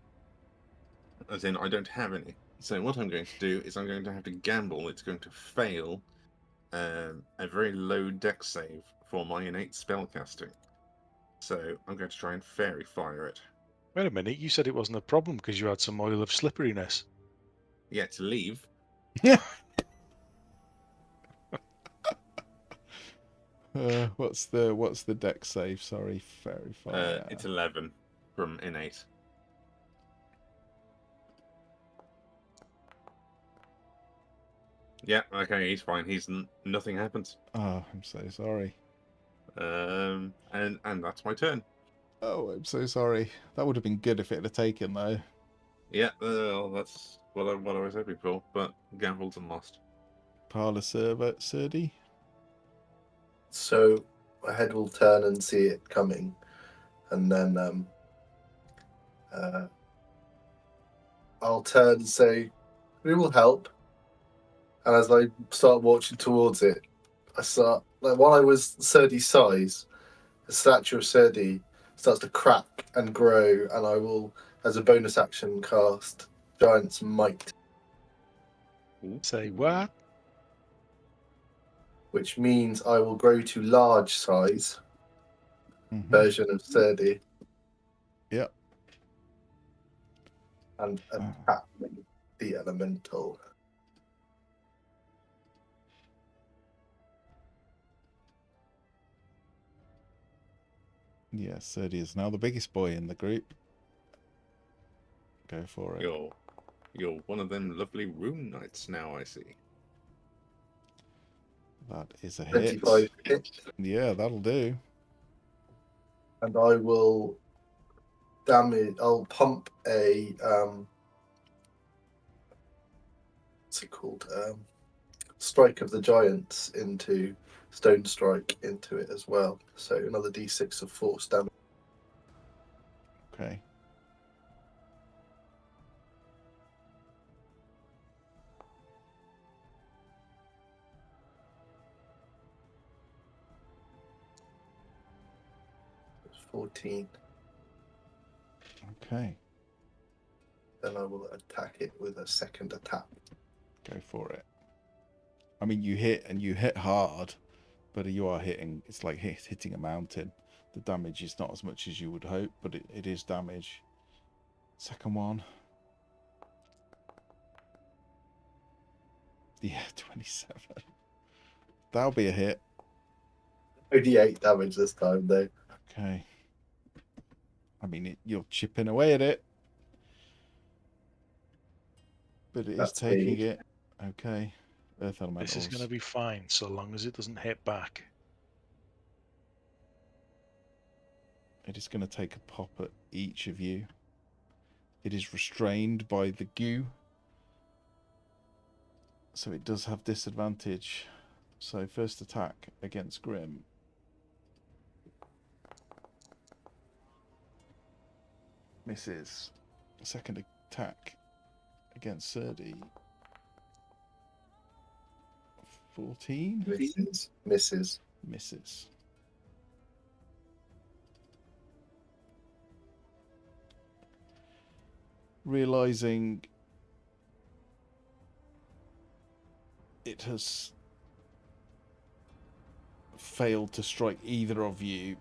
As in, I don't have any. So what I'm going to do is I'm going to have to gamble. It's going to fail a very low dex save for my innate spellcasting. So I'm going to try and fairy fire it. Wait a minute, you said it wasn't a problem because you had some oil of slipperiness. Yeah, to leave. What's the deck save? Sorry, fairy fire. It's 11 from innate. Yeah, okay, he's fine. Nothing happens. Oh, I'm so sorry. And that's my turn. Oh, I'm so sorry. That would have been good if it had taken though. Yeah, that's what I was hoping for, but gambled and lost. Parlor server, Surdy. So my head will turn and see it coming, and then I'll turn and say, "We will help." And as I start marching towards it, I start while I was Surdy's size, the statue of Surdy starts to crack and grow, and I will, as a bonus action, cast Giant's Might, Say what? which means I will grow to large size version of Surdy. Yep. And attack the elemental. Yeah, Surdy is now the biggest boy in the group. Go for it. You're one of them lovely rune knights now, I see. That is a hit. 25 hit. Yeah, that'll do. And I will damage. I'll pump a what's it called? Strike of the Giants into Stone Strike into it as well. So another d6 of force damage. Okay. It's 14. Okay. Then I will attack it with a second attack. Go for it. I mean, you hit and you hit hard, but you are hitting. It's like hitting a mountain. The damage is not as much as you would hope, but it is damage. Second one. Yeah, 27. That'll be a hit. Only 8 damage this time, though. Okay. I mean, you're chipping away at it, but it is That's taking me. it. Okay. Earth elementals. This is going to be fine so long as it doesn't hit back. It is going to take a pop at each of you. It is restrained by the goo, so it does have disadvantage. So first attack against Grim. Misses. Second attack against Surdy. 14? Misses. Misses. Realizing it has failed to strike either of you,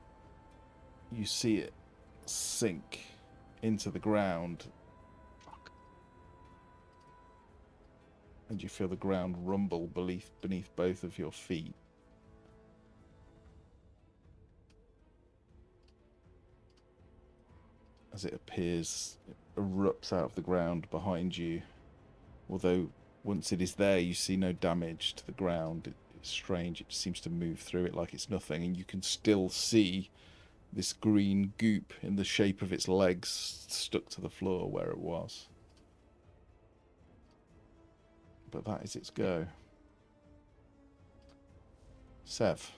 you see it sink into the ground. And you feel the ground rumble beneath both of your feet. As it appears, it erupts out of the ground behind you. Although once it is there, you see no damage to the ground. It's strange, it seems to move through it like it's nothing, and you can still see this green goop in the shape of its legs stuck to the floor where it was. But that is its go. Sev.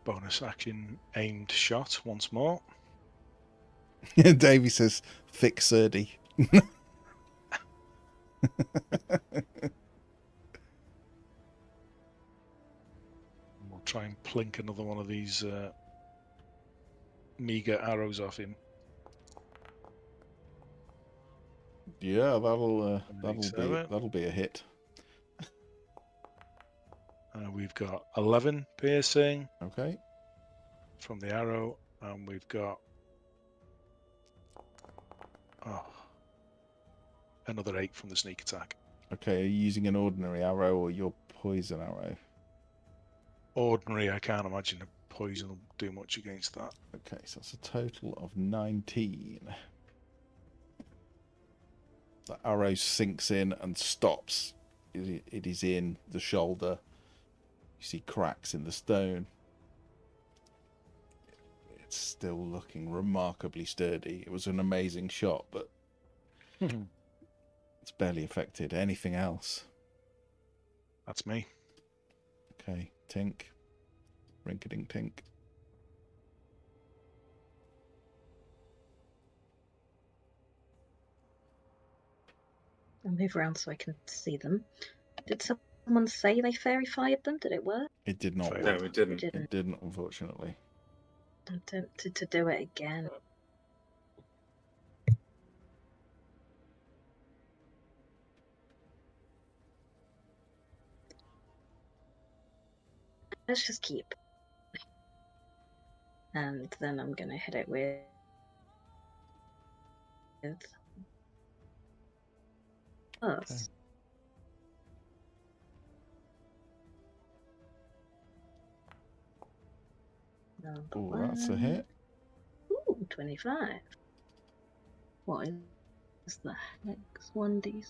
Bonus action aimed shot once more. Davey says, thick Surdy. We'll try and plink another one of these meager arrows off him. Yeah, that'll seven. be a hit. We've got 11 piercing Okay. from the arrow, and we've got another 8 from the sneak attack. Okay, are you using an ordinary arrow or your poison arrow? Ordinary, I can't imagine a poison will do much against that. Okay, so that's a total of 19. The arrow sinks in and stops. It is in the shoulder. You see cracks in the stone. It's still looking remarkably sturdy. It was an amazing shot, but it's barely affected anything else. That's me. Okay, Tink. Rinkadink Tink. I'll move around so I can see them. Did someone say they fairy fired them? Did it work? It did not No, work. it didn't. It didn't, unfortunately. I'm tempted to do it again. Let's just keep. And then I'm going to hit it with... us. Oh, that's a hit. Ooh, 25. What is the hex? 1d6.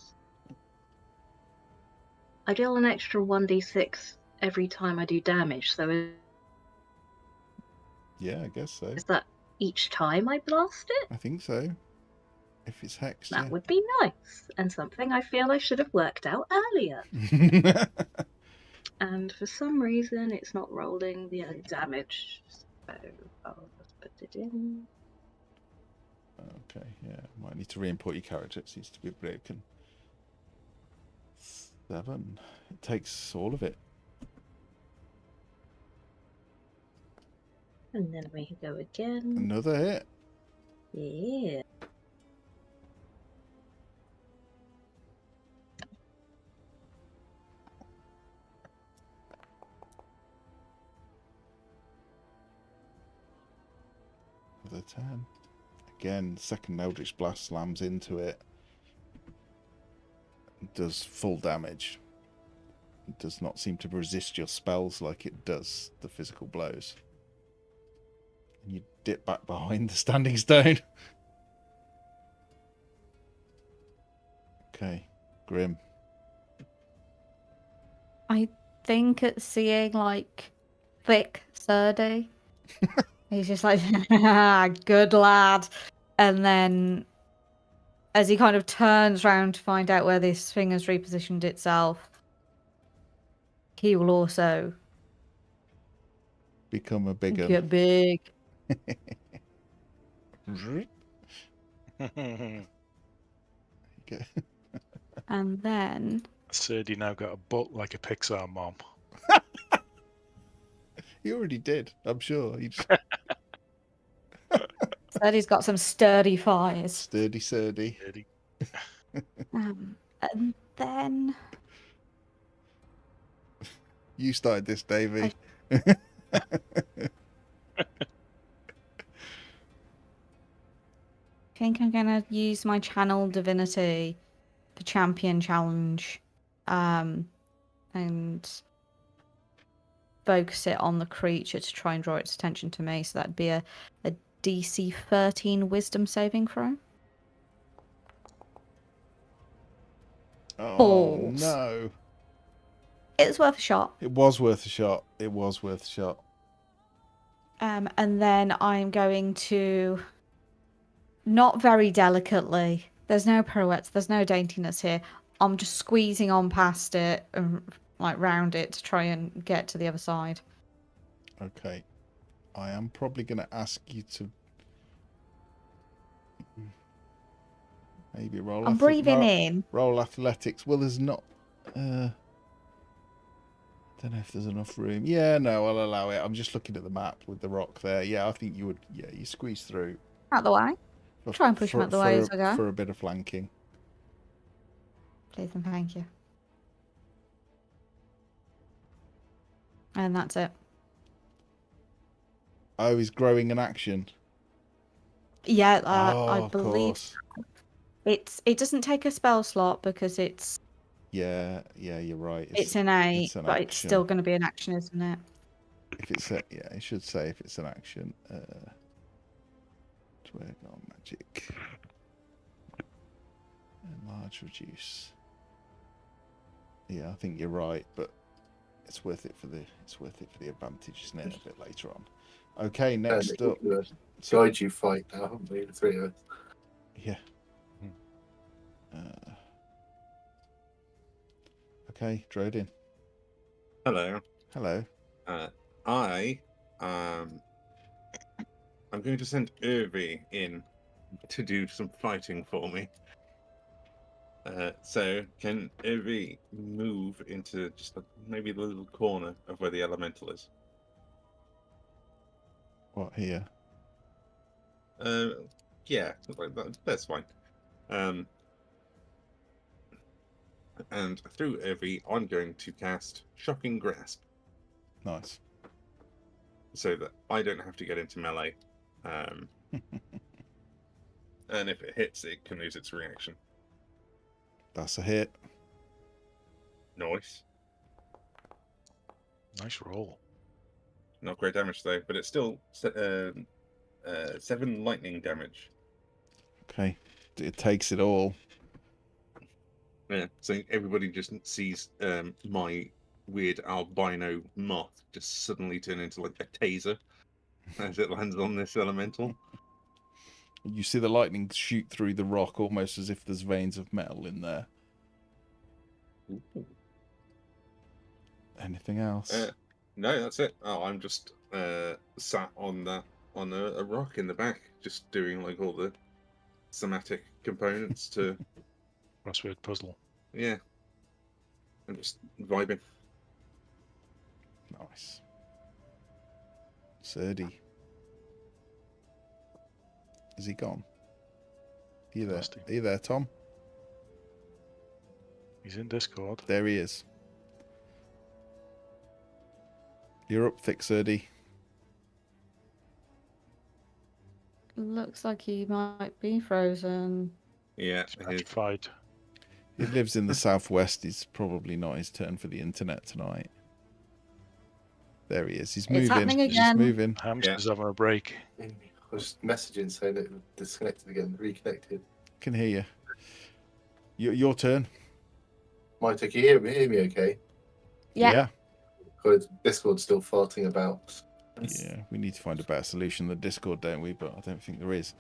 I deal an extra 1d6 every time I do damage, so Yeah, I guess so. is that each time I blast it? I think so. If it's hexed, That would be nice, and something I feel I should have worked out earlier. yeah. And for some reason, it's not rolling the damage, so I'll just put it in. Okay, yeah. Might need to re-import your character. It seems to be broken. 7. It takes all of it. And then we go again. Another hit. Yeah. Another 10. Again, second Eldritch Blast slams into it. Does full damage. It does not seem to resist your spells like it does the physical blows. And you dip back behind the standing stone. Okay, Grim. I think it's seeing like thick Surdy. He's just like, good lad. And then as he kind of turns round to find out where this thing has repositioned itself, he will also Become a bigger. get big. Okay. And then Surdy now got a butt like a Pixar mom. He already did, I'm sure. He just... Surdy's got some sturdy thighs. Sturdy Surdy. And then You started this, Davey. I think I'm gonna use my channel divinity for champion challenge, and focus it on the creature to try and draw its attention to me. So that'd be a DC 13 Wisdom saving throw. Oh, Balls. no. It's worth a shot. It was worth a shot. It was worth a shot. And then I'm going to, not very delicately, there's no pirouettes, there's no daintiness here. I'm just squeezing on past it and like round it to try and get to the other side. Okay. I am probably going to ask you to maybe roll. I'm breathing in. Roll athletics. Well, there's not. Don't know if there's enough room. Yeah, no, I'll allow it. I'm just looking at the map with the rock there. Yeah, I think you would. Yeah, you squeeze through. Out the way. Try and push him out the way as I go. For a bit of flanking. Please and thank you. And that's it. Oh, he's growing an action. Yeah, Oh, I of believe course. it doesn't take a spell slot because it's Yeah, you're right. innate, it's an but it's action. still going to be an action, isn't it? If it's a, yeah, it should say if it's an action. Twig on magic. Enlarge, reduce. Yeah, I think you're right, but it's worth it for the advantage, isn't it? A bit later on. Okay, next up. Guide you fight now, haven't we? The three of us. Yeah. Okay, Drodin. Hello. Hello. I'm going to send Irvi in to do some fighting for me. So can Irvi move into just maybe the little corner of where the elemental is? What here? Yeah, that's fine. And through Irvi, I'm going to cast Shocking Grasp, Nice. so that I don't have to get into melee. And if it hits, it can lose its reaction. That's a hit. Nice. Nice roll. Not great damage though, but it's still 7 lightning damage. Okay. It takes it all. Yeah, so everybody just sees my weird albino moth just suddenly turn into like a taser as it lands on this elemental. You see the lightning shoot through the rock almost as if there's veins of metal in there. Ooh. Anything else? No, that's it. Oh, I'm just sat on a rock in the back, just doing like all the somatic components to Crossword puzzle. yeah. I'm just vibing. Nice. Serdi. Is he gone? Are you there? Lost him. Are you there, Tom? He's in Discord. There he is. You're up, thick Serdi. Looks like he might be frozen. Yeah, He's petrified. He lives in the southwest. It's probably not his turn for the internet tonight. There he is. He's moving. It's happening He's again. moving. Hamster's having a break. I was messaging saying it disconnected again, reconnected. Can hear you. Your turn. Can you hear me okay? Yeah. Because Discord's still farting about. Yeah, we need to find a better solution than Discord, don't we? But I don't think there is.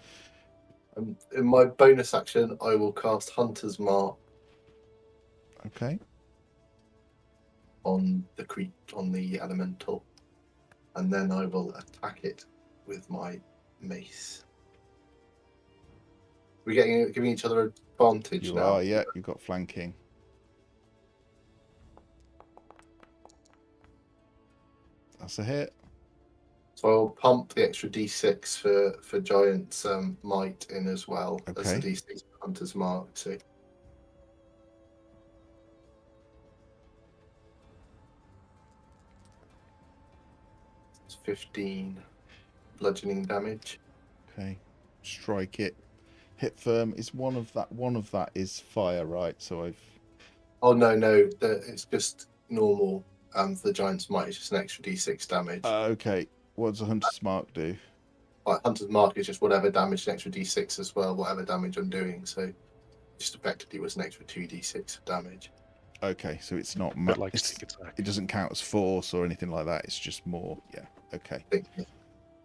In my bonus action, I will cast Hunter's Mark Okay. on the elemental, and then I will attack it with my mace. We're giving each other advantage You now. are, yeah. You've got flanking. That's a hit. So I'll pump the extra d6 for Giant's might in as well as Okay. the d6 for Hunter's Mark. So it's 15 bludgeoning damage. Okay. Strike it. Hit firm. Is one of that is fire, right? So I've. Oh no, it's just normal. For the Giant's might, it's just an extra d6 damage. Okay. What does a hunter's mark do? Like Hunter's Mark is just whatever damage, an extra d6 as well, whatever damage I'm doing. So just effectively was an extra 2d6 of damage. Okay, so it's not. Bit like sneak attack. It doesn't count as force or anything like that. It's just more. Yeah. Okay. I think.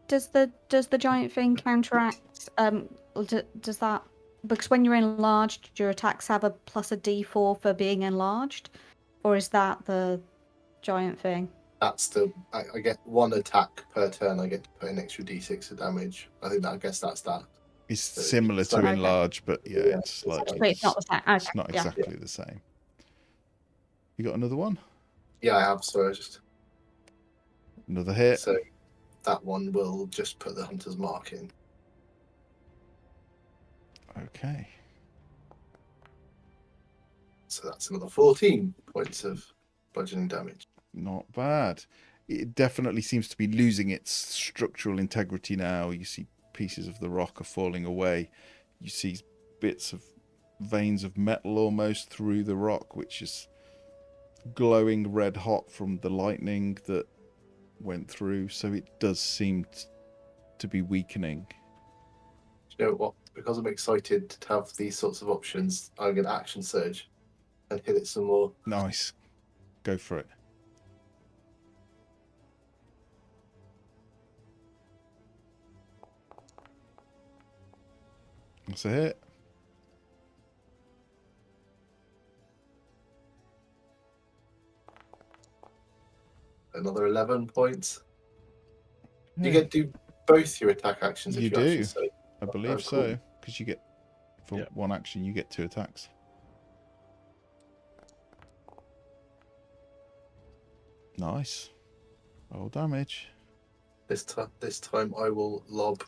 Does the giant thing counteract? Does that, because when you're enlarged, your attacks have a plus a d4 for being enlarged, or is that the giant thing? That's I get one attack per turn. I get to put an extra d6 of damage. I guess that's that. It's similar to Okay. enlarge, but yeah, Yeah, it's like But it's not the same. Okay. it's not Yeah. exactly the same. You got another one? Yeah, I have. So Another hit. so that one will just put the Hunter's Mark in. Okay. So that's another 14 points of bludgeoning damage. Not bad. It definitely seems to be losing its structural integrity now. You see pieces of the rock are falling away. You see bits of veins of metal almost through the rock, which is glowing red hot from the lightning that went through. So it does seem to be weakening. You know what? Because I'm excited to have these sorts of options, I'm going to action surge and hit it some more. Nice. Go for it. That's a hit. Another 11 points. Yeah, You get to do both your attack actions if You you action do. surge. I believe cool. so. Because you get, for Yep. one action, you get 2 attacks. Nice. Roll damage. This time I will lob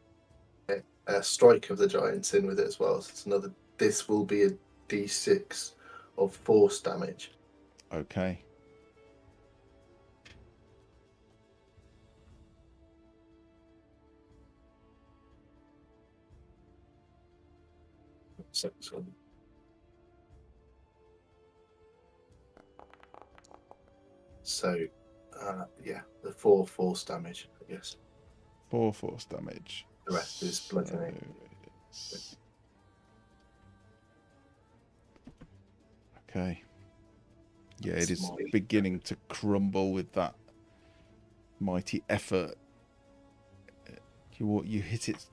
a strike of the giants in with it as well. So it's another. This will be a d6 of force damage. Okay. So, yeah, the 4 force damage, I guess. 4 force damage. The rest is bludgeoning. it's- Okay. Yeah, it is Smite. beginning to crumble with that mighty effort. You hit it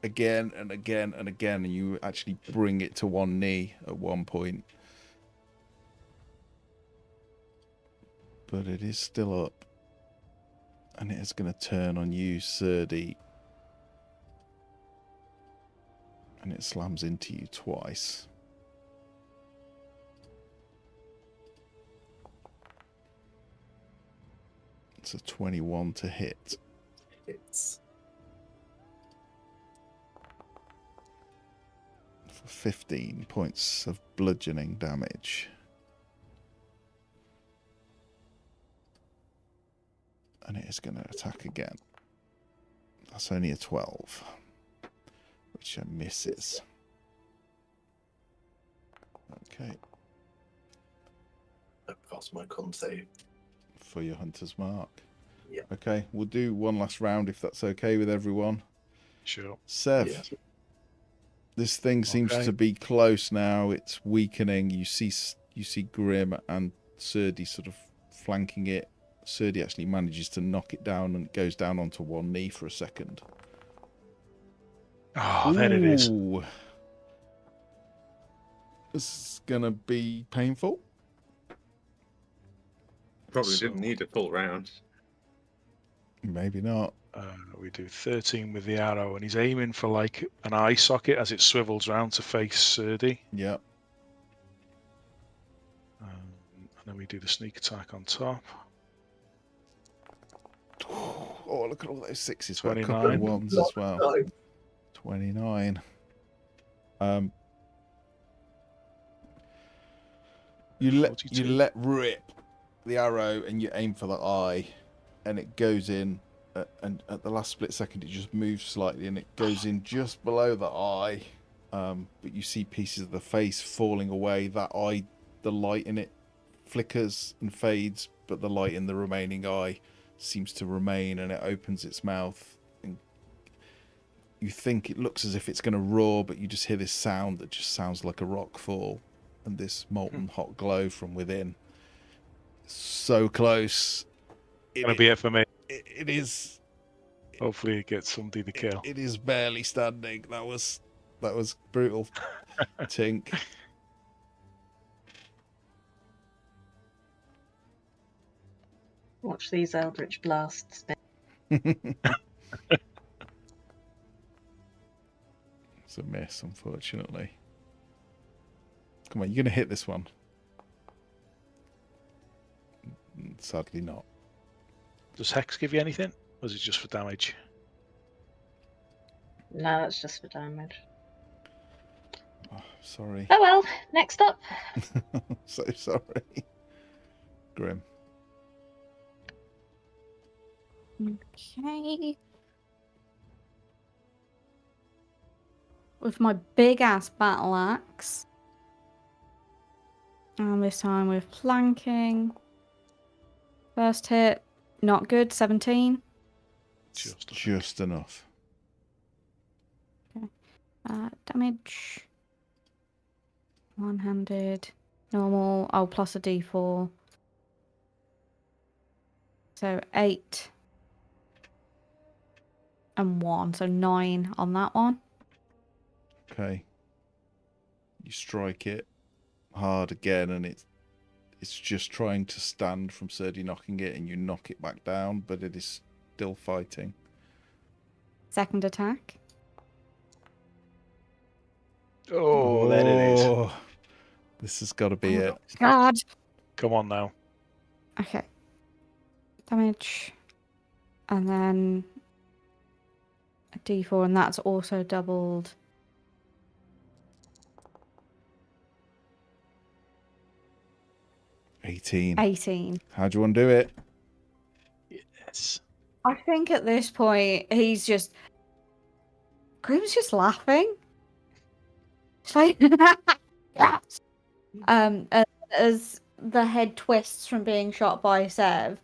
again and again and again, and you actually bring it to one knee at one point. But it is still up. And it is going to turn on you, Serdi. And it slams into you twice. It's a 21 to hit. It's For 15 points of bludgeoning damage. And it is going to attack again. That's only a 12, which misses. Okay, I passed my con save. for your hunter's mark. Yeah. Okay, we'll do one last round if that's okay with everyone. Sure. Sev, Yeah. this thing seems Okay. to be close now. It's weakening. You see Grim and Serdi sort of flanking it. Serdi actually manages to knock it down and it goes down onto one knee for a second. Oh, there it is. Ooh. This is gonna be painful. Probably So- didn't need a full round. Maybe not. We do 13 with the arrow, and he's aiming for like an eye socket as it swivels round to face Serdi. Yep. And then we do the sneak attack on top. Oh, look at all those sixes. Got a couple of 29. ones as well. No, 29. You 42. let rip the arrow and you aim for the eye, and it goes in. And at the last split second, it just moves slightly and it goes in just below the eye. But you see pieces of the face falling away. That eye, the light in it flickers and fades, but the light in the remaining eye seems to remain, and it opens its mouth. And you think it looks as if it's going to roar, but you just hear this sound that just sounds like a rock fall, and this molten hot glow from within. So close. Gonna be it for me. It is. Hopefully, it gets somebody to kill. It is barely standing. That was brutal. Tink. Watch these eldritch blasts. It's a miss, unfortunately. Come on, you're going to hit this one. Sadly not. Does Hex give you anything? Or is it just for damage? No, that's just for damage. Oh, sorry. Oh well, next up. So sorry. Grim. Okay. With my big ass battle axe. And this time with flanking. First hit, not good, 17. Just enough. Damage. One-handed. Normal. Oh, plus a d4. So 8. And 1. So 9 on that one. Okay. You strike it hard again, and it's just trying to stand from Serdi knocking it, and you knock it back down, but it is still fighting. Second attack. Oh, there it is. This has got to be it. God. Come on now. Okay. Damage. And then a d4, and that's also doubled. 18. 18. How do you want to do it? Yes. I think at this point, he's just... Grim's just laughing. It's like... Yes! As the head twists from being shot by Sev,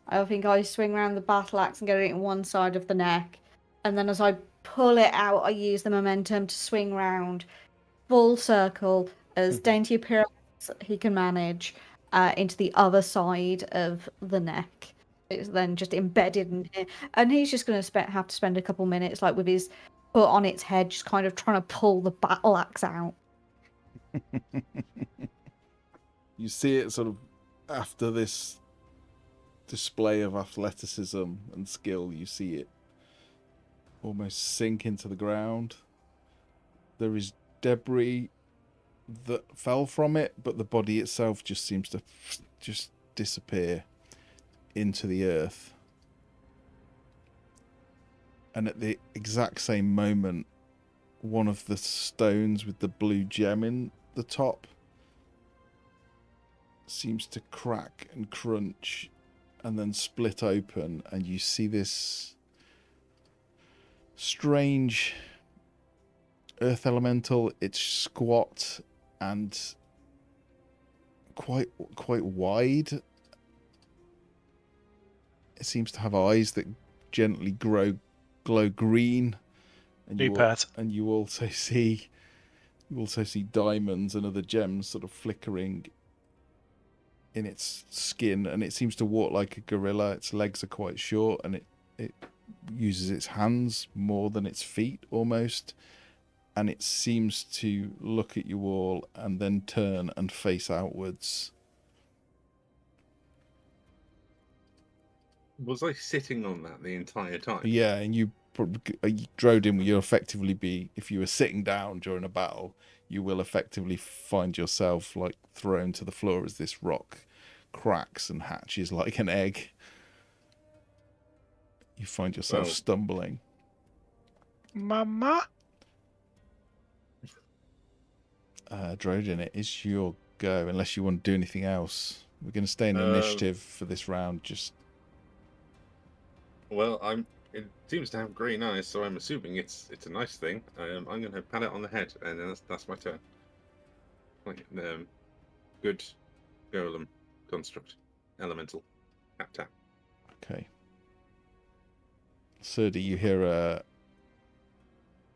I think I swing around the battle axe and get it in one side of the neck. And then as I pull it out, I use the momentum to swing round full circle as dainty appearance he can manage into the other side of the neck. It's then just embedded in here. And he's just going to have to spend a couple minutes like with his foot on its head, just kind of trying to pull the battle axe out. You see it sort of after this display of athleticism and skill, you see it almost sink into the ground. There is debris that fell from it, but the body itself just seems to just disappear into the earth. And at the exact same moment, one of the stones with the blue gem in the top seems to crack and crunch and then split open, and you see this strange earth elemental. It's squat and quite wide. It seems to have eyes that gently glow green, and you also see diamonds and other gems sort of flickering in its skin, and it seems to walk like a gorilla. Its legs are quite short, and it uses its hands more than its feet almost, and it seems to look at you all and then turn and face outwards. Was I sitting on that the entire time? Yeah, and you Drodin, you'll effectively be, if you were sitting down during a battle, you will effectively find yourself like thrown to the floor as this rock cracks and hatches like an egg. You find yourself stumbling. Mama? Drodin, it is your go, unless you want to do anything else. We're going to stay in initiative for this round. Well, it seems to have green eyes, so I'm assuming it's a nice thing. I'm going to pat it on the head, and then that's my turn. Like, good golem construct, elemental, tap. Okay. Serdi, you hear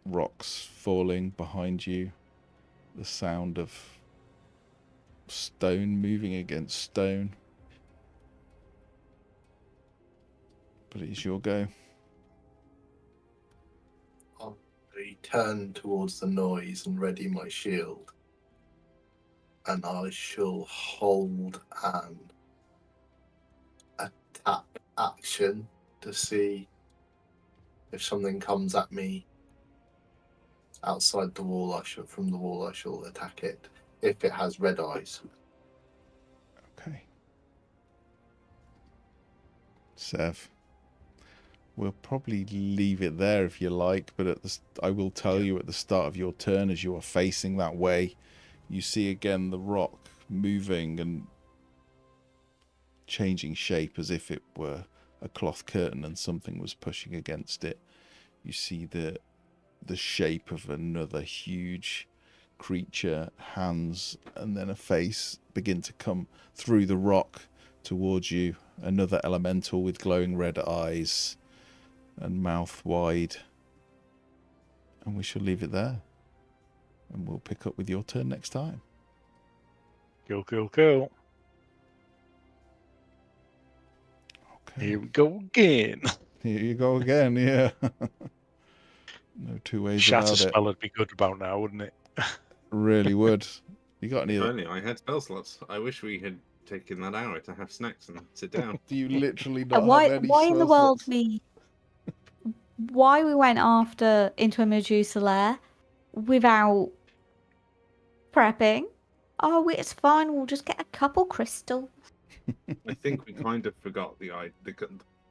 rocks falling behind you. The sound of stone moving against stone. But it is your go. I'll turn towards the noise and ready my shield. And I shall hold an attack action to see if something comes at me outside the wall. From the wall I shall attack it if it has red eyes. Okay. Sev. we'll probably leave it there if you like, but I will tell you at the start of your turn, as you are facing that way, you see again the rock moving and changing shape as if it were a cloth curtain and something was pushing against it. You see the shape of another huge creature, hands and then a face begin to come through the rock towards you. Another elemental with glowing red eyes and mouth wide. And we shall leave it there. And we'll pick up with your turn next time. Cool. Okay. Here we go again. Here you go again, yeah. No two ways Shatter about it. spell would be good about now, wouldn't it? Really would. You got any If other? only I had spell slots. I wish we had taken that hour to have snacks and sit down. Do you literally not Why? have any Why in the spell world slots? Why we went after into a Medusa lair without prepping? Oh, it's fine. We'll just get a couple crystal. I think we kind of forgot the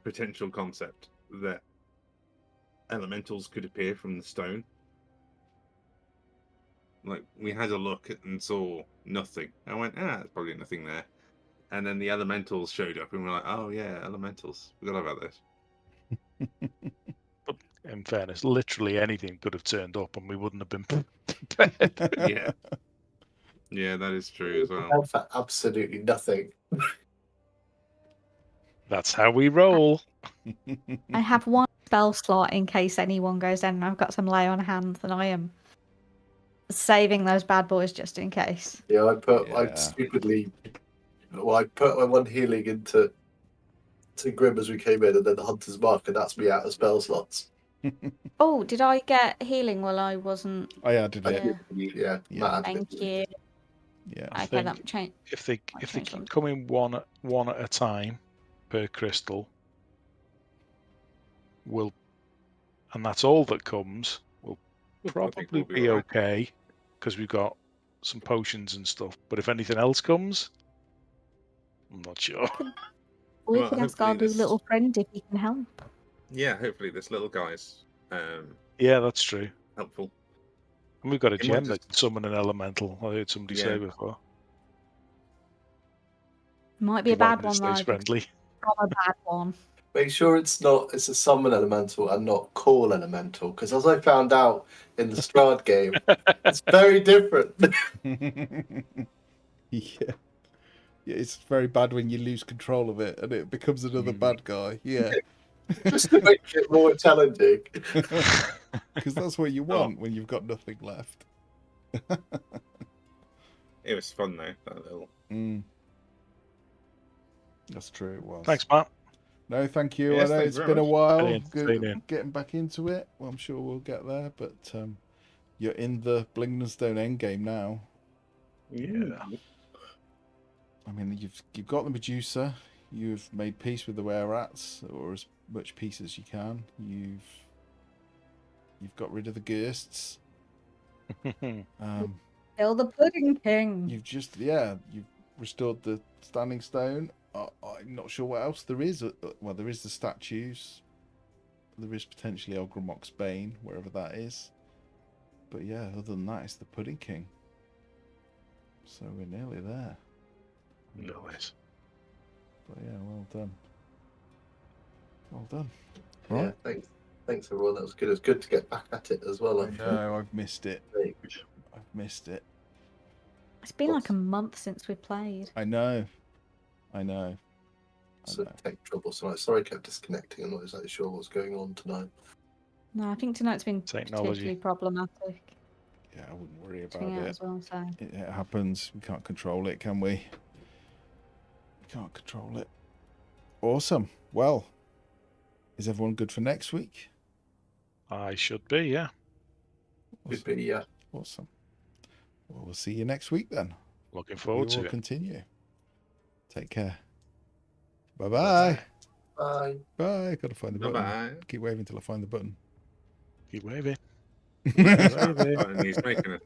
potential concept that elementals could appear from the stone. Like, we had a look and saw nothing. I went, there's probably nothing there. And then the elementals showed up and we're like, oh yeah, elementals. Forgot about this. But in fairness, literally anything could have turned up and we wouldn't have been prepared. Yeah. Yeah, that is true as well. For absolutely nothing. That's how we roll. I have one spell slot in case anyone goes in, and I've got some lay on hands, and I am saving those bad boys just in case. Yeah, I put Yeah. I put my one healing into Grim as we came in, and then the Hunter's Mark, and that's me out of spell slots. Oh, did I get healing while I wasn't? I added it. Yeah. Yeah. Matt Thank you. Yeah. I Okay, think that change. if they Might keep change them. coming one at a time per crystal, and that's all that comes, we'll I think probably we'll be all right. okay because we've got some potions and stuff. But if anything else comes, I'm not sure. We Well, can ask our hopefully new little friend if he can help. Yeah, hopefully this little guy's Yeah, that's true. helpful. And we've got a It might gem that can summon an elemental. I heard somebody say before. Might be a bad Provided it one stays though. friendly. From a bad one. Make sure it's a summon elemental and not call elemental, because as I found out in the Strahd game, it's very different. Yeah. Yeah, it's very bad when you lose control of it and it becomes another bad guy. Yeah. Just to make it more challenging. Because that's what you want when you've got nothing left. It was fun though, that little. That's true, it was. Thanks, Matt. No, thank you. Yes, I know thank it's you very been a much. while Very entertaining. getting back into it. Well, I'm sure we'll get there, but you're in the Blingdenstone endgame now. Yeah. I mean, you've got the Medusa. You've made peace with the were-rats, or as much peace as you can. You've got rid of the ghosts. Kill the Pudding King. You've restored the Standing Stone. I'm not sure what else there is. Well, there is the statues. There is potentially Elgramok's Bane, wherever that is. But yeah, other than that, it's the Pudding King. So we're nearly there. Nice. But yeah, well done. Well done. Yeah, thanks everyone. That was good. It was good to get back at it as well. I think. No, I've missed it. Great. I've missed it. It's been like a month since we played. I know. So tech trouble tonight. Sorry, I kept disconnecting. I'm not exactly sure what's going on tonight. No, I think tonight's been Technology. particularly problematic. Yeah, I wouldn't worry about Coming out it. as well, so. It happens. We can't control it, can we? We can't control it. Awesome. Well, is everyone good for next week? I should be, yeah. Could be, yeah. Awesome. Well, we'll see you next week then. Looking forward We to will it. continue. Take care. Bye-bye. Bye. Bye. Got to find the button. Bye-bye. Keep waving till I find the button. Keep waving. And he's making